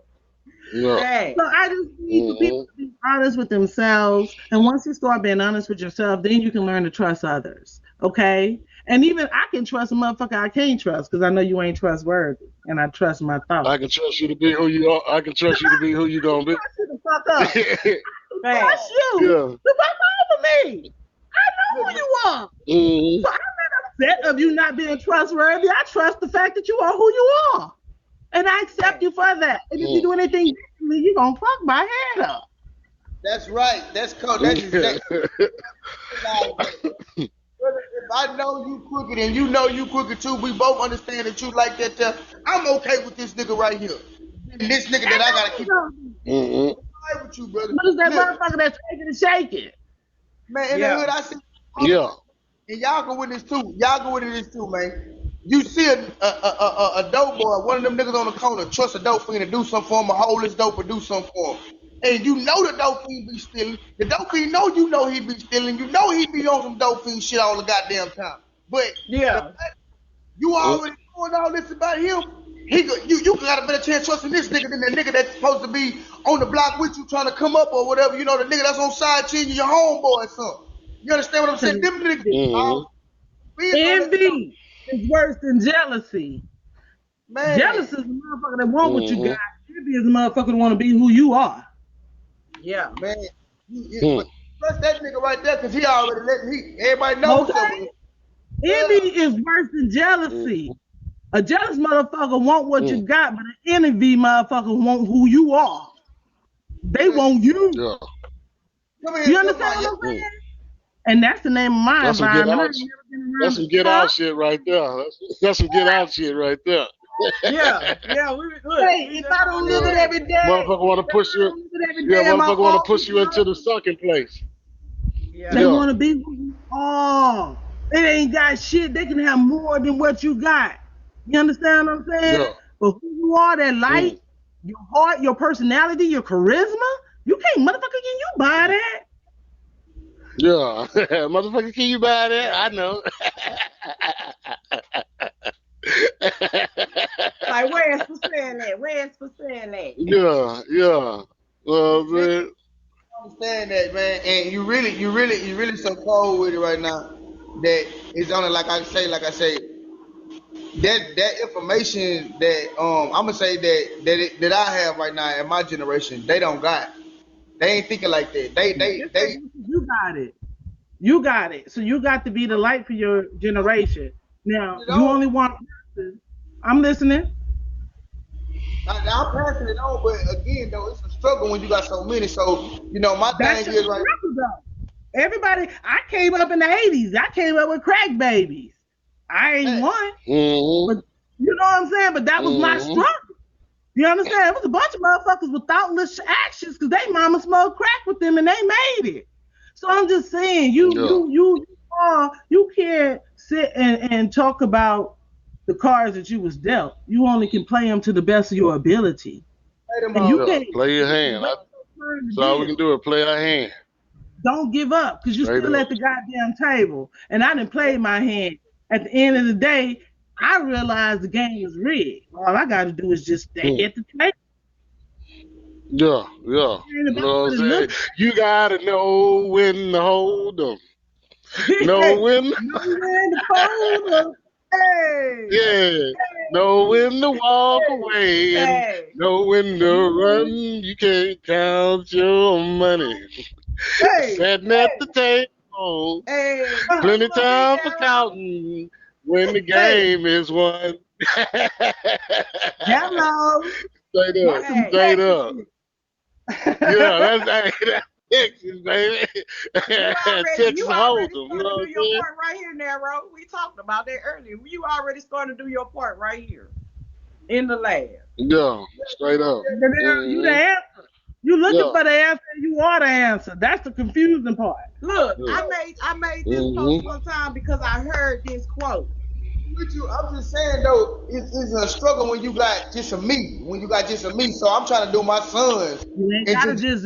Speaker 5: So I just need for people to be honest with themselves. And once you start being honest with yourself, then you can learn to trust others. Okay? And even I can trust a motherfucker I can't trust because I know you ain't trustworthy. And I trust my thoughts.
Speaker 1: I can trust you to be who you are. I can trust you to be who you gonna be.
Speaker 5: I trust you the fuck up. I trust you to fuck over me. I know who you are. So I'm not upset of you not being trustworthy. I trust the fact that you are who you are. And I accept you for that. And if you do anything differently, you're going to fuck my head up.
Speaker 3: That's right. That's cool. That's exactly. If I know you crooked and you know you crooked too, we both understand that you like that. I'm okay with this nigga right here. And this nigga that I got to keep. I'm right with you, brother.
Speaker 5: What is that motherfucker that's taking and shaking?
Speaker 3: Man, in the hood, I see. And y'all can witness too. Y'all can witness this too, man. You see a dope boy, one of them niggas on the corner, trust a dope fiend to do something for him, a hold his dope or do something for him. And you know the dope fiend be stealing. The dope fiend know you know he be stealing. You know he be on some dope fiend shit all the goddamn time. But you already knowing all this about him. You got a better chance trusting this nigga than the nigga that's supposed to be on the block with you trying to come up or whatever. You know, the nigga that's on side chin, your homeboy or something. You understand what I'm saying? Them niggas.
Speaker 5: Envy is worse than jealousy. Man. Jealousy is a motherfucker that want what you got. Envy is a motherfucker that want to be who you are.
Speaker 3: Yeah, man. Trust that nigga right there because he already everybody knows something.
Speaker 5: Envy is worse than jealousy. A jealous motherfucker want what you got, but an envy motherfucker want who you are. They want you. You understand what I'm saying? And that's the name of my environment.
Speaker 1: That's some get out shit right there. That's some get out shit right there.
Speaker 5: Yeah. Hey, if I don't live it every day,
Speaker 1: motherfucker want to push you. Motherfucker want to push you into the sucking place.
Speaker 5: They want to be who you are. It ain't got shit. They can have more than what you got. You understand what I'm saying? But who you are, that light, your heart, your personality, your charisma, you can't, motherfucker, can you buy that?
Speaker 1: Yeah, motherfucker, can you buy that? I know.
Speaker 4: Like, where's for saying that? Where's for saying that?
Speaker 1: Yeah. Well, man.
Speaker 3: I understand that, man, and you really so cold with it right now that it's only like I say, that information that I'm gonna say that I have right now in my generation, they don't got. They ain't thinking like that. They.
Speaker 5: You got it. So you got to be the light for your generation. Now you only want. I'm listening.
Speaker 3: I'm passing it on, but again, though, it's a struggle when you got so many. So my thing is right.
Speaker 5: Everybody, I came up in the 80s. I came up with crack babies. I ain't one. But you know what I'm saying? But that was my struggle. You understand? It was a bunch of motherfuckers with thoughtless actions because they mama smoked crack with them and they made it. So I'm just saying, you can't sit and talk about the cards that you was dealt. You only can play them to the best of your ability.
Speaker 1: And you can't play your hand. That's all we can do is play our hand.
Speaker 5: Don't give up because you're still at the goddamn table. And I didn't play my hand. At the end of the day, I realized the game was rigged. All I got to do is just stay at the table.
Speaker 1: Yeah. You know what I'm saying? You gotta know when to hold them. Know when
Speaker 5: to hold them. Hey.
Speaker 1: Yeah. Know when to walk away and
Speaker 4: Hey,
Speaker 1: know when to run. You can't count your money.
Speaker 5: Hey,
Speaker 1: Sitting at the table,
Speaker 4: hey,
Speaker 1: plenty
Speaker 4: come on,
Speaker 1: time for
Speaker 4: Daryl.
Speaker 1: counting when the
Speaker 5: hey,
Speaker 1: game is won.
Speaker 5: hello.
Speaker 1: Straight up,
Speaker 5: That's some
Speaker 4: Hey,
Speaker 1: straight
Speaker 5: Texas
Speaker 1: up.
Speaker 5: shit.
Speaker 1: Yeah, that's Texas, baby.
Speaker 4: you
Speaker 1: Texas
Speaker 4: already
Speaker 1: Hold'em, you
Speaker 4: started
Speaker 1: know
Speaker 4: to
Speaker 1: what
Speaker 4: do your
Speaker 1: I'm
Speaker 4: part right here, Nero. We talked about that earlier. You already started to do your part right here in the lab.
Speaker 1: saying? Yeah, straight up.
Speaker 5: You the
Speaker 1: Hmm.
Speaker 5: answer. You looking
Speaker 1: Yeah.
Speaker 5: for the answer, and you are the answer. That's the confusing part.
Speaker 4: Look,
Speaker 1: Yeah.
Speaker 4: I made this post
Speaker 1: Hmm.
Speaker 4: one time because I heard this quote.
Speaker 3: With you, I'm just saying though, it's a struggle when you got just a me. When you got just a me, so I'm trying to do my sons
Speaker 5: You ain't
Speaker 3: and
Speaker 5: gotta
Speaker 3: just
Speaker 5: just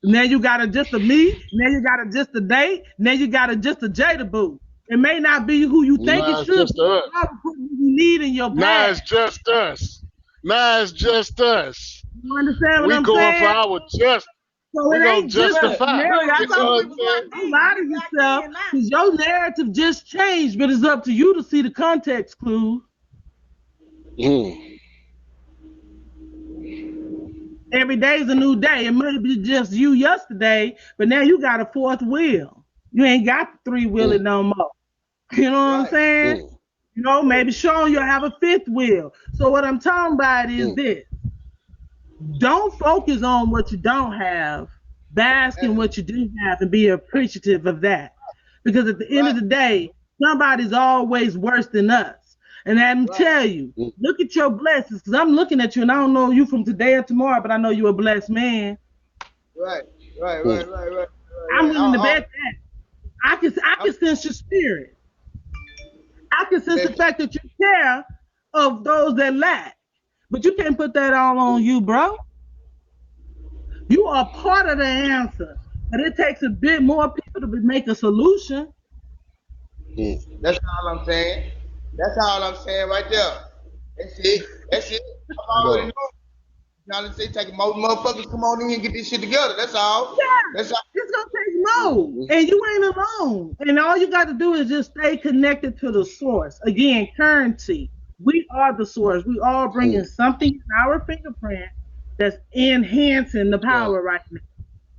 Speaker 5: now you gotta just a me. Now you gotta just a date. Now you gotta just a Jada boo. It may not be who you think it
Speaker 1: Nah, it's
Speaker 5: should
Speaker 1: just
Speaker 5: be.
Speaker 1: us.
Speaker 5: You gotta put what you need in your
Speaker 1: Nah,
Speaker 5: path.
Speaker 1: it's just us. Nah, it's just us.
Speaker 5: You understand what
Speaker 1: We
Speaker 5: I'm
Speaker 1: going for
Speaker 5: saying?
Speaker 1: our just.
Speaker 5: So
Speaker 1: We
Speaker 5: it
Speaker 1: gonna
Speaker 5: ain't just
Speaker 4: Look,
Speaker 1: justify.
Speaker 4: look, I
Speaker 1: You
Speaker 5: narrow.
Speaker 1: know
Speaker 4: told
Speaker 1: what
Speaker 4: we
Speaker 1: I'm
Speaker 4: was
Speaker 1: saying?
Speaker 4: locked
Speaker 5: Don't
Speaker 4: in.
Speaker 5: lie
Speaker 4: We
Speaker 5: to
Speaker 4: locked
Speaker 5: yourself
Speaker 4: in now.
Speaker 5: because your narrative just changed, but it's up to you to see the context clues.
Speaker 1: Mm.
Speaker 5: Every day's a new day. It may be just you yesterday, but now you got a fourth wheel. You ain't got the three wheeling
Speaker 1: Mm.
Speaker 5: no more. You know what I'm
Speaker 3: right.
Speaker 5: saying?
Speaker 1: Mm.
Speaker 5: Maybe Sean, you'll have a fifth wheel. So what I'm talking about is
Speaker 1: Mm.
Speaker 5: this. Don't focus on what you don't have. Bask in
Speaker 3: That's
Speaker 5: what you do have and be appreciative of that. Because at the end
Speaker 3: right,
Speaker 5: of the day, somebody's always worse than us. And I'm
Speaker 3: right,
Speaker 5: tell you,
Speaker 1: Mm.
Speaker 5: look at your blessings. Because I'm looking at you and I don't know you from today or tomorrow, but I know you're a blessed man.
Speaker 3: right, right,
Speaker 1: Mm.
Speaker 3: right, right, right,
Speaker 5: I'm
Speaker 3: right.
Speaker 5: willing to bet that. I
Speaker 3: I'm
Speaker 5: can sense your spirit. I can sense the
Speaker 3: blessed.
Speaker 5: fact that you care of those that lack. But you can't put that all on
Speaker 1: Mm.
Speaker 5: you, bro. You are part of the answer. But it takes a bit more people to make a solution.
Speaker 1: Mm.
Speaker 3: That's all I'm saying. That's all I'm saying right there. That's it. That's it. I'm already
Speaker 1: No.
Speaker 3: know. Y'all say take more motherfuckers come on in and get this shit together. That's all.
Speaker 5: Yeah,
Speaker 3: That's all.
Speaker 5: it's gonna take more.
Speaker 1: Mm.
Speaker 5: And you ain't alone. And all you got to do is just stay connected to the source. Again, currency. We are the source. We all bringing
Speaker 1: Mm.
Speaker 5: something in our fingerprint that's enhancing the
Speaker 1: Yeah.
Speaker 5: power right now.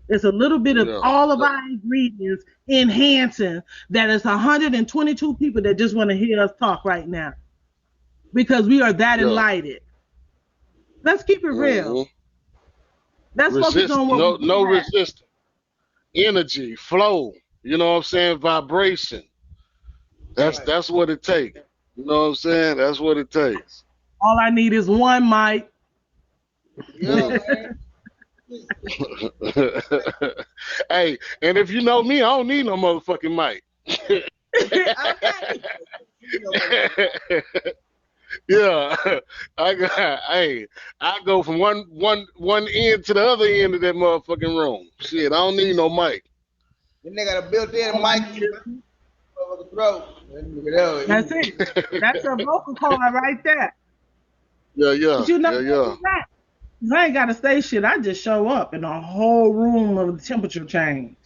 Speaker 5: It's a little bit of
Speaker 1: Yeah.
Speaker 5: all of our ingredients enhancing that it's 122 people that just want to hear us talk right now because we are that
Speaker 1: Yeah.
Speaker 5: enlightened. Let's keep it real.
Speaker 1: Mm.
Speaker 5: Let's focus
Speaker 1: Resist.
Speaker 5: on what we
Speaker 1: No.
Speaker 5: do
Speaker 1: No
Speaker 5: have.
Speaker 1: resistance. Energy, flow. You know what I'm saying? Vibration.
Speaker 3: Right.
Speaker 1: That's what it takes. You know what I'm saying? That's what it takes.
Speaker 5: All I need is one mic.
Speaker 3: Yeah,
Speaker 1: Mm.
Speaker 3: man.
Speaker 1: Hey, and if you know me, I don't need no motherfucking mic.
Speaker 4: Okay.
Speaker 1: Yeah, I got. Hey, I go from one end to the other end of that motherfucking room. Shit, I don't need no mic.
Speaker 3: The nigga got a built-in
Speaker 5: All I
Speaker 3: mic
Speaker 5: need
Speaker 3: in
Speaker 5: is
Speaker 3: the throat. That nigga there,
Speaker 5: that's it. That's your vocal cord right there.
Speaker 1: Yeah,
Speaker 5: But
Speaker 1: yeah,
Speaker 5: you know
Speaker 1: yeah,
Speaker 5: what?
Speaker 1: yeah.
Speaker 5: You're right. 'Cause I ain't gotta say shit. I just show up and the whole room of the temperature change.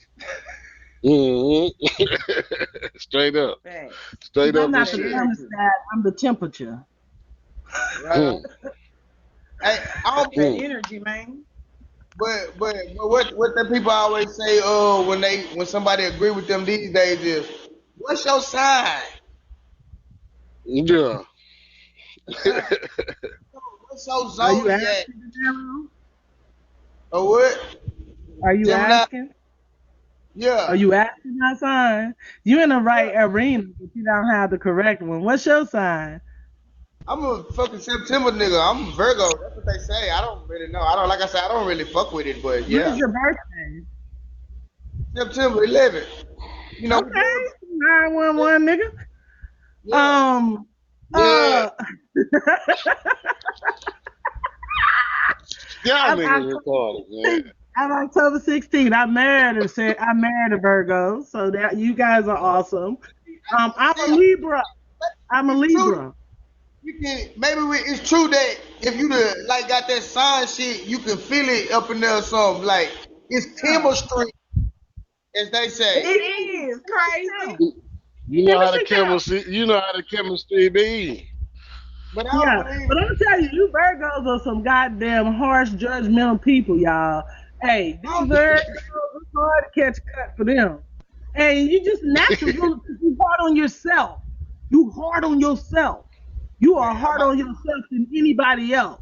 Speaker 1: Hmm. Straight up,
Speaker 4: Thanks.
Speaker 5: Because
Speaker 1: straight
Speaker 5: I'm
Speaker 1: up and
Speaker 5: not
Speaker 4: That
Speaker 5: the
Speaker 1: shit.
Speaker 4: energy.
Speaker 5: thermostat, I'm the temperature.
Speaker 3: right on.
Speaker 1: Hmm.
Speaker 3: Hey, I
Speaker 4: That's
Speaker 3: don't,
Speaker 4: that
Speaker 1: Hmm.
Speaker 4: energy, man.
Speaker 3: but what the people always say when somebody agree with them these days is what's your sign?
Speaker 1: Yeah.
Speaker 4: Right.
Speaker 3: What's your
Speaker 5: Are you
Speaker 3: zodiac?
Speaker 5: asking, Daryl?
Speaker 3: Or what?
Speaker 5: Are you
Speaker 3: Gemini?
Speaker 5: asking? Are
Speaker 3: Yeah.
Speaker 5: you asking my sign? You in the
Speaker 3: Yeah.
Speaker 5: right arena, but you don't have the correct one. What's your sign?
Speaker 3: I'm a fucking September nigga. I'm a Virgo. That's what they say. I don't really know. I don't like I said, I don't really fuck with it, but
Speaker 5: When's
Speaker 3: yeah.
Speaker 5: your birthday?
Speaker 3: September 11th. You know, we
Speaker 5: Okay,
Speaker 3: doing
Speaker 5: 911 nigga.
Speaker 3: yeah.
Speaker 5: Um,
Speaker 3: Yeah.
Speaker 5: uh,
Speaker 1: Y'all
Speaker 5: I'm
Speaker 1: niggas
Speaker 5: October
Speaker 1: retarded, man.
Speaker 5: 16th. I'm October 16th. I married a Virgo, so that you guys are awesome. I'm a
Speaker 3: See,
Speaker 5: Libra. I'm a
Speaker 3: it's true.
Speaker 5: Libra.
Speaker 3: You can it's true that if you like got that sign shit, you can feel it up in there or something. Like it's
Speaker 5: Yeah.
Speaker 3: chemistry, as they
Speaker 5: It
Speaker 3: say.
Speaker 4: It
Speaker 5: is.
Speaker 4: is crazy.
Speaker 1: You know how the
Speaker 5: Chemistry count.
Speaker 1: chemistry. You know how the chemistry be.
Speaker 3: But I don't
Speaker 5: Yeah,
Speaker 3: believe
Speaker 5: but I'm tell you, you Virgos are some goddamn harsh, judgmental people, y'all. Hey, these Virgos, it's hard to catch a cut for them. And you just natural. You hard on yourself. You hard on yourself. You are
Speaker 3: man.
Speaker 5: hard on yourself than anybody else.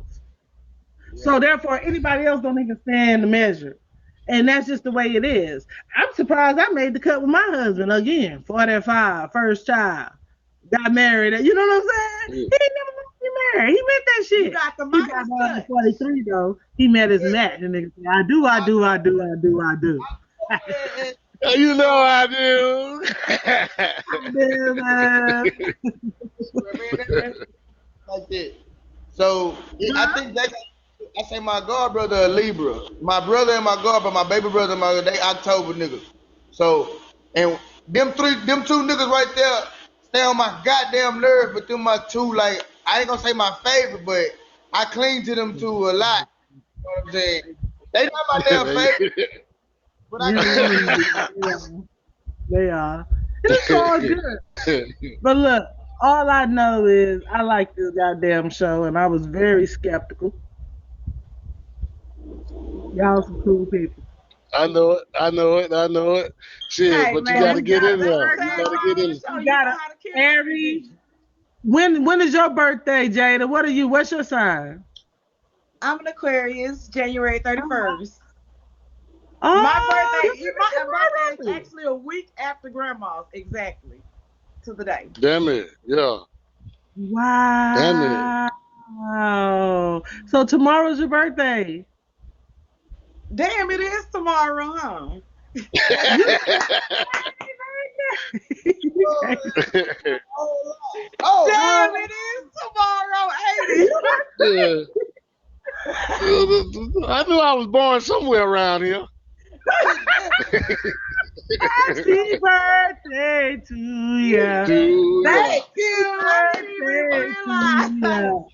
Speaker 5: So therefore, anybody else don't even stand the measure. And that's just the way it is. I'm surprised I made the cut with my husband again. 45, first child. Got married. You know what I'm saying?
Speaker 1: Yeah.
Speaker 5: He ain't never gonna get married. He met that
Speaker 4: You
Speaker 5: shit.
Speaker 4: got the
Speaker 5: He got
Speaker 4: Midas
Speaker 5: down to
Speaker 4: touch.
Speaker 5: 43 though. He met his match. And nigga said, I do, I do, I do, I do, I do.
Speaker 1: You know I do.
Speaker 5: I do, man.
Speaker 3: That's like that. So I think that I say my god brother a Libra. My brother and my god, but my baby brother and they October niggas. So and them two niggas right there stay on my goddamn nerve, but them my two like I ain't gonna say my favorite, but I cling to them two a lot. You know what I'm saying? They not my damn favorite, but I cling to them.
Speaker 5: They are. It's all good. But look, all I know is I like this goddamn show, and I was very skeptical. Y'all some cool people.
Speaker 1: I know it. I know it. I know it. Shit,
Speaker 4: Hey
Speaker 1: but you
Speaker 5: So
Speaker 1: got
Speaker 4: man,
Speaker 1: to
Speaker 5: we
Speaker 1: get
Speaker 5: got
Speaker 1: in
Speaker 5: a
Speaker 4: they
Speaker 1: there.
Speaker 4: done
Speaker 1: You
Speaker 4: said
Speaker 1: got
Speaker 5: birthday.
Speaker 1: to
Speaker 4: it
Speaker 1: get
Speaker 4: all on the
Speaker 1: in.
Speaker 4: show.
Speaker 5: We
Speaker 4: You
Speaker 5: got
Speaker 4: know
Speaker 5: a
Speaker 4: how to kill the
Speaker 5: Aries.
Speaker 4: transition.
Speaker 5: When is your birthday, Jada? What are you? What's your sign?
Speaker 4: I'm an Aquarius, January
Speaker 5: Oh,
Speaker 4: 31st. My
Speaker 5: oh,
Speaker 4: birthday,
Speaker 5: this is
Speaker 4: my birthday is
Speaker 5: my birthday.
Speaker 4: actually a week after grandma's, exactly to the day.
Speaker 1: Damn it. Yeah. Damn it.
Speaker 5: Wow. So tomorrow's your birthday.
Speaker 4: Damn, it is tomorrow, huh?
Speaker 5: You
Speaker 3: Oh,
Speaker 4: Damn,
Speaker 5: oh,
Speaker 4: it is tomorrow, ain't
Speaker 1: Yeah. I knew I was born somewhere around here.
Speaker 5: happy birthday to
Speaker 4: it?
Speaker 5: you.
Speaker 1: Do ya.
Speaker 4: Thank
Speaker 5: Happy
Speaker 4: you. I didn't
Speaker 5: birthday
Speaker 4: even
Speaker 5: to
Speaker 4: realize.
Speaker 5: you.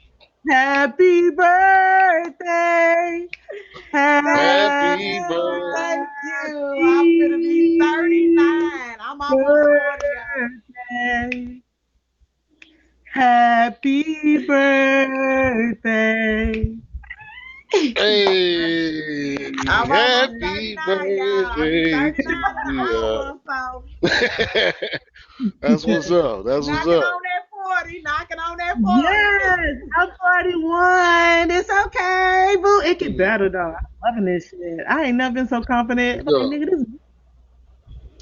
Speaker 5: Happy birthday.
Speaker 1: Happy
Speaker 4: Thank
Speaker 1: birthday.
Speaker 4: you. I'm gonna be
Speaker 5: Happy
Speaker 4: 39. I'm almost 40, y'all.
Speaker 5: birthday. Happy birthday.
Speaker 1: Hey,
Speaker 4: I'm almost
Speaker 1: happy
Speaker 4: 39, y'all. I'll be
Speaker 1: birthday
Speaker 4: 39
Speaker 1: to
Speaker 4: in
Speaker 1: ya.
Speaker 4: a hour, so
Speaker 1: That's what's up. That's what's
Speaker 4: knocking
Speaker 1: up.
Speaker 4: on that 40, knocking on that 40.
Speaker 5: Yes, I'm 41. It's okay, boo. It get
Speaker 1: Mm,
Speaker 5: better though. I'm loving this shit. I ain't never been so confident. Like,
Speaker 1: yeah.
Speaker 5: nigga, this.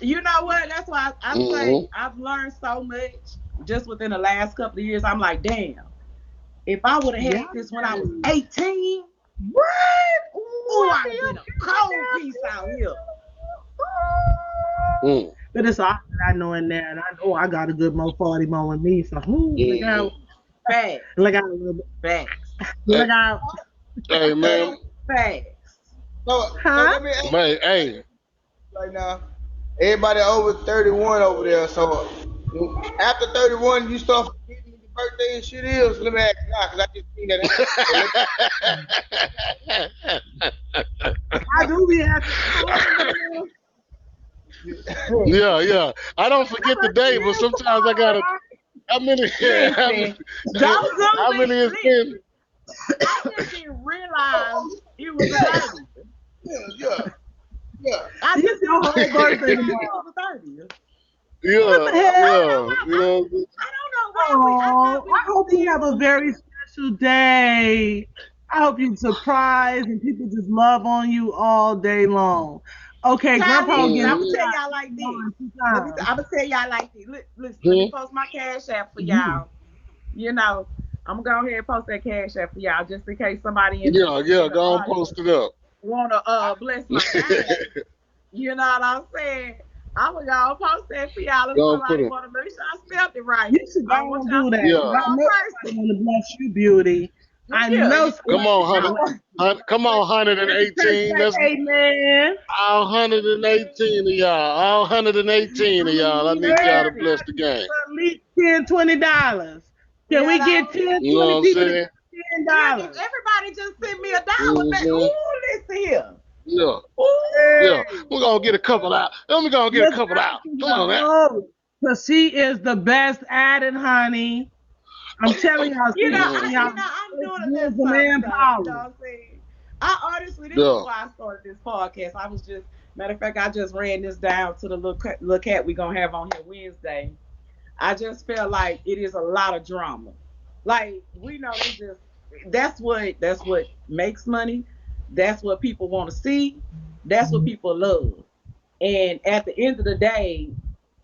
Speaker 4: You know what? That's why I say
Speaker 1: Hmm.
Speaker 4: I've learned so much just within the last couple of years. I'm like, damn, if I would have
Speaker 5: Yeah.
Speaker 4: had this when I was 18,
Speaker 5: What?
Speaker 4: oh,
Speaker 5: Ooh, I
Speaker 4: I'd have
Speaker 5: feel
Speaker 4: been a cold piece out here.
Speaker 1: Mm,
Speaker 5: but it's all that I know in there, and I know I got a good mo 40 mo in me. So, look
Speaker 1: mm.
Speaker 5: out,
Speaker 4: Facts,
Speaker 5: look out, a little bit.
Speaker 4: facts,
Speaker 1: Hey,
Speaker 5: Look out,
Speaker 1: hey, man.
Speaker 4: facts.
Speaker 3: so
Speaker 5: huh?
Speaker 3: let me ask
Speaker 1: Man, hey.
Speaker 3: you right now. Everybody over 31 over there. So after 31, you start forgetting when your birthday and shit is. Let me ask you now, because I just seen that happen. So let
Speaker 5: I do be asking. Oh,
Speaker 3: me,
Speaker 1: Yeah, yeah. I don't forget the day, but sometimes I gotta. How many? How many?
Speaker 4: Listen, don't do
Speaker 1: How
Speaker 4: it.
Speaker 1: many is ten?
Speaker 4: Listen, I just didn't realize it was a 30.
Speaker 3: yeah, yeah, yeah.
Speaker 4: I
Speaker 5: it's
Speaker 4: just
Speaker 5: your
Speaker 4: didn't
Speaker 5: whole birthday
Speaker 4: realize it
Speaker 5: tomorrow.
Speaker 4: was a 30.
Speaker 5: What
Speaker 1: Yeah,
Speaker 5: the hell?
Speaker 4: I don't know
Speaker 1: yeah.
Speaker 4: why.
Speaker 1: You know.
Speaker 4: I don't know why I
Speaker 5: Oh,
Speaker 4: thought we
Speaker 5: I
Speaker 4: were
Speaker 5: hope you have a
Speaker 4: still.
Speaker 5: very special day. I hope you surprise and people just love on you all day long. Okay,
Speaker 4: Child,
Speaker 5: Grandpa will
Speaker 4: listen,
Speaker 5: give
Speaker 4: I'm
Speaker 5: you
Speaker 4: gonna
Speaker 1: Mm-hmm.
Speaker 4: tell
Speaker 5: shot.
Speaker 4: y'all like
Speaker 5: Keep
Speaker 4: this.
Speaker 5: on 2 times.
Speaker 4: I'm gonna tell y'all like this. Listen, let me
Speaker 1: Hmm.
Speaker 4: post my cash app for
Speaker 5: Mhm.
Speaker 4: y'all. You know, I'm gonna go ahead and post that cash app for y'all just in case somebody
Speaker 1: Yeah, yeah.
Speaker 4: in the
Speaker 1: Go and
Speaker 4: audience
Speaker 1: post it up.
Speaker 4: wanna bless my game. You know what I'm saying? I'm gonna go and post that for y'all if
Speaker 1: Go and put
Speaker 4: somebody
Speaker 1: it.
Speaker 4: wanna make sure I spelled it right.
Speaker 5: You should
Speaker 4: I don't want
Speaker 5: go and
Speaker 4: y'all
Speaker 5: do
Speaker 4: to
Speaker 5: that
Speaker 4: think the
Speaker 5: because
Speaker 1: Yeah.
Speaker 5: I
Speaker 4: wrong
Speaker 5: know
Speaker 4: person.
Speaker 5: somebody want to bless you, beauty.
Speaker 4: Look
Speaker 5: I
Speaker 4: here,
Speaker 5: know
Speaker 1: Come
Speaker 5: somebody
Speaker 1: on,
Speaker 4: I
Speaker 1: hundred.
Speaker 4: want.
Speaker 1: Come on,
Speaker 5: at the church
Speaker 1: 118.
Speaker 5: like,
Speaker 1: That's
Speaker 5: hey man,
Speaker 1: all 118 of y'all. All 118 of
Speaker 5: I'm gonna
Speaker 1: y'all. I
Speaker 5: need
Speaker 1: need y'all to
Speaker 4: Listen,
Speaker 1: bless the
Speaker 5: everybody
Speaker 1: game.
Speaker 5: to at least $10, $20.
Speaker 4: you
Speaker 5: Can we get
Speaker 4: know.
Speaker 5: 10,
Speaker 1: You
Speaker 5: 20
Speaker 1: know what I'm
Speaker 5: people to
Speaker 1: saying?
Speaker 5: give
Speaker 4: If
Speaker 5: $10?
Speaker 4: everybody just send me $1,
Speaker 1: Mm-hmm.
Speaker 4: ooh, listen here.
Speaker 1: Yeah. Yeah.
Speaker 4: Ooh,
Speaker 1: We're gonna get a couple out. Let me go get a
Speaker 5: Look
Speaker 1: couple
Speaker 5: out
Speaker 1: out.
Speaker 5: to
Speaker 1: Come on, man.
Speaker 5: your Cause she is the best at it, honey. I'm telling y'all,
Speaker 4: You know,
Speaker 5: see,
Speaker 4: I,
Speaker 5: y'all,
Speaker 4: you know, I'm
Speaker 5: it's
Speaker 4: doing a
Speaker 5: years
Speaker 4: little
Speaker 5: of
Speaker 4: something, something. You know
Speaker 5: manpower.
Speaker 4: what I'm saying? I honestly, this is
Speaker 1: Yeah.
Speaker 4: why I started this podcast. I was just, matter of fact, I just ran this down to the little cat we gonna have on here Wednesday. I just felt like it is a lot of drama. Like we know they just that's what makes money. That's what people want to see. That's what people love. And at the end of the day,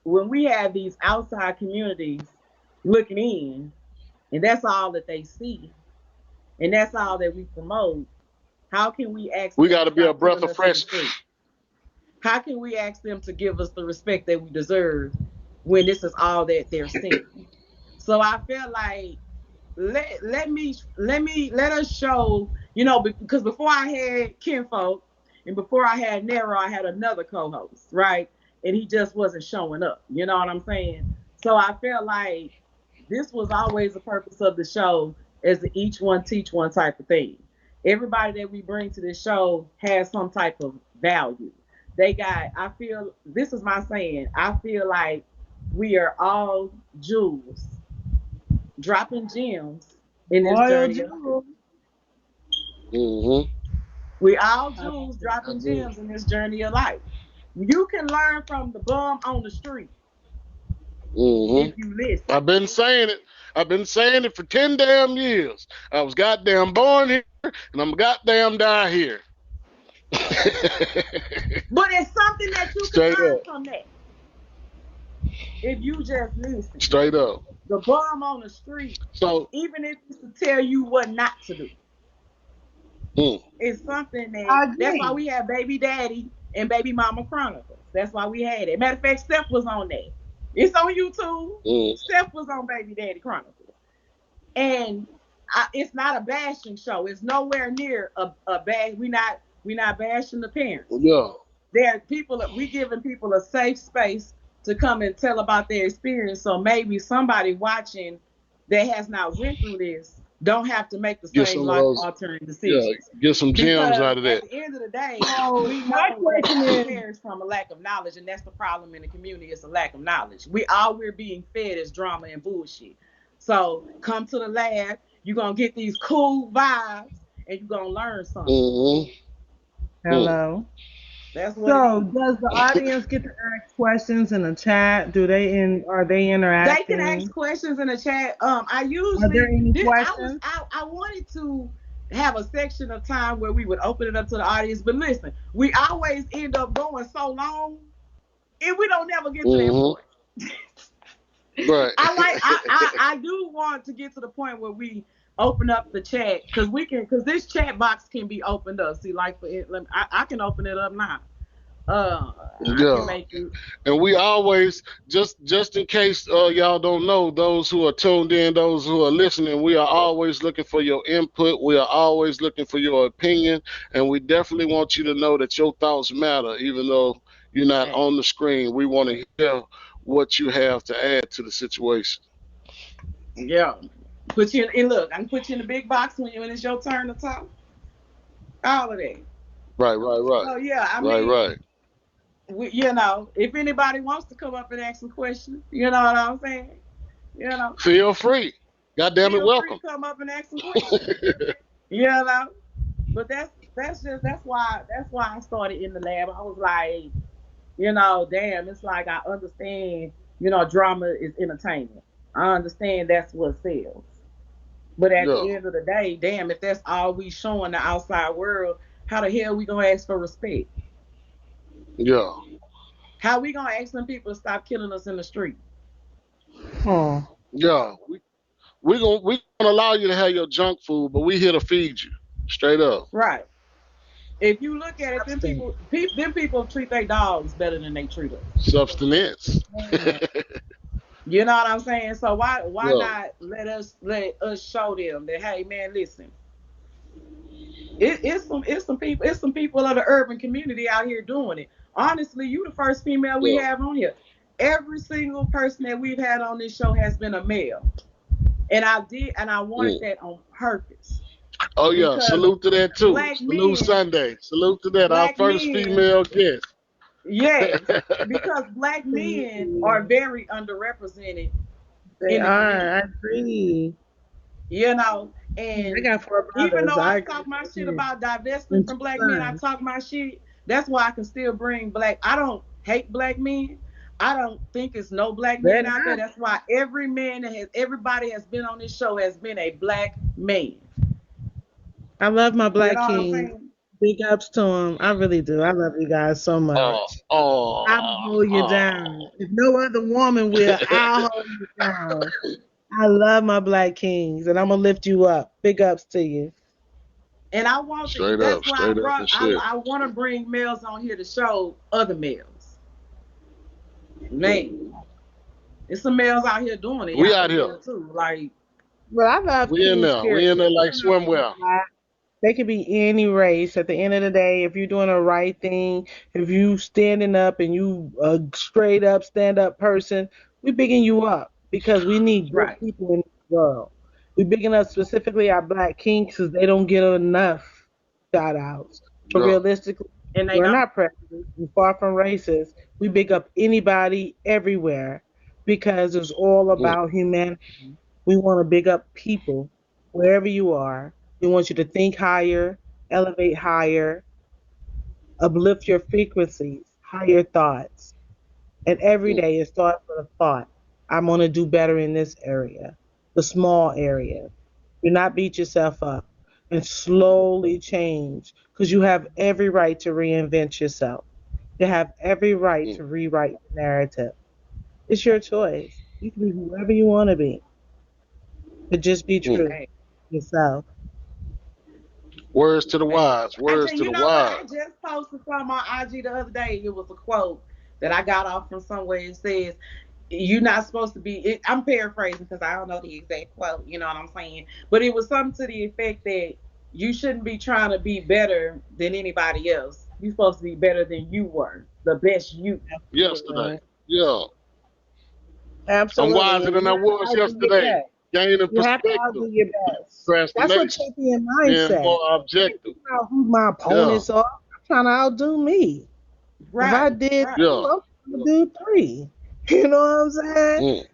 Speaker 4: when we have these outside communities looking in, and that's all that they see, and that's all that we promote, how can we ask
Speaker 1: We
Speaker 4: them
Speaker 1: got
Speaker 4: to
Speaker 1: to be a
Speaker 4: stop
Speaker 1: breath
Speaker 4: putting
Speaker 1: of
Speaker 4: us in the
Speaker 1: fresh.
Speaker 4: street? How can we ask them to give us the respect that we deserve when this is all that they're seeing? So I feel like let us show, because before I had Kinfolk and before I had Nero, I had another co-host, right? And he just wasn't showing up. You know what I'm saying? So I felt like this was always the purpose of the show as the each one teach one type of thing. Everybody that we bring to this show has some type of value. I feel, this is my saying, I feel like we are all jewels dropping gems in this
Speaker 5: Royal
Speaker 4: journey of life.
Speaker 5: Jewel.
Speaker 1: Mm-hmm.
Speaker 4: We all
Speaker 5: I
Speaker 4: jewels dropping
Speaker 1: Absolutely.
Speaker 4: gems in this journey of life. You can learn from the bum on the street
Speaker 1: Mm-hmm.
Speaker 4: if you listen.
Speaker 1: I've been saying it. I've been saying it for 10 damn years. I was goddamn born here, and I'm goddamn die here.
Speaker 4: But it's something that you can
Speaker 1: Straight
Speaker 4: learn
Speaker 1: up.
Speaker 4: from that if you just listen.
Speaker 1: Straight up.
Speaker 4: The bum on the street,
Speaker 1: So,
Speaker 4: even if it's to tell you what not to do,
Speaker 1: mm,
Speaker 4: it's something that's why
Speaker 5: agree.
Speaker 4: we have Baby Daddy and Baby Mama Chronicles. That's why we had it. Matter of fact, Steph was on that. It's on YouTube.
Speaker 1: mm,
Speaker 4: Steph was on Baby Daddy Chronicles. And it's not a bashing show. It's nowhere near a bash. We not bashing the parents.
Speaker 1: yeah.
Speaker 4: There are people that we giving people a safe space to come and tell about their experience. So maybe somebody watching that has not went through this don't have to make the
Speaker 1: Get
Speaker 4: same
Speaker 1: some of
Speaker 4: life
Speaker 1: those,
Speaker 4: altering
Speaker 1: yeah,
Speaker 4: decisions.
Speaker 1: get some gems
Speaker 4: Because
Speaker 1: out of
Speaker 4: at
Speaker 1: that.
Speaker 4: the end of the day,
Speaker 5: So
Speaker 4: we
Speaker 5: my
Speaker 4: know that
Speaker 5: question
Speaker 4: we
Speaker 5: is,
Speaker 4: perish from a lack of knowledge, and that's the problem in the community. It's a lack of knowledge. We're being fed is drama and bullshit. So come to the lab, you're gonna get these cool vibes, and you're gonna learn something.
Speaker 1: Mm-hmm. Mm.
Speaker 5: hello.
Speaker 4: That's what it
Speaker 5: So
Speaker 4: is.
Speaker 5: does the audience get to ask questions in the chat? Are they
Speaker 4: They can ask
Speaker 5: interacting?
Speaker 4: questions in the chat. I
Speaker 5: Are there
Speaker 4: usually
Speaker 5: any
Speaker 4: did.
Speaker 5: questions?
Speaker 4: I wanted to have a section of time where we would open it up to the audience, but listen, we always end up going so long, and we don't never get to that
Speaker 1: Mm-hmm.
Speaker 4: point.
Speaker 1: Right.
Speaker 4: I do want to get to the point where we open up the chat because this chat box can be opened up. See, like for it, I can open it up now. I can
Speaker 1: Yeah.
Speaker 4: make it.
Speaker 1: And we always, just in case y'all don't know, those who are tuned in, those who are listening, we are always looking for your input. We are always looking for your opinion, and we definitely want you to know that your thoughts matter, even though you're not
Speaker 4: Hey,
Speaker 1: on the screen. We want to hear what you have to add to the situation.
Speaker 4: yeah. Put you in, and look, I can put you in the big box when it's your turn to talk. All of that.
Speaker 1: Right, right, right,
Speaker 4: So yeah, I
Speaker 1: right,
Speaker 4: mean,
Speaker 1: right.
Speaker 4: if anybody wants to come up and ask some questions, you know what I'm saying? You know,
Speaker 1: Feel free. God damn it,
Speaker 4: feel free to
Speaker 1: welcome.
Speaker 4: come up and ask some questions. You know, but that's why I started in the lab. I was like, damn, it's like I understand, drama is entertainment. I understand that's what sells. But at
Speaker 1: Yeah,
Speaker 4: the end of the day, damn, if that's all we showing the outside world, how the hell we gonna ask for respect?
Speaker 1: yeah,
Speaker 4: How we gonna ask some people to stop killing us in the street?
Speaker 5: Hmm.
Speaker 1: yeah. We gonna allow you to have your junk food, but we here to feed you, straight up.
Speaker 4: Right. If you look at it,
Speaker 5: Substance.
Speaker 4: them people treat their dogs better than they treat us.
Speaker 1: Substance.
Speaker 5: Hmm.
Speaker 4: You know what I'm saying? So why
Speaker 1: Yeah,
Speaker 4: not let us show them that, hey man, listen, it's some people of the urban community out here doing it. Honestly, you the first female we
Speaker 1: yeah.
Speaker 4: have on here. Every single person that we've had on this show has been a male. And I wanted
Speaker 1: Mm.
Speaker 4: that on purpose.
Speaker 1: Oh yeah,
Speaker 4: Because
Speaker 1: salute to that too.
Speaker 4: black
Speaker 1: Salute
Speaker 4: men,
Speaker 1: Sunday. Salute to that. Our
Speaker 4: black
Speaker 1: first
Speaker 4: men,
Speaker 1: female guest.
Speaker 4: yes, because black men are very underrepresented
Speaker 5: They
Speaker 4: in the
Speaker 5: are.
Speaker 4: community.
Speaker 5: I agree.
Speaker 4: you know.
Speaker 5: I
Speaker 4: And
Speaker 5: got 4
Speaker 4: even
Speaker 5: brothers.
Speaker 4: though I
Speaker 5: I
Speaker 4: talk my shit
Speaker 5: yeah,
Speaker 4: about divesting
Speaker 5: and
Speaker 4: from
Speaker 5: 2
Speaker 4: black men, I
Speaker 5: sons.
Speaker 4: talk my shit. That's why I can still bring black. I don't hate black men. I don't think it's no black
Speaker 5: They're
Speaker 4: men out there.
Speaker 5: not.
Speaker 4: That's why every man that has everybody has been on this show has been a black man.
Speaker 5: I love my
Speaker 4: You
Speaker 5: black
Speaker 4: know what I'm
Speaker 5: kings.
Speaker 4: saying?
Speaker 5: Big ups to them. I really do. I love you guys so
Speaker 1: Oh,
Speaker 5: much. I'll
Speaker 1: oh,
Speaker 5: hold you
Speaker 1: oh.
Speaker 5: down. If no other woman will, I'll hold you down. I love my black kings, and I'm gonna lift you up. Big ups to you.
Speaker 4: And I want to.
Speaker 1: Straight
Speaker 4: That's
Speaker 1: up,
Speaker 4: why I
Speaker 1: straight up
Speaker 4: brought.
Speaker 1: and shit.
Speaker 4: I want to bring males on here to show other males.
Speaker 1: Mm.
Speaker 4: Man, there's some males out here doing it.
Speaker 1: We
Speaker 4: Y'all
Speaker 1: out
Speaker 4: can
Speaker 1: here.
Speaker 4: do it too. Like,
Speaker 5: But I love
Speaker 1: We in
Speaker 5: kings,
Speaker 1: there. We
Speaker 5: period.
Speaker 1: in there
Speaker 5: They
Speaker 1: like
Speaker 5: don't have to be
Speaker 1: swimwear.
Speaker 5: black. They could be any race. At the end of the day, if you're doing the right thing, if you standing up and you a straight up stand up person, we bigging you up because we need good
Speaker 4: right,
Speaker 5: people in the world. We bigging up specifically our black kings because they don't get enough shout outs. But
Speaker 1: Yeah.
Speaker 5: realistically,
Speaker 4: and they
Speaker 5: we're
Speaker 4: don't.
Speaker 5: not prejudiced. We're far from racist. We big up anybody everywhere because it's all
Speaker 1: Mm,
Speaker 5: about humanity. We want to big up people wherever you are. We want you to think higher, elevate higher, uplift your frequencies, higher thoughts. And every
Speaker 1: mm,
Speaker 5: day it starts with a thought. I'm going to do better in this area, the small area. Do not beat yourself up and slowly change because you have every right to reinvent yourself. You have every right
Speaker 1: mm,
Speaker 5: to rewrite the narrative. It's your choice. You can be whoever you want to be, but just be
Speaker 1: mm.
Speaker 5: true yourself.
Speaker 1: Words to the
Speaker 4: Man,
Speaker 1: wise. Words to
Speaker 4: you
Speaker 1: the
Speaker 4: know what?
Speaker 1: wise.
Speaker 4: I just posted something on IG the other day. It was a quote that I got off from somewhere. It says, "You're not supposed to be." I'm paraphrasing because I don't know the exact quote. You know what I'm saying? But it was something to the effect that you shouldn't be trying to be better than anybody else. You're supposed to be better than you were, the best you.
Speaker 1: Yesterday.
Speaker 5: Absolutely.
Speaker 1: Yeah. I'm
Speaker 5: Absolutely.
Speaker 1: wiser
Speaker 5: And
Speaker 1: than
Speaker 5: you
Speaker 1: I
Speaker 5: have to
Speaker 1: was
Speaker 5: outdo your
Speaker 1: yesterday.
Speaker 5: best.
Speaker 1: Gaining
Speaker 5: You have to
Speaker 1: perspective.
Speaker 5: outdo your best. That's what
Speaker 1: Procrastination.
Speaker 5: champion
Speaker 1: Being
Speaker 5: mindset.
Speaker 1: more
Speaker 5: I ain't
Speaker 1: objective.
Speaker 5: thinking about who my
Speaker 1: Yeah.
Speaker 5: opponents are. I'm trying to outdo me. If I
Speaker 4: Right,
Speaker 5: did
Speaker 4: right,
Speaker 5: two,
Speaker 1: Yeah.
Speaker 5: I'm trying
Speaker 1: Yeah.
Speaker 5: to do three. You know what I'm saying?
Speaker 1: Mm,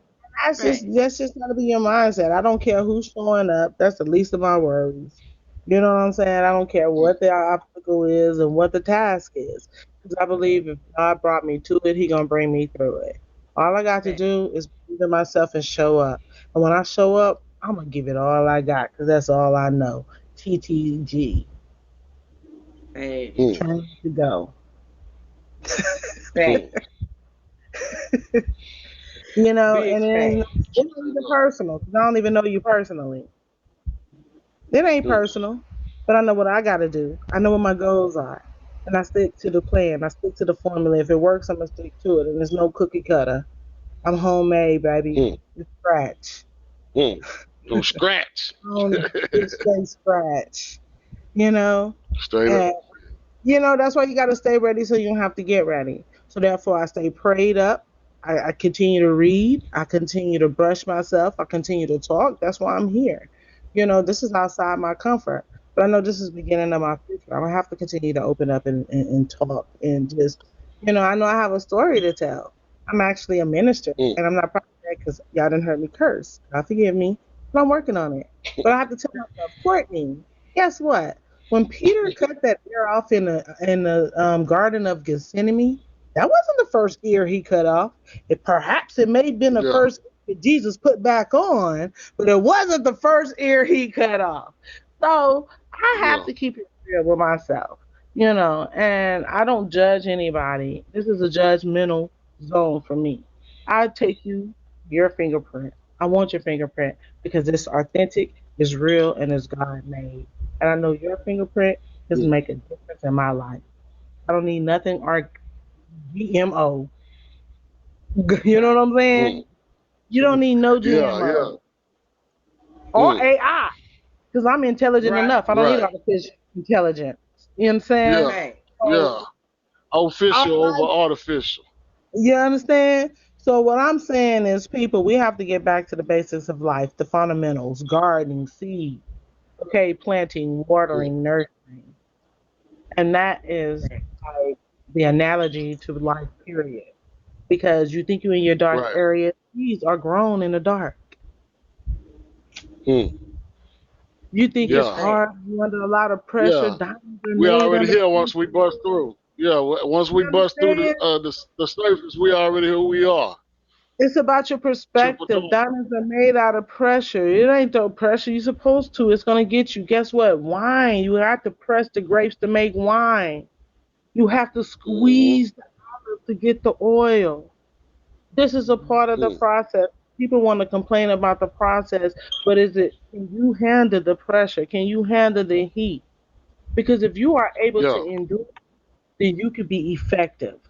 Speaker 4: right.
Speaker 5: That's just gotta be your mindset. I don't care who's showing up. That's the least of my worries. You know what I'm saying? I don't care
Speaker 1: mm,
Speaker 5: what the obstacle is and what the task is. Because I believe if God brought me to it, He gonna bring me through it. All I got to
Speaker 4: Right.
Speaker 5: do is believe in myself and show up. And when I show up, I'm gonna give it all I got because that's all I know. TTG.
Speaker 4: Hey,
Speaker 1: mm,
Speaker 5: Trying to go.
Speaker 4: fact.
Speaker 1: mm.
Speaker 5: You know,
Speaker 4: Big
Speaker 5: and then
Speaker 4: fact.
Speaker 5: it's not
Speaker 1: Straight
Speaker 5: even
Speaker 1: up.
Speaker 5: personal because I don't even know you personally. It ain't
Speaker 1: Mm,
Speaker 5: personal, but I know what I got to do. I know what my goals are. And I stick to the plan. I stick to the formula. If it works, I'm going to stick to it. And there's no cookie cutter. I'm homemade, baby.
Speaker 1: mm,
Speaker 5: It's scratch.
Speaker 1: mm. From scratch.
Speaker 5: It's straight scratch, you know?
Speaker 1: Straight up.
Speaker 5: And, that's why you got to stay ready so you don't have to get ready. So therefore, I stay prayed up. I continue to read. I continue to brush myself. I continue to talk. That's why I'm here. This is outside my comfort. But I know this is the beginning of my future. I'm going to have to continue to open up and talk and just, I know I have a story to tell. I'm actually a minister,
Speaker 1: Mm,
Speaker 5: and I'm not proud of that because y'all didn't heard me curse. God forgive me, but I'm working on it. But I have to tell myself, Courtney, guess what? When Peter cut that ear off in the Garden of Gethsemane, that wasn't the first ear he cut off. It may have been the
Speaker 1: yeah.
Speaker 5: first ear that Jesus put back on, but it wasn't the first ear he cut off. So I have
Speaker 1: Yeah.
Speaker 5: to keep it real with myself, and I don't judge anybody. This is a judgmental zone for me. I take your fingerprint. I want your fingerprint because it's authentic, it's real, and it's God made. And I know your fingerprint doesn't
Speaker 1: Mm,
Speaker 5: make a difference in my life. I don't need nothing or GMO. You know
Speaker 4: Right.
Speaker 5: what I'm saying?
Speaker 1: mm.
Speaker 5: You don't need no
Speaker 1: Yeah, yeah.
Speaker 5: GMO or
Speaker 1: Mm,
Speaker 5: AI because I'm intelligent
Speaker 4: Right.
Speaker 5: enough. I don't need
Speaker 1: right.
Speaker 5: artificial intelligence. You know what I'm saying?
Speaker 1: Yeah.
Speaker 4: Fact.
Speaker 5: So
Speaker 1: Yeah. Official over
Speaker 5: outside,
Speaker 1: artificial.
Speaker 5: you understand? So what I'm saying is, people, we have to get back to the basics of life, the fundamentals: gardening, seed, okay, planting,
Speaker 1: Mm,
Speaker 5: watering, nurturing, and that is
Speaker 4: Right.
Speaker 5: like the analogy to life, period. Because you think you're in your dark
Speaker 1: right.
Speaker 5: area, trees are grown in the dark.
Speaker 1: Mm,
Speaker 5: You think it's
Speaker 1: Yeah,
Speaker 5: hard? You under a lot of pressure.
Speaker 1: yeah.
Speaker 5: Diamonds are
Speaker 1: We
Speaker 5: made
Speaker 1: already
Speaker 5: under
Speaker 1: here once we
Speaker 5: pressure.
Speaker 1: bust through. Yeah, once we
Speaker 5: You
Speaker 1: bust through
Speaker 5: understand?
Speaker 1: the surface, we already who we are.
Speaker 5: It's about your
Speaker 1: Triple
Speaker 5: perspective.
Speaker 1: tone.
Speaker 5: Diamonds are made out of pressure. It ain't the pressure you're supposed to. It's gonna get you. Guess what? Wine. You have to press the grapes to make wine. You have to
Speaker 1: Mm-hmm.
Speaker 5: squeeze the olive to get the oil. This is a part of the
Speaker 1: Mm.
Speaker 5: process. People want to complain about the process, but is it? Can you handle the pressure? Can you handle the heat? Because if you are able to
Speaker 1: Yeah.
Speaker 5: endure, then you can be effective.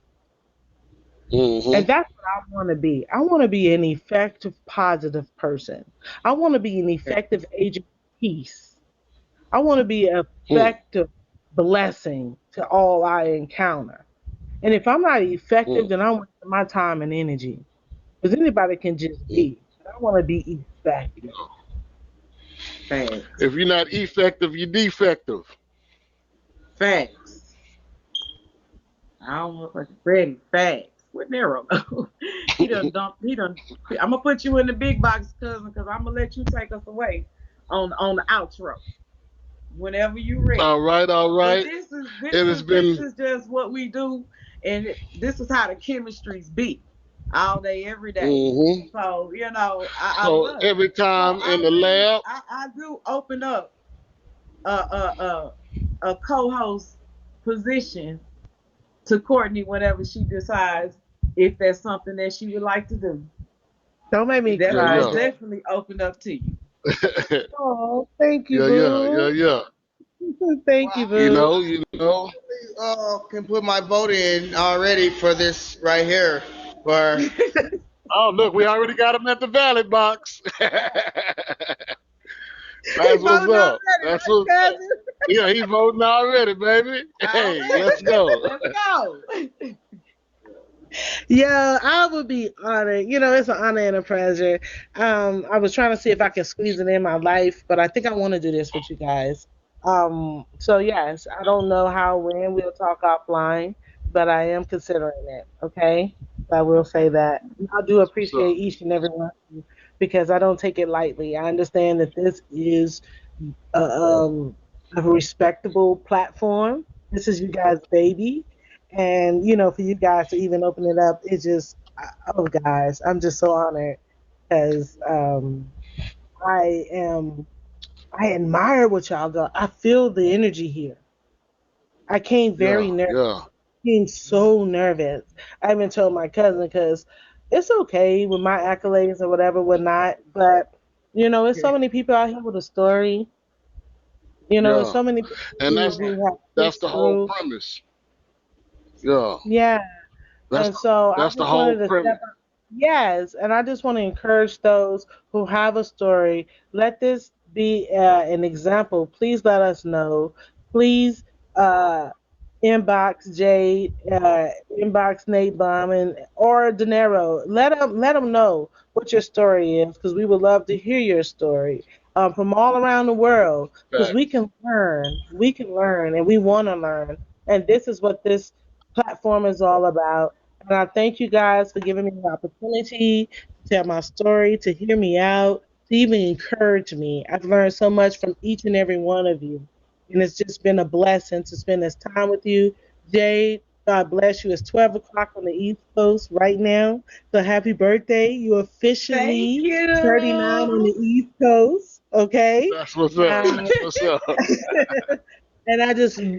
Speaker 5: And
Speaker 1: Mm-hmm.
Speaker 5: that's what I want to be. I want to be an effective, positive person. I want to be an effective agent of peace. I want to be an
Speaker 1: Mm.
Speaker 5: effective blessing to all I encounter. And if I'm not effective,
Speaker 1: Mm.
Speaker 5: then I'm wasting my time and energy. Because anybody can just
Speaker 1: Mm.
Speaker 5: be. But I want to be effective.
Speaker 4: Facts.
Speaker 1: If you're not effective, you're defective.
Speaker 4: Facts. I don't know if I can ready. Facts. Where Nero go? He done dumped. He done. I'm gonna put you in the big box, cousin, because I'm gonna let you take us away on the outro whenever you ready.
Speaker 1: All right, all
Speaker 4: But
Speaker 1: right.
Speaker 4: this is
Speaker 1: It
Speaker 4: this
Speaker 1: has
Speaker 4: is this
Speaker 1: been
Speaker 4: is just what we do, and this is how the chemistries be all day, every day.
Speaker 1: mm-hmm.
Speaker 4: So I
Speaker 1: So
Speaker 4: love it.
Speaker 1: every
Speaker 4: So
Speaker 1: time in the lab.
Speaker 4: I do open up a co-host position to Courtney whenever she decides if that's something that she would like to do.
Speaker 5: Don't make me
Speaker 1: Yeah,
Speaker 5: cry,
Speaker 4: It's
Speaker 1: yeah.
Speaker 5: Jay.
Speaker 4: definitely opened up to you.
Speaker 5: Oh, thank you,
Speaker 1: Yeah, yeah, yeah,
Speaker 5: boo.
Speaker 1: yeah.
Speaker 5: Thank you,
Speaker 3: Well,
Speaker 5: boo.
Speaker 1: You know.
Speaker 3: can put my vote in already for this right here. For
Speaker 1: Oh, look, we already got him at the ballot box.
Speaker 5: He
Speaker 1: That's what's
Speaker 5: voting
Speaker 1: up.
Speaker 5: already,
Speaker 1: That's
Speaker 5: right,
Speaker 1: what's up.
Speaker 5: cousin?
Speaker 1: Yeah, he voting already, baby. Hey,
Speaker 4: Already.
Speaker 1: let's go.
Speaker 4: Let's go.
Speaker 5: Yeah, I would be honored. It's an honor and a pleasure. I was trying to see if I can squeeze it in my life, but I think I want to do this with you guys. So yes, I don't know how when we'll talk offline, but I am considering it. Okay, I will say
Speaker 4: Okay.
Speaker 5: that. I do
Speaker 1: That's what's
Speaker 5: appreciate
Speaker 1: up.
Speaker 5: each and every one of you because I don't take it lightly. I understand that this is a, a respectable platform. This is you guys' baby. And, for you guys to even open it up, it just, oh, guys, I'm just so honored because I am, I admire what y'all do. I feel the energy here. I came
Speaker 1: Yeah,
Speaker 5: very nervous,
Speaker 1: yeah,
Speaker 5: being so nervous. I even told my cousin because it's okay with my accolades or whatever, whatnot. But, it's so many people out here with a story. There's
Speaker 1: yeah.
Speaker 5: so many people
Speaker 1: And
Speaker 5: who have
Speaker 1: that's
Speaker 5: pushed
Speaker 1: the whole
Speaker 5: through.
Speaker 1: premise. Yeah.
Speaker 5: Yeah.
Speaker 1: That's
Speaker 5: And so I
Speaker 1: that's the
Speaker 5: just wanted
Speaker 1: whole
Speaker 5: to
Speaker 1: premise.
Speaker 5: step up. Yes, and I just want to encourage those who have a story. Let this be an example. Please let us know. Please uh, inbox Jade, inbox Nate Baum, and or Dinero. Let them know what your story is, because we would love to hear your story from all around the world. Because we
Speaker 1: Facts.
Speaker 5: can learn, and we want to learn. And this is what this platform is all about. And I thank you guys for giving me the opportunity to tell my story, to hear me out, to even encourage me. I've learned so much from each and every one of you. And it's just been a blessing to spend this time with you. Jade, God bless you. It's 12 o'clock on the East Coast right now. So happy birthday. You're
Speaker 4: Thank
Speaker 5: officially 39 on the
Speaker 4: you.
Speaker 5: East Coast. Okay.
Speaker 1: That's what's up.
Speaker 5: Um,
Speaker 1: That's what's up.
Speaker 5: and I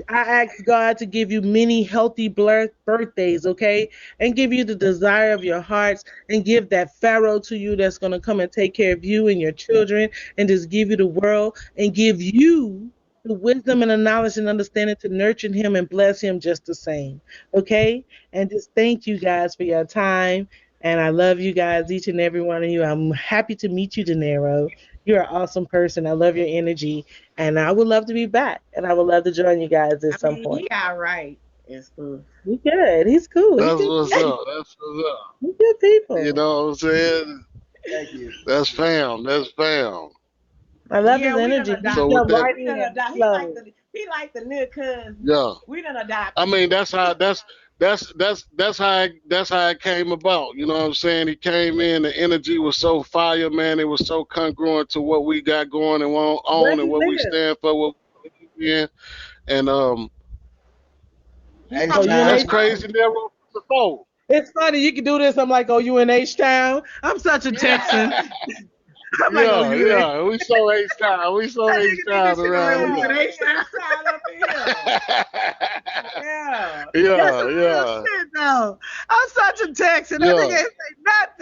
Speaker 5: ask God to give you many healthy birthdays, okay? And give you the desire of your hearts and give that Pharaoh to you that's going to come and take care of you and your children and just give you the world and give you the wisdom and the knowledge and understanding to nurture him and bless him just the same, okay? And just thank you guys for your time. And I love you guys, each and every one of you. I'm happy to meet you, De Niro. You're an awesome person. I love your energy and I would love to be back, and I would love to join you guys at
Speaker 4: I
Speaker 5: some
Speaker 4: mean,
Speaker 5: point.
Speaker 4: he all right and stuff.
Speaker 5: He's good. He's cool. He's
Speaker 1: That's
Speaker 5: good.
Speaker 1: what's up. That's what's up.
Speaker 5: He's good
Speaker 1: You
Speaker 5: people.
Speaker 1: know what I'm saying?
Speaker 3: thank you.
Speaker 1: That's fam. That's fam.
Speaker 5: I love his
Speaker 4: Yeah, we done
Speaker 5: energy. He
Speaker 1: So
Speaker 4: adopted
Speaker 1: with
Speaker 5: jumped
Speaker 1: that,
Speaker 4: him.
Speaker 5: right
Speaker 4: We done
Speaker 5: in and
Speaker 4: adopted.
Speaker 5: flowed.
Speaker 4: He like the little cousin.
Speaker 1: yeah.
Speaker 4: We done
Speaker 1: I
Speaker 4: adopted
Speaker 1: mean,
Speaker 4: him.
Speaker 1: that's how it came about. You know what I'm saying? He came in, the energy was so fire, man. It was so congruent to what we got going and
Speaker 5: Where
Speaker 1: on and
Speaker 5: he
Speaker 1: what we
Speaker 5: live?
Speaker 1: stand for, what we believe in. And
Speaker 4: He
Speaker 3: And
Speaker 4: from
Speaker 5: Oh,
Speaker 4: the
Speaker 5: you in
Speaker 1: that's
Speaker 4: West
Speaker 5: H?
Speaker 1: crazy.
Speaker 4: Coast.
Speaker 1: Never before.
Speaker 5: It's funny. You can do this. I'm like, oh, you in H Town? I'm such a Texan.
Speaker 4: Yeah.
Speaker 5: I'm like, oh,
Speaker 1: Yeah,
Speaker 5: you in?
Speaker 1: yeah. We so H town. We so
Speaker 5: That
Speaker 1: H
Speaker 5: nigga think
Speaker 1: town
Speaker 5: this shit
Speaker 1: around
Speaker 5: around
Speaker 1: here.
Speaker 5: with
Speaker 4: Yeah,
Speaker 5: H
Speaker 4: we
Speaker 5: Town.
Speaker 4: tied up in here. Yeah.
Speaker 5: That's
Speaker 1: Yeah,
Speaker 5: some real
Speaker 1: yeah,
Speaker 5: shit, though. I'm such a Texan. That nigga
Speaker 1: yeah,
Speaker 5: ain't say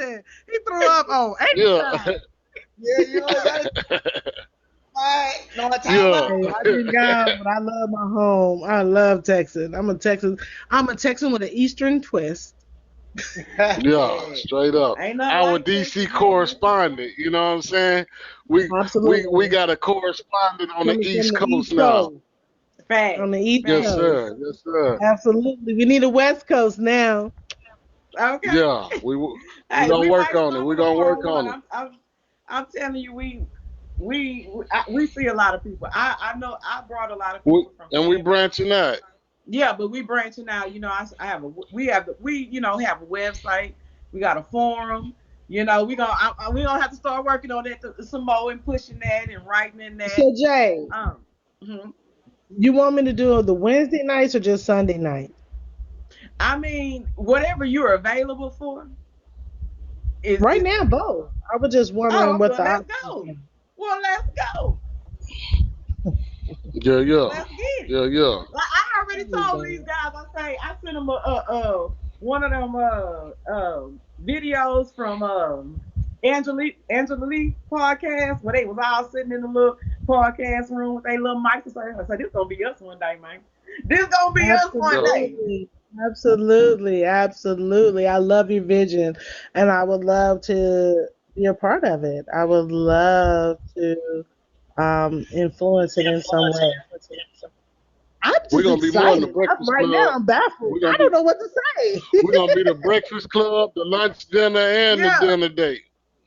Speaker 5: nothing. He threw up on H
Speaker 1: yeah,
Speaker 5: Town.
Speaker 3: yeah, you always gotta know what time
Speaker 1: yeah,
Speaker 3: about.
Speaker 5: Hey, I've been gone, but I love my home. I love Texas. I'm a Texan. I'm a Texan with an Eastern twist.
Speaker 1: yeah.
Speaker 3: Yeah.
Speaker 1: Straight up.
Speaker 4: Ain't nothing
Speaker 1: Our
Speaker 4: like Texas,
Speaker 1: DC
Speaker 4: man.
Speaker 1: correspondent. You know what I'm saying? We
Speaker 5: Absolutely.
Speaker 1: got a correspondent on the
Speaker 5: Coming from
Speaker 1: East
Speaker 5: the
Speaker 1: Coast
Speaker 5: East
Speaker 1: now.
Speaker 5: Coast.
Speaker 4: Facts.
Speaker 5: On the East
Speaker 1: Yes,
Speaker 4: Facts.
Speaker 5: Coast.
Speaker 1: sir. Yes, sir.
Speaker 5: Absolutely. We need a West Coast now.
Speaker 4: Okay.
Speaker 1: Yeah, we
Speaker 4: Hey,
Speaker 1: gonna
Speaker 4: we
Speaker 1: work
Speaker 4: might
Speaker 1: on it. We
Speaker 4: stumble
Speaker 1: gonna work
Speaker 4: upon one.
Speaker 1: on it.
Speaker 4: I'm telling you, we see a lot of people. I know I brought a lot of
Speaker 1: We,
Speaker 4: people from
Speaker 1: and we
Speaker 4: Fayetteville.
Speaker 1: branching out.
Speaker 4: Yeah, but we branching out. You know, I have a we have a website. We got a forum. You know, we gonna have to start working on that some more and pushing that and writing in that.
Speaker 5: So Jay,
Speaker 4: Um, mhm.
Speaker 5: you want me to do the Wednesday nights or just Sunday night?
Speaker 4: I mean, whatever you're available for
Speaker 5: Right
Speaker 4: is.
Speaker 5: now, both. I was just wondering
Speaker 4: Oh
Speaker 5: what
Speaker 4: well,
Speaker 5: the
Speaker 4: let's
Speaker 5: options
Speaker 4: go.
Speaker 5: are.
Speaker 4: Well, let's go.
Speaker 1: Yeah, yeah,
Speaker 4: Let's get it.
Speaker 1: yeah, yeah.
Speaker 4: Like I already
Speaker 5: There we
Speaker 4: told these
Speaker 5: go.
Speaker 4: guys, I sent them one of them videos from Angela Lee podcast where they was all sitting in the little podcast room with their little mics. I said, this gonna be us one day, man. This gonna be us one
Speaker 1: Yeah.
Speaker 4: day.
Speaker 5: Absolutely. Absolutely. Absolutely. I love your vision and I would love to be a part of it. I would love to influence it in some way. I'm
Speaker 1: We're
Speaker 5: just
Speaker 1: gonna be more than the
Speaker 5: excited.
Speaker 1: Breakfast
Speaker 5: Right now,
Speaker 1: Club.
Speaker 5: I'm baffled.
Speaker 1: We're gonna
Speaker 5: I
Speaker 1: be
Speaker 5: don't know what to say.
Speaker 1: we're gonna be the Breakfast Club, the lunch dinner, and the
Speaker 4: Yeah,
Speaker 1: dinner date.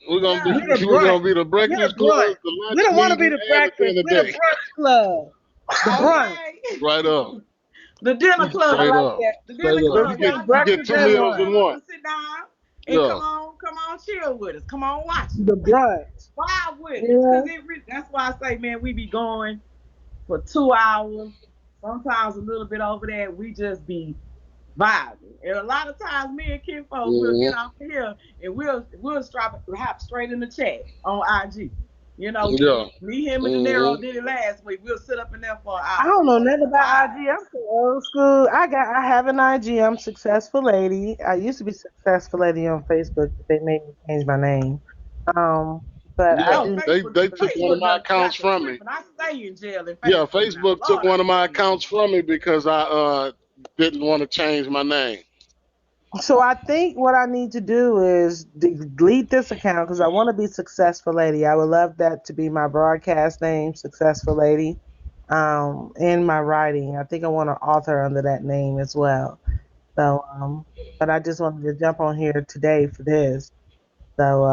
Speaker 1: We're gonna be
Speaker 5: We
Speaker 4: yeah.
Speaker 5: the
Speaker 1: we're
Speaker 5: brunch.
Speaker 1: gonna be the
Speaker 5: We the
Speaker 1: Breakfast
Speaker 5: brunch.
Speaker 1: Club, the
Speaker 5: We
Speaker 1: lunch
Speaker 5: don't want to be
Speaker 1: meeting,
Speaker 5: the
Speaker 1: and the
Speaker 5: breakfast.
Speaker 1: dinner
Speaker 5: We the
Speaker 1: date.
Speaker 5: brunch club. The brunch.
Speaker 4: Okay.
Speaker 1: Right up,
Speaker 4: The dinner
Speaker 5: I
Speaker 1: straight
Speaker 4: club.
Speaker 5: like
Speaker 1: up,
Speaker 5: that.
Speaker 4: The
Speaker 1: straight
Speaker 4: dinner
Speaker 1: up.
Speaker 5: The,
Speaker 4: club.
Speaker 5: the
Speaker 1: You
Speaker 4: Y'all
Speaker 1: get
Speaker 5: breakfast
Speaker 1: two
Speaker 4: bring
Speaker 5: and
Speaker 4: your
Speaker 1: meals
Speaker 5: lunch.
Speaker 1: in
Speaker 4: fellas
Speaker 1: one.
Speaker 4: to sit down and
Speaker 1: Yeah,
Speaker 4: come on, chill with us. Come on, watch us.
Speaker 5: The brunch.
Speaker 4: Vibe with us.
Speaker 5: Yeah.
Speaker 4: That's why I say, man, we be going for 2 hours, sometimes a little bit over that. We just be vibing. And a lot of times me and Kim folks will get
Speaker 1: hmm,
Speaker 4: off here and we'll hop straight in the chat on IG. You know,
Speaker 1: yeah,
Speaker 4: me, him, and De
Speaker 1: hmm,
Speaker 4: Niro did it last week. We'll sit up in there for an
Speaker 5: I
Speaker 4: hour
Speaker 5: don't
Speaker 4: and
Speaker 5: know
Speaker 4: just
Speaker 5: nothing about
Speaker 4: vibe.
Speaker 5: IG. I'm so old school. I have an IG. I'm successful lady. I used to be successful lady on Facebook, but they made me change my name. Um, but I
Speaker 1: yeah.
Speaker 4: Oh,
Speaker 5: do.
Speaker 1: They took one of
Speaker 4: Facebook
Speaker 1: my
Speaker 4: done
Speaker 1: accounts
Speaker 4: got the
Speaker 1: from me.
Speaker 4: tripping. I stay in jail in
Speaker 1: Yeah,
Speaker 4: Facebook now.
Speaker 1: Facebook took
Speaker 4: Lord, I
Speaker 1: one of my
Speaker 4: tell you.
Speaker 1: accounts from me because I didn't want to change my name.
Speaker 5: So I think what I need to do is delete this account because I want to be successful lady. I would love that to be my broadcast name, successful lady. In my writing, I think I want to author under that name as well. So, but I just wanted to jump on here today for this. So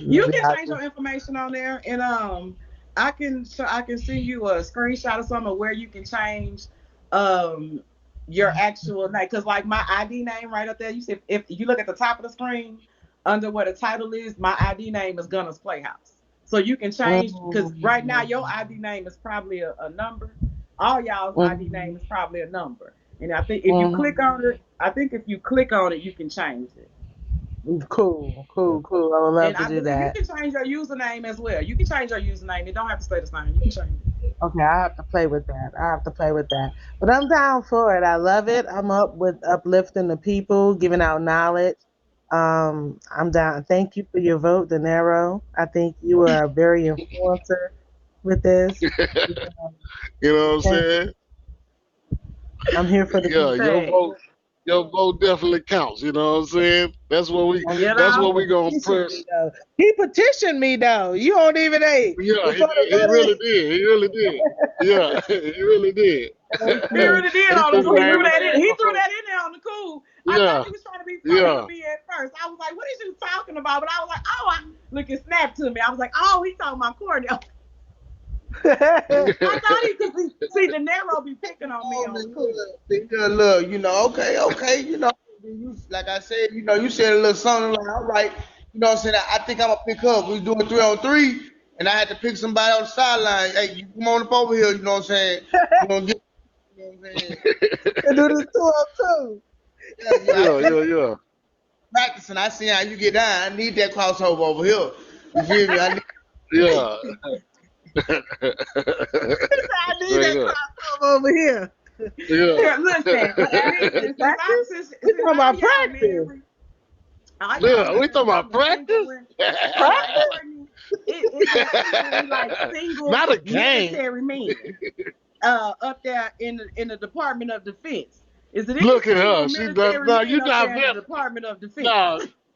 Speaker 4: You
Speaker 5: maybe
Speaker 4: can
Speaker 5: I'll
Speaker 4: change your
Speaker 5: just.
Speaker 4: information on there, and I can send you a screenshot of some of where you can change um your actual name. Cause like my ID name right up there, you see if you look at the top of the screen under where the title is, my ID name is Gunner's Playhouse. So you can change because right now your ID name is probably a number. All y'all's ID name
Speaker 5: Mhm,
Speaker 4: is probably a number. And I think if you click
Speaker 5: mhm.
Speaker 4: on it, I think if you click on it, you can change it.
Speaker 5: Cool, cool, cool. I would
Speaker 4: And
Speaker 5: love to
Speaker 4: I
Speaker 5: do
Speaker 4: believe you
Speaker 5: that.
Speaker 4: can change your username as well. You can change your username. It don't have to stay the same. You can change it.
Speaker 5: Okay, I have to play with that. I have to play with that. But I'm down for it. I love it. I'm up with uplifting the people, giving out knowledge. I'm down. Thank you for your vote, De Niro. I think you are a very influencer with this. Um,
Speaker 1: You know what I'm
Speaker 5: Thank you.
Speaker 1: saying?
Speaker 5: I'm here for the
Speaker 1: Yeah,
Speaker 5: people.
Speaker 4: Thanks.
Speaker 1: your vote definitely counts. You know what I'm saying?
Speaker 5: And
Speaker 4: You
Speaker 1: That's
Speaker 5: he
Speaker 1: what
Speaker 4: know?
Speaker 1: we gonna
Speaker 5: petitioned
Speaker 1: press.
Speaker 5: me though. He petitioned me though. You don't even a
Speaker 1: Yeah,
Speaker 5: before the
Speaker 1: he really
Speaker 5: voting.
Speaker 1: did. He really did. Yeah, he really did.
Speaker 5: Thank
Speaker 4: He
Speaker 5: you.
Speaker 4: really did
Speaker 1: He
Speaker 4: on
Speaker 1: threw
Speaker 4: the
Speaker 1: the
Speaker 4: cool. He
Speaker 1: name
Speaker 4: threw
Speaker 1: in
Speaker 4: that in.
Speaker 1: there
Speaker 4: He threw
Speaker 1: before.
Speaker 4: that in there on the cool. I thought
Speaker 1: Yeah,
Speaker 4: he was trying to be funny
Speaker 1: yeah,
Speaker 4: with me at first. I was like, what is you talking about? But I was like, oh, look, it snapped to me. I was like, oh, he talking about Courtney. I thought he could see De Niro be picking on me on the cool.
Speaker 3: Look, okay, like I said, you said a little something like, all right, what I'm saying, I think I'm gonna pick up. We doing 3-on-3, and I had to pick somebody on the sideline. Hey, you come on up over here, you know what I'm saying? We're gonna get, you know what I'm saying?
Speaker 5: And do this 2-on-2.
Speaker 1: Yeah.
Speaker 3: Practicing. I see how you get down. I need that crossover over here. You feel me?
Speaker 1: Yeah.
Speaker 5: I need that crossover over here.
Speaker 1: Yeah.
Speaker 4: Here, listen, since
Speaker 5: talking about practice.
Speaker 4: married,
Speaker 1: Yeah, we talking about practice?
Speaker 4: It just seems like single
Speaker 1: Not a game.
Speaker 4: military men up there in the Department of Defense. Is it any
Speaker 1: Look at her.
Speaker 4: single
Speaker 1: She
Speaker 4: military
Speaker 1: no,
Speaker 4: men
Speaker 1: you
Speaker 4: up there in the
Speaker 1: divested.
Speaker 4: Department of Defense?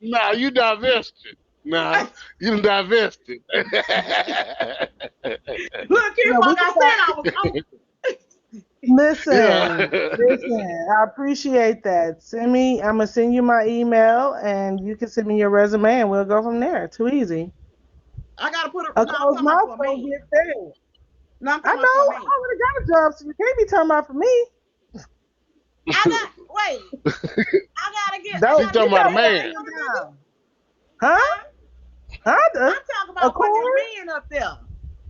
Speaker 1: No, you divested. No, you done divested.
Speaker 4: Look here,
Speaker 5: No,
Speaker 4: like I said, I was open.
Speaker 5: Listen,
Speaker 1: Yeah.
Speaker 5: listen. I appreciate that. I'm gonna send you my email, and you can send me your resume, and we'll go from there. Too easy.
Speaker 4: I gotta put
Speaker 5: A
Speaker 4: no, I'm
Speaker 5: closed
Speaker 4: talking
Speaker 5: mouth
Speaker 4: about for a
Speaker 5: don't
Speaker 4: man.
Speaker 5: get fed.
Speaker 4: No, I'm
Speaker 5: I
Speaker 4: talking
Speaker 5: know.
Speaker 4: about for a
Speaker 5: I
Speaker 4: man.
Speaker 5: already got a job, so you can't be talking about for me.
Speaker 4: Wait. I gotta get.
Speaker 5: Don't
Speaker 1: She talking about a
Speaker 5: you
Speaker 1: man.
Speaker 5: got one down. Huh? Huh?
Speaker 4: I'm talking about one of
Speaker 5: Accord?
Speaker 4: them men up there.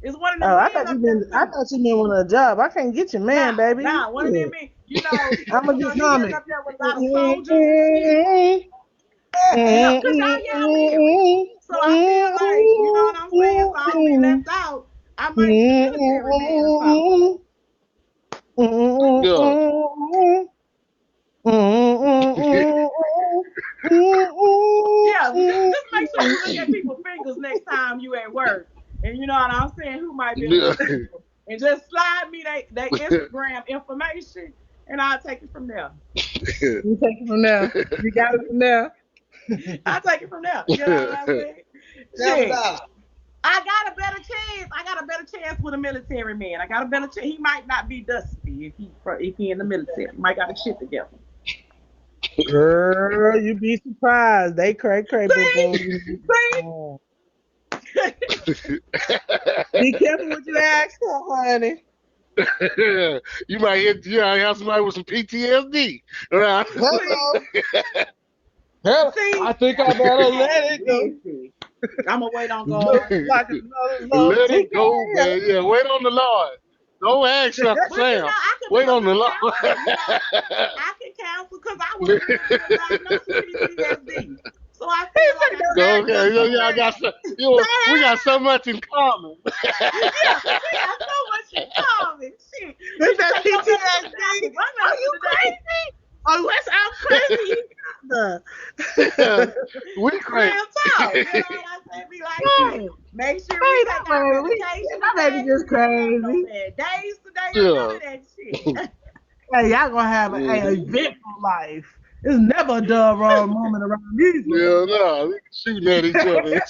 Speaker 4: Is one of them
Speaker 5: Oh, I
Speaker 4: men
Speaker 5: thought you
Speaker 4: up there
Speaker 5: meant. I
Speaker 4: too?
Speaker 5: thought you meant one a job. I can't get your man, baby.
Speaker 4: Nah, one of them men.
Speaker 5: I'm gonna get
Speaker 4: He sitting
Speaker 5: Tommy.
Speaker 4: up there with a lot of soldiers and shit. And cause y'all married. So I feel like, you know what I'm saying? So I don't be left out. I might be a military man or something.
Speaker 1: Yeah.
Speaker 4: Yeah, just make sure you look at people's fingers next time you at work. And you know what I'm saying? Who might be a little single. And just slide me they Instagram information and I'll take it from there.
Speaker 5: You take it from there. You got it from there.
Speaker 4: I'll take it from there. You know what I'm saying? Shit.
Speaker 3: $7.
Speaker 4: I got a better chance. I got a better chance with a military man. I got a better chance. He might not be dusty if he in the military. He might got his shit together.
Speaker 5: Girl, you be surprised. They cray, boo boo.
Speaker 4: See?
Speaker 5: Be careful what you ask for, honey.
Speaker 1: You might have somebody with some PTSD. Right?
Speaker 5: Hello.
Speaker 4: See?
Speaker 5: I think I better let it go.
Speaker 4: I'm gonna wait on God.
Speaker 5: Like another love.
Speaker 1: Let it go, man. Yeah, wait on the Lord. Don't ask Uncle
Speaker 4: But you know,
Speaker 1: Sam.
Speaker 4: I could
Speaker 1: Wait
Speaker 4: be
Speaker 1: on the
Speaker 4: a
Speaker 1: Lord.
Speaker 4: counselor. I can counsel because I was really diagnosed with PTSD. So I feel like
Speaker 1: Okay, I got so, we got so much in common.
Speaker 4: we got so much in common. Shit.
Speaker 5: Is that PTSD? Are you crazy? Oh, I'm crazy.
Speaker 1: We crazy.
Speaker 4: Real talk. You know what I'm saying? Be like, shit. Make sure we take our medication.
Speaker 5: My baby just crazy.
Speaker 4: Days today,
Speaker 1: Yeah.
Speaker 4: none of that shit.
Speaker 5: Hey, y'all gonna have an eventful life. It's never a dull wrong moment around these.
Speaker 1: Yeah, no, we shooting at each other.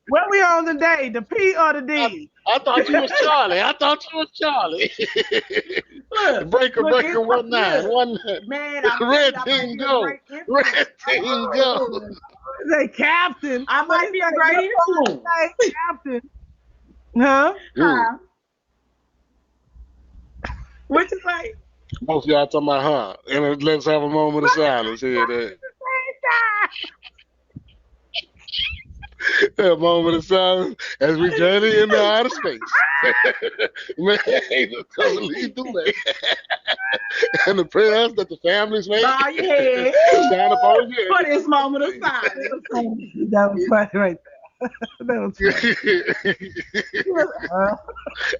Speaker 5: What we on today? The P or the D?
Speaker 1: I thought you was Charlie.
Speaker 4: Look,
Speaker 1: breaker, 19.
Speaker 4: Man, I'm
Speaker 1: Red
Speaker 4: I
Speaker 1: team go. Red team go.
Speaker 5: Say captain.
Speaker 4: I might be a great influence.
Speaker 5: Captain. Huh?
Speaker 4: Huh? What you say?
Speaker 1: Most of y'all talking about huh. And let's have a moment of silence here. A moment of silence as we journey into outer space. Man, come lead the way. And the prayers that the families made.
Speaker 4: Bow your head.
Speaker 1: Shine upon you.
Speaker 4: For this moment of silence.
Speaker 5: That was funny right there. That was funny.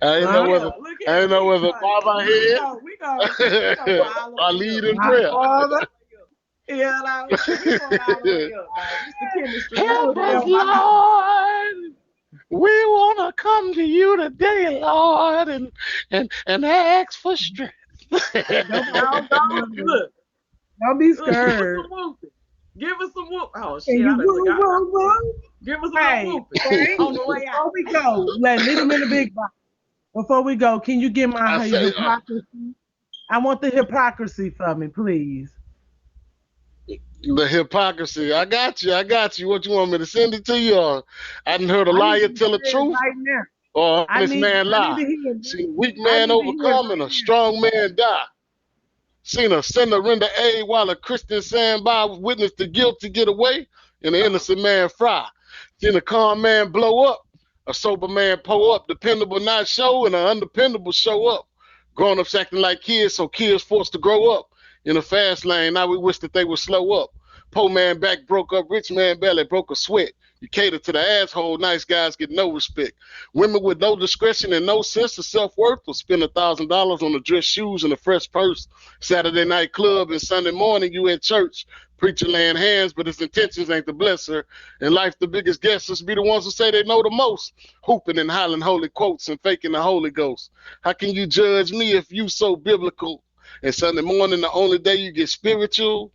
Speaker 1: I didn't know whether bob our head
Speaker 4: We go
Speaker 1: or lead in prayer.
Speaker 4: Yeah, like, it's the chemistry.
Speaker 1: Help us, Lord. We want to come to you today, Lord, and ask for strength.
Speaker 4: Look.
Speaker 5: Don't be scared.
Speaker 4: Give us some whoop. Oh, shit. Give us some whooping on the way out.
Speaker 5: Before we go, leave them in the big box. Before we go, can you get my hypocrisy? I want the hypocrisy for me, please.
Speaker 1: The hypocrisy. I got you. What you want me to send it to you? Or I didn't heard a liar tell the truth.
Speaker 5: Right now.
Speaker 1: or
Speaker 5: I
Speaker 1: honest
Speaker 5: need
Speaker 1: man
Speaker 5: I need
Speaker 1: lie.
Speaker 5: to hear
Speaker 1: Seen a weak
Speaker 5: I
Speaker 1: man
Speaker 5: need to hear
Speaker 1: overcome and a strong man die. Seen a sinner render aid while a Christian stand by, witness the guilty get away, and the innocent man fry. Seen a calm man blow up, a sober man pull up, dependable not show, and an undependable show up. Grown ups acting like kids, so kids forced to grow up. In a fast lane, now we wish that they would slow up. Poor man back broke up, rich man belly broke a sweat. You cater to the asshole, nice guys get no respect. Women with no discretion and no sense of self-worth will spend $1,000 on a dress shoes and a fresh purse. Saturday night club and Sunday morning you in church. Preacher laying hands, but his intentions ain't to bless her. In life, the biggest guests be the ones who say they know the most, hooping and hollering holy quotes and faking the Holy Ghost. How can you judge me if you so biblical? And Sunday morning, the only day you get spiritual?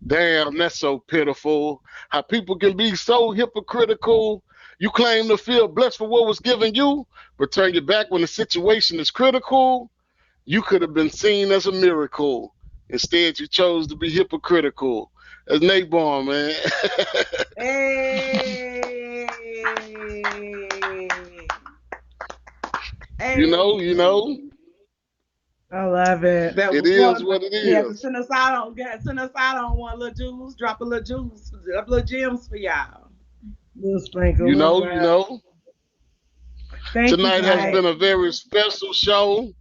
Speaker 1: Damn, that's so pitiful. How people can be so hypocritical. You claim to feel blessed for what was given you, but turn your back when the situation is critical. You could have been seen as a miracle. Instead, you chose to be hypocritical. That's Nate Baum, man.
Speaker 4: Hey.
Speaker 1: You know,
Speaker 5: I love it.
Speaker 4: That
Speaker 1: it
Speaker 4: was
Speaker 1: is
Speaker 4: one.
Speaker 1: what it
Speaker 4: He had to
Speaker 1: is.
Speaker 4: send us out on one little juice, drop a little juice, a little gems for y'all.
Speaker 5: Little sprinkle,
Speaker 1: You
Speaker 5: little
Speaker 1: know, you
Speaker 5: rap.
Speaker 1: know.
Speaker 5: Thank you
Speaker 1: Tonight has
Speaker 5: guys.
Speaker 1: been a very special show.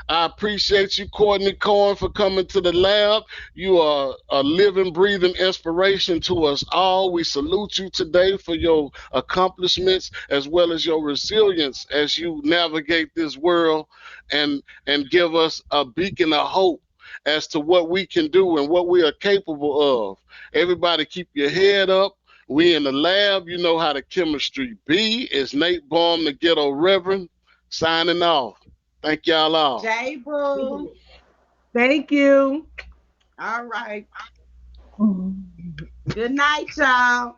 Speaker 1: I appreciate you, Courtney Cohen, for coming to the lab. You are a living, breathing inspiration to us all. We salute you today for your accomplishments as well as your resilience as you navigate this world and give us a beacon of hope as to what we can do and what we are capable of. Everybody keep your head up. We in the lab. You know how the chemistry be. It's Nate Baum, the Ghetto Reverend, signing off. Thank y'all all.
Speaker 4: J Boo.
Speaker 5: Thank you.
Speaker 4: All right. Good night, y'all.